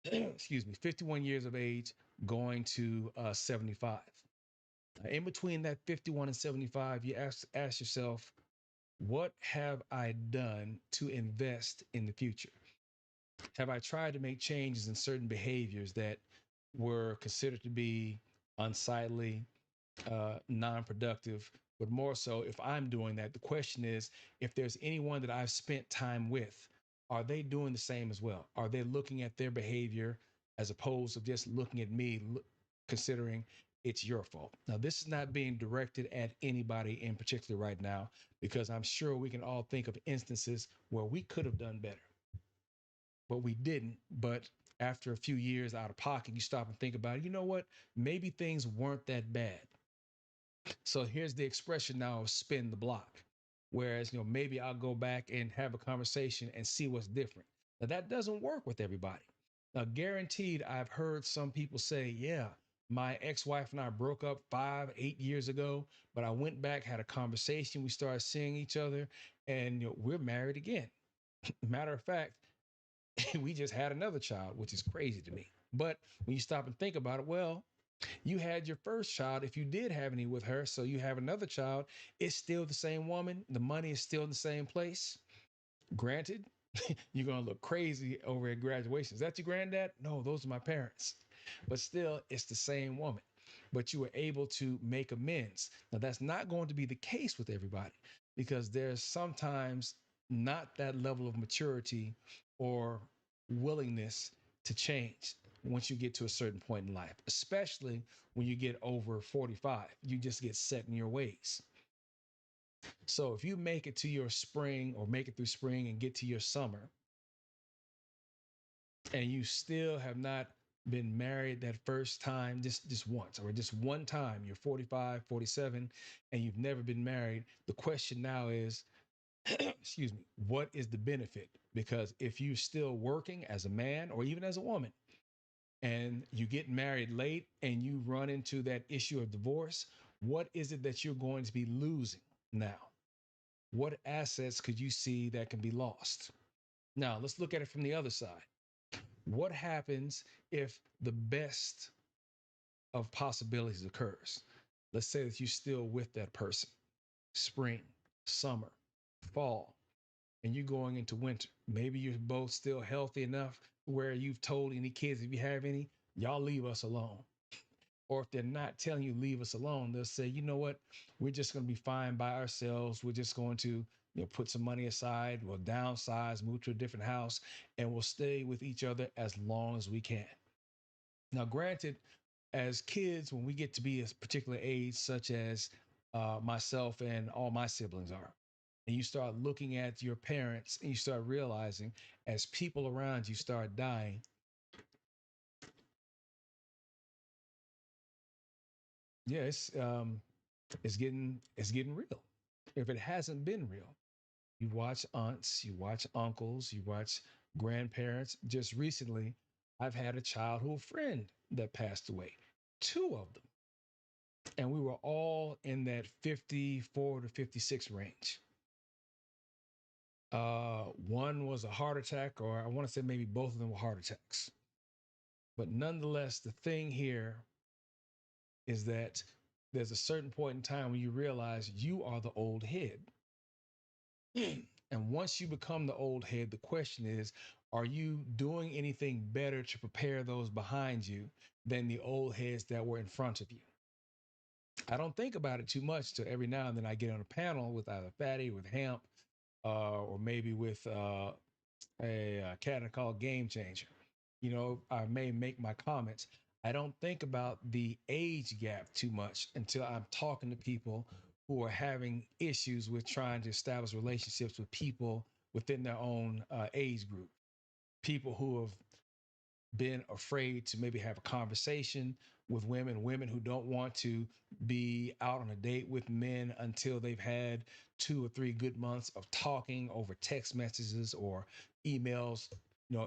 excuse me, 51 years of age going to 75. In between that 51 and 75, you ask yourself, what have I done to invest in the future? Have I tried to make changes in certain behaviors that were considered to be unsightly, non-productive? But more so, if I'm doing that, the question is, if there's anyone that I've spent time with, are they doing the same as well? Are they looking at their behavior as opposed to just looking at me, considering it's your fault? Now, this is not being directed at anybody in particular right now, because I'm sure we can all think of instances where we could have done better, but we didn't. But after a few years out of pocket, you stop and think about it. You know what? Maybe things weren't that bad. So here's the expression now of spin the block. Whereas, maybe I'll go back and have a conversation and see what's different. Now, that doesn't work with everybody. Now, guaranteed, I've heard some people say, yeah, my ex wife and I broke up 5, 8 years ago, but I went back, had a conversation. We started seeing each other, and we're married again. Matter of fact, we just had another child, which is crazy to me. But when you stop and think about it, well, you had your first child, if you did have any with her, so you have another child, it's still the same woman. The money is still in the same place. Granted, you're going to look crazy over at graduation. Is that your granddad? No, those are my parents. But still, it's the same woman. but you were able to make amends. Now, that's not going to be the case with everybody because there's sometimes not that level of maturity or willingness to change once you get to a certain point in life, especially when you get over 45. You just get set in your ways. So if you make it to your spring or make it through spring and get to your summer, and you still have not been married that first time, just once, or just one time, you're 45, 47, and you've never been married, the question now is, excuse me, what is the benefit? Because if you're still working as a man or even as a woman, and you get married late and you run into that issue of divorce, what is it that you're going to be losing now? What assets could you see that can be lost? Now, let's look at it from the other side. What happens if the best of possibilities occurs? Let's say that you're still with that person, spring, summer, fall, and you're going into winter. Maybe you're both still healthy enough where you've told any kids, if you have any, y'all leave us alone. Or if they're not telling you leave us alone, they'll say, you know what, we're just going to be fine by ourselves. We're just going to put some money aside, we'll downsize, move to a different house, and we'll stay with each other as long as we can. Now, granted, as kids, when we get to be a particular age, such as myself and all my siblings are, and you start looking at your parents and you start realizing as people around you start dying, yeah, it's getting real. If it hasn't been real, you watch aunts, you watch uncles, you watch grandparents. Just recently, I've had a childhood friend that passed away, two of them, and we were all in that 54 to 56 range. One was a heart attack, or I want to say maybe both of them were heart attacks. But nonetheless, the thing here is that there's a certain point in time when you realize you are the old head. And once you become the old head, the question is, are you doing anything better to prepare those behind you than the old heads that were in front of you? I don't think about it too much till every now and then I get on a panel with either Fatty, with Hamp, or maybe with a cat I call Game Changer. I may make my comments. I don't think about the age gap too much until I'm talking to people who are having issues with trying to establish relationships with people within their own age group. People who have been afraid to maybe have a conversation with women who don't want to be out on a date with men until they've had 2 or 3 good months of talking over text messages or emails,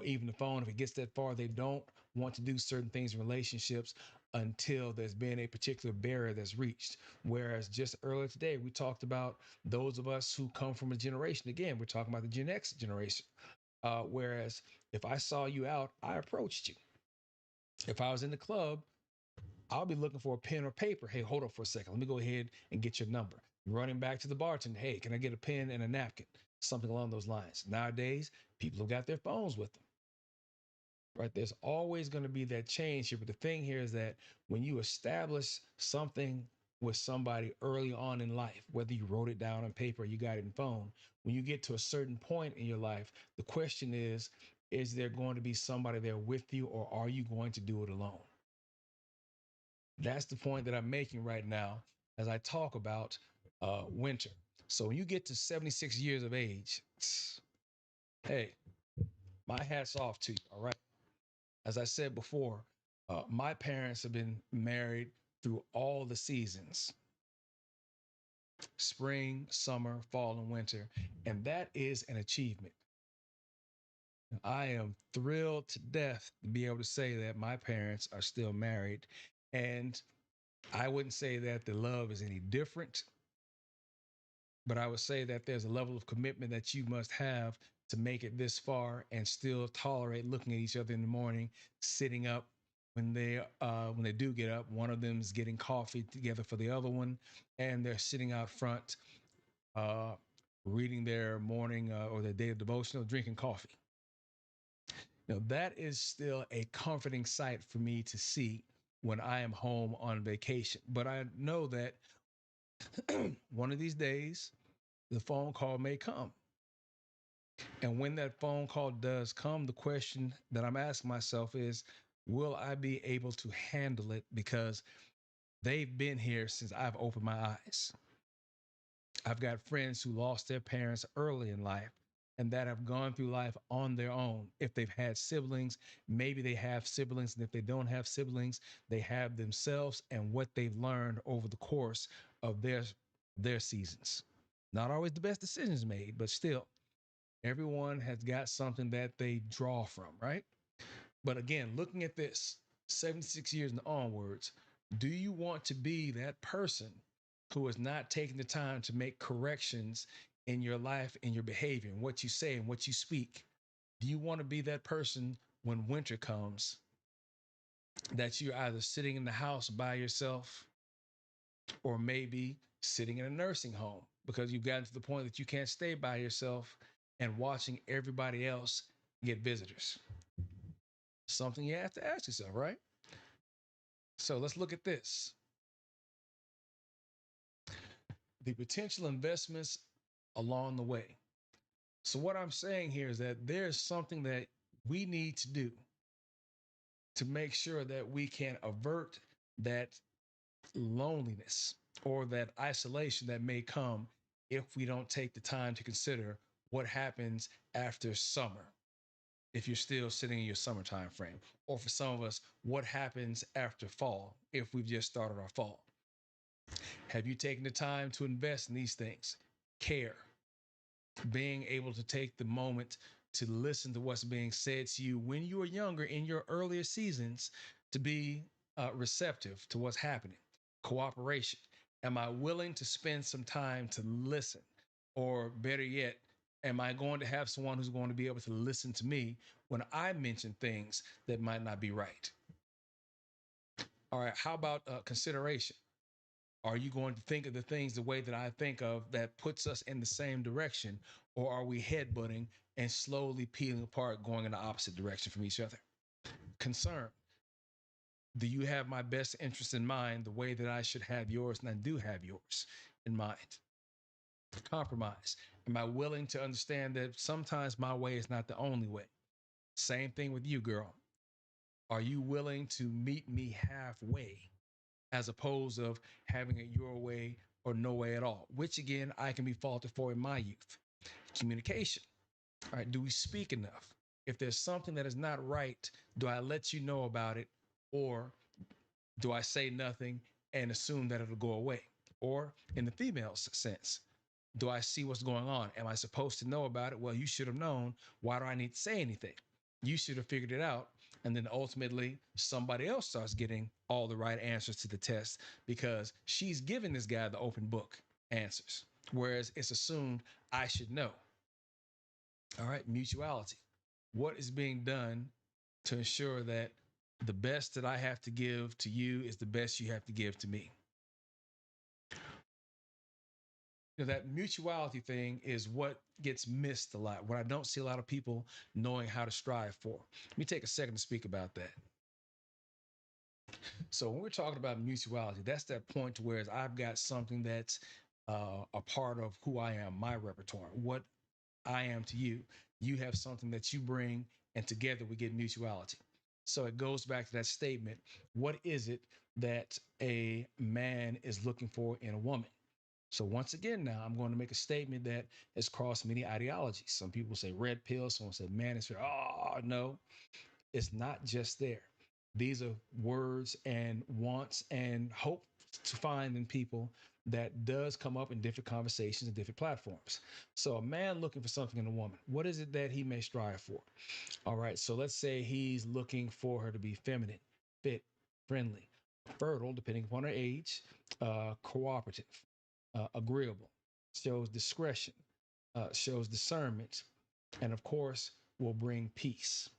even the phone. If it gets that far, they don't want to do certain things in relationships until there's been a particular barrier that's reached. Whereas just earlier today, we talked about those of us who come from a generation. Again, we're talking about the Gen X generation. Whereas if I saw you out, I approached you. If I was in the club, I'll be looking for a pen or paper. Hey, hold up for a second. Let me go ahead and get your number. Running back to the bartender. Hey, can I get a pen and a napkin? Something along those lines. Nowadays, people have got their phones with them, right? There's always going to be that change here. But the thing here is that when you establish something with somebody early on in life, whether you wrote it down on paper or you got it in phone, when you get to a certain point in your life, the question is there going to be somebody there with you, or are you going to do it alone? That's the point that I'm making right now as I talk about winter. So when you get to 76 years of age, hey, my hat's off to you, all right? As I said before, my parents have been married through all the seasons: spring, summer, fall, and winter. And that is an achievement. I am thrilled to death to be able to say that my parents are still married. And I wouldn't say that the love is any different, but I would say that there's a level of commitment that you must have to make it this far and still tolerate looking at each other in the morning, sitting up when they do get up. One of them is getting coffee together for the other one, and they're sitting out front, uh, reading their morning or their daily devotional, drinking coffee. Now that is still a comforting sight for me to see, when I am home on vacation. But I know that one of these days, the phone call may come. And when that phone call does come, the question that I'm asking myself is, will I be able to handle it? Because they've been here since I've opened my eyes. I've got friends who lost their parents early in life and that have gone through life on their own. If they've had siblings, maybe they have siblings. And if they don't have siblings, they have themselves and what they've learned over the course of their seasons. Not always the best decisions made, but still, everyone has got something that they draw from, right? But again, looking at this 76 years and onwards, do you want to be that person who is not taking the time to make corrections in your life, in your behavior, and what you say and what you speak? Do you want to be that person when winter comes that you're either sitting in the house by yourself or maybe sitting in a nursing home because you've gotten to the point that you can't stay by yourself and watching everybody else get visitors? Something you have to ask yourself, right? So let's look at this. The potential investments along the way. So, what I'm saying here is that there's something that we need to do to make sure that we can avert that loneliness or that isolation that may come if we don't take the time to consider what happens after summer, if you're still sitting in your summertime frame, or for some of us, what happens after fall if we've just started our fall. Have you taken the time to invest in these things? Care, being able to take the moment to listen to what's being said to you when you were younger in your earlier seasons, to be receptive to what's happening. Cooperation. Am I willing to spend some time to listen? Or better yet, am I going to have someone who's going to be able to listen to me when I mention things that might not be right? All right, how about consideration? Are you going to think of the things the way that I think of that puts us in the same direction? Or are we headbutting and slowly peeling apart, going in the opposite direction from each other? Concern. Do you have my best interest in mind the way that I should have yours and I do have yours in mind? Compromise. Am I willing to understand that sometimes my way is not the only way? Same thing with you, girl. Are you willing to meet me halfway as opposed of having it your way or no way at all, which again, I can be faulted for in my youth? Communication. All right. Do we speak enough? If there's something that is not right, do I let you know about it, or do I say nothing and assume that it'll go away? Or in the female sense, do I see what's going on? Am I supposed to know about it? Well, you should have known. Why do I need to say anything? You should have figured it out. And then ultimately, somebody else starts getting all the right answers to the test because she's giving this guy the open book answers. Whereas it's assumed I should know. All right, mutuality. What is being done to ensure that the best that I have to give to you is the best you have to give to me? That mutuality thing is what gets missed a lot, what I don't see a lot of people knowing how to strive for. Let me take a second to speak about that. So when we're talking about mutuality, that's that point to where I've got something that's a part of who I am, my repertoire, what I am to you. You have something that you bring, and together we get mutuality. So it goes back to that statement. What is it that a man is looking for in a woman? So once again, now I'm going to make a statement that has crossed many ideologies. Some people say red pill. Someone said manosphere. Oh, no, it's not just there. These are words and wants and hope to find in people that does come up in different conversations and different platforms. So a man looking for something in a woman, what is it that he may strive for? All right, so let's say he's looking for her to be feminine, fit, friendly, fertile, depending upon her age, cooperative, agreeable, shows discretion, shows discernment, and of course, will bring peace.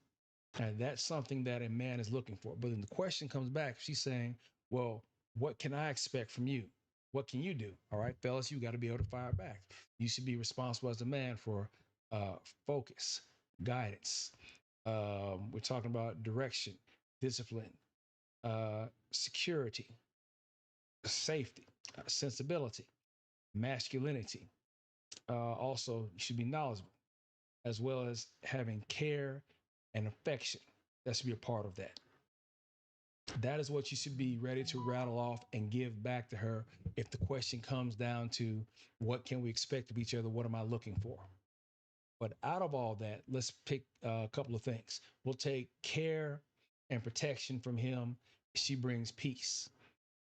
And that's something that a man is looking for. But then the question comes back. She's saying, well, what can I expect from you? What can you do? All right, fellas, you got to be able to fire back. You should be responsible as a man for focus, guidance. We're talking about direction, discipline, security, safety, sensibility, masculinity. Also, you should be knowledgeable, as well as having care and affection. That should be a part of that. That is what you should be ready to rattle off and give back to her if the question comes down to what can we expect of each other? What am I looking for? But out of all that, let's pick a couple of things. We'll take care and protection from him. She brings peace.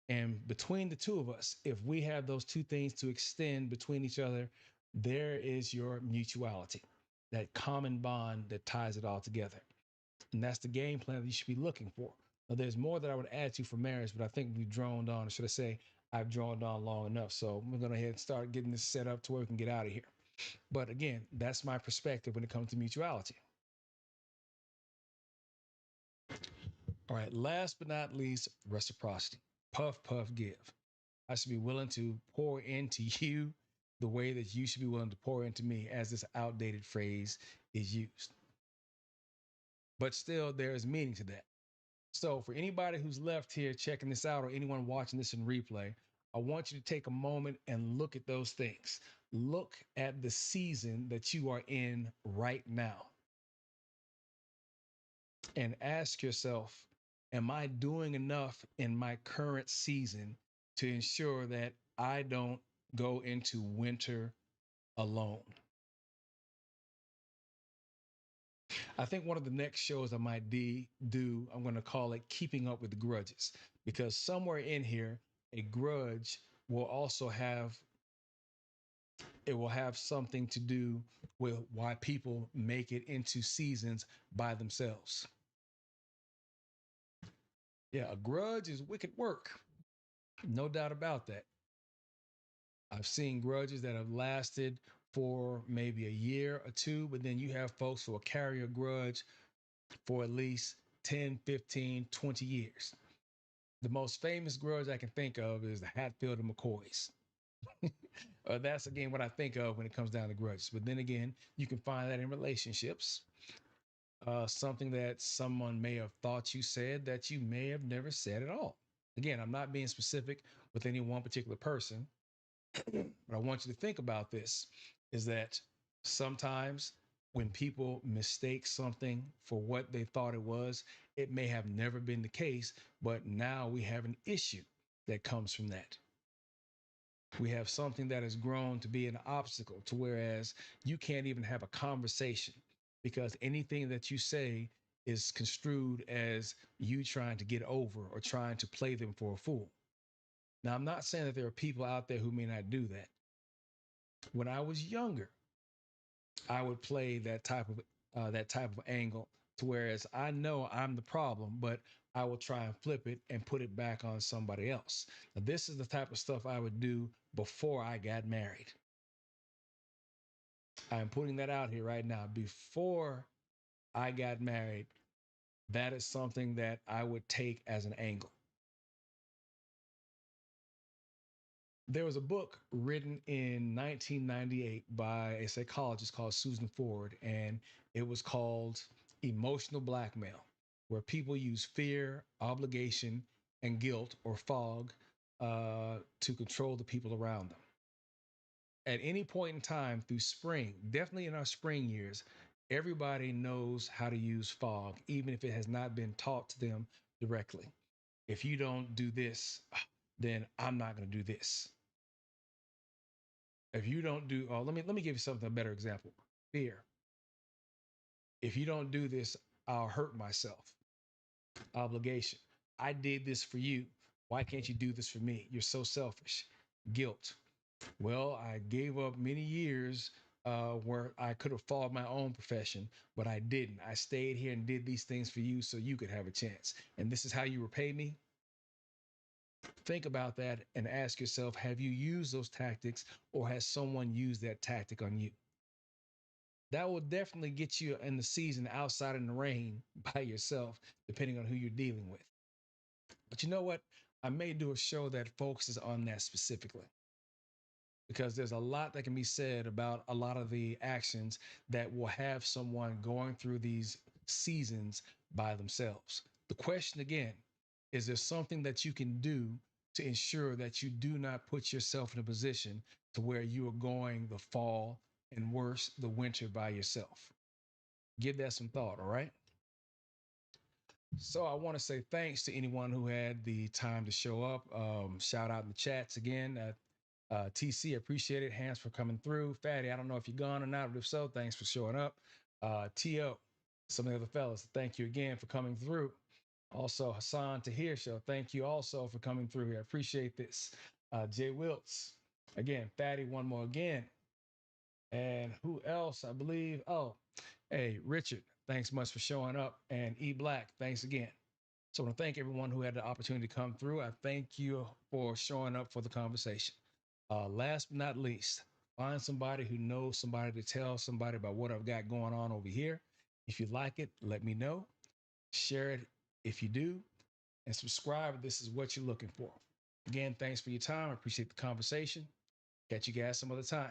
And between the two of us, if we have those two things to extend between each other, there is your mutuality, that common bond that ties it all together. And that's the game plan that you should be looking for. Now, there's more that I would add to for marriage, but I think we've droned on, or should I say, I've droned on long enough. So we're going to head and start getting this set up to where we can get out of here. But again, that's my perspective when it comes to mutuality. All right, last but not least, reciprocity. Puff, puff, give. I should be willing to pour into you the way that you should be willing to pour into me, as this outdated phrase is used. But still, there is meaning to that. So, for anybody who's left here checking this out, or anyone watching this in replay, I want you to take a moment and look at those things. Look at the season that you are in right now and ask yourself, am I doing enough in my current season to ensure that I don't go into winter alone? I think one of the next shows I might do, I'm going to call it Keeping Up with the Grudges, because somewhere in here, a grudge will also have, it will have something to do with why people make it into seasons by themselves. Yeah, a grudge is wicked work. No doubt about that. I've seen grudges that have lasted for maybe a year or two, but then you have folks who will carry a grudge for at least 10, 15, 20 years. The most famous grudge I can think of is the Hatfield and McCoys. That's again what I think of when it comes down to grudges. But then again, you can find that in relationships. Something that someone may have thought you said that you may have never said at all. Again, I'm not being specific with any one particular person, but I want you to think about this, is that sometimes when people mistake something for what they thought it was, it may have never been the case, but now we have an issue that comes from that. We have something that has grown to be an obstacle, to whereas you can't even have a conversation because anything that you say is construed as you trying to get over or trying to play them for a fool. Now, I'm not saying that there are people out there who may not do that. When I was younger, I would play that type of angle, to whereas I know I'm the problem, but I will try and flip it and put it back on somebody else. Now, this is the type of stuff I would do before I got married. I'm putting that out here right now. Before I got married, that is something that I would take as an angle. There was a book written in 1998 by a psychologist called Susan Ford, and it was called Emotional Blackmail, where people use fear, obligation, and guilt, or fog, to control the people around them. At any point in time through spring, definitely in our spring years, everybody knows how to use fog, even if it has not been taught to them directly. If you don't do this, then I'm not going to do this. If you don't do, oh, let me give you something, a better example. Fear. If you don't do this, I'll hurt myself. Obligation. I did this for you. Why can't you do this for me? You're so selfish. Guilt. Well, I gave up many years where I could have followed my own profession, but I didn't. I stayed here and did these things for you so you could have a chance. And this is how you repay me? Think about that and ask yourself, have you used those tactics, or has someone used that tactic on you? That will definitely get you in the season outside in the rain by yourself, depending on who you're dealing with. But you know what? I may do a show that focuses on that specifically, because there's a lot that can be said about a lot of the actions that will have someone going through these seasons by themselves. The question again, Is there something that you can do to ensure that you do not put yourself in a position to where you are going the fall and worse, the winter by yourself? Give that some thought, all right? So I want to say thanks to anyone who had the time to show up. Shout out in the chats again. TC, appreciate it. Hands for coming through. Fatty, I don't know if you're gone or not, but if so, thanks for showing up. TO, some of the other fellas, thank you again for coming through. Also, Hassan Tahir Show, thank you also for coming through here. I appreciate this. Jay Wilts, again, Fatty, one more again. And who else? I believe. Oh, hey, Richard, thanks much for showing up. And E Black, thanks again. So I want to thank everyone who had the opportunity to come through. I thank you for showing up for the conversation. Last but not least, find somebody who knows somebody to tell somebody about what I've got going on over here. If you like it, let me know. Share it if you do, and subscribe if this is what you're looking for. Again, thanks for your time. I appreciate the conversation. Catch you guys some other time.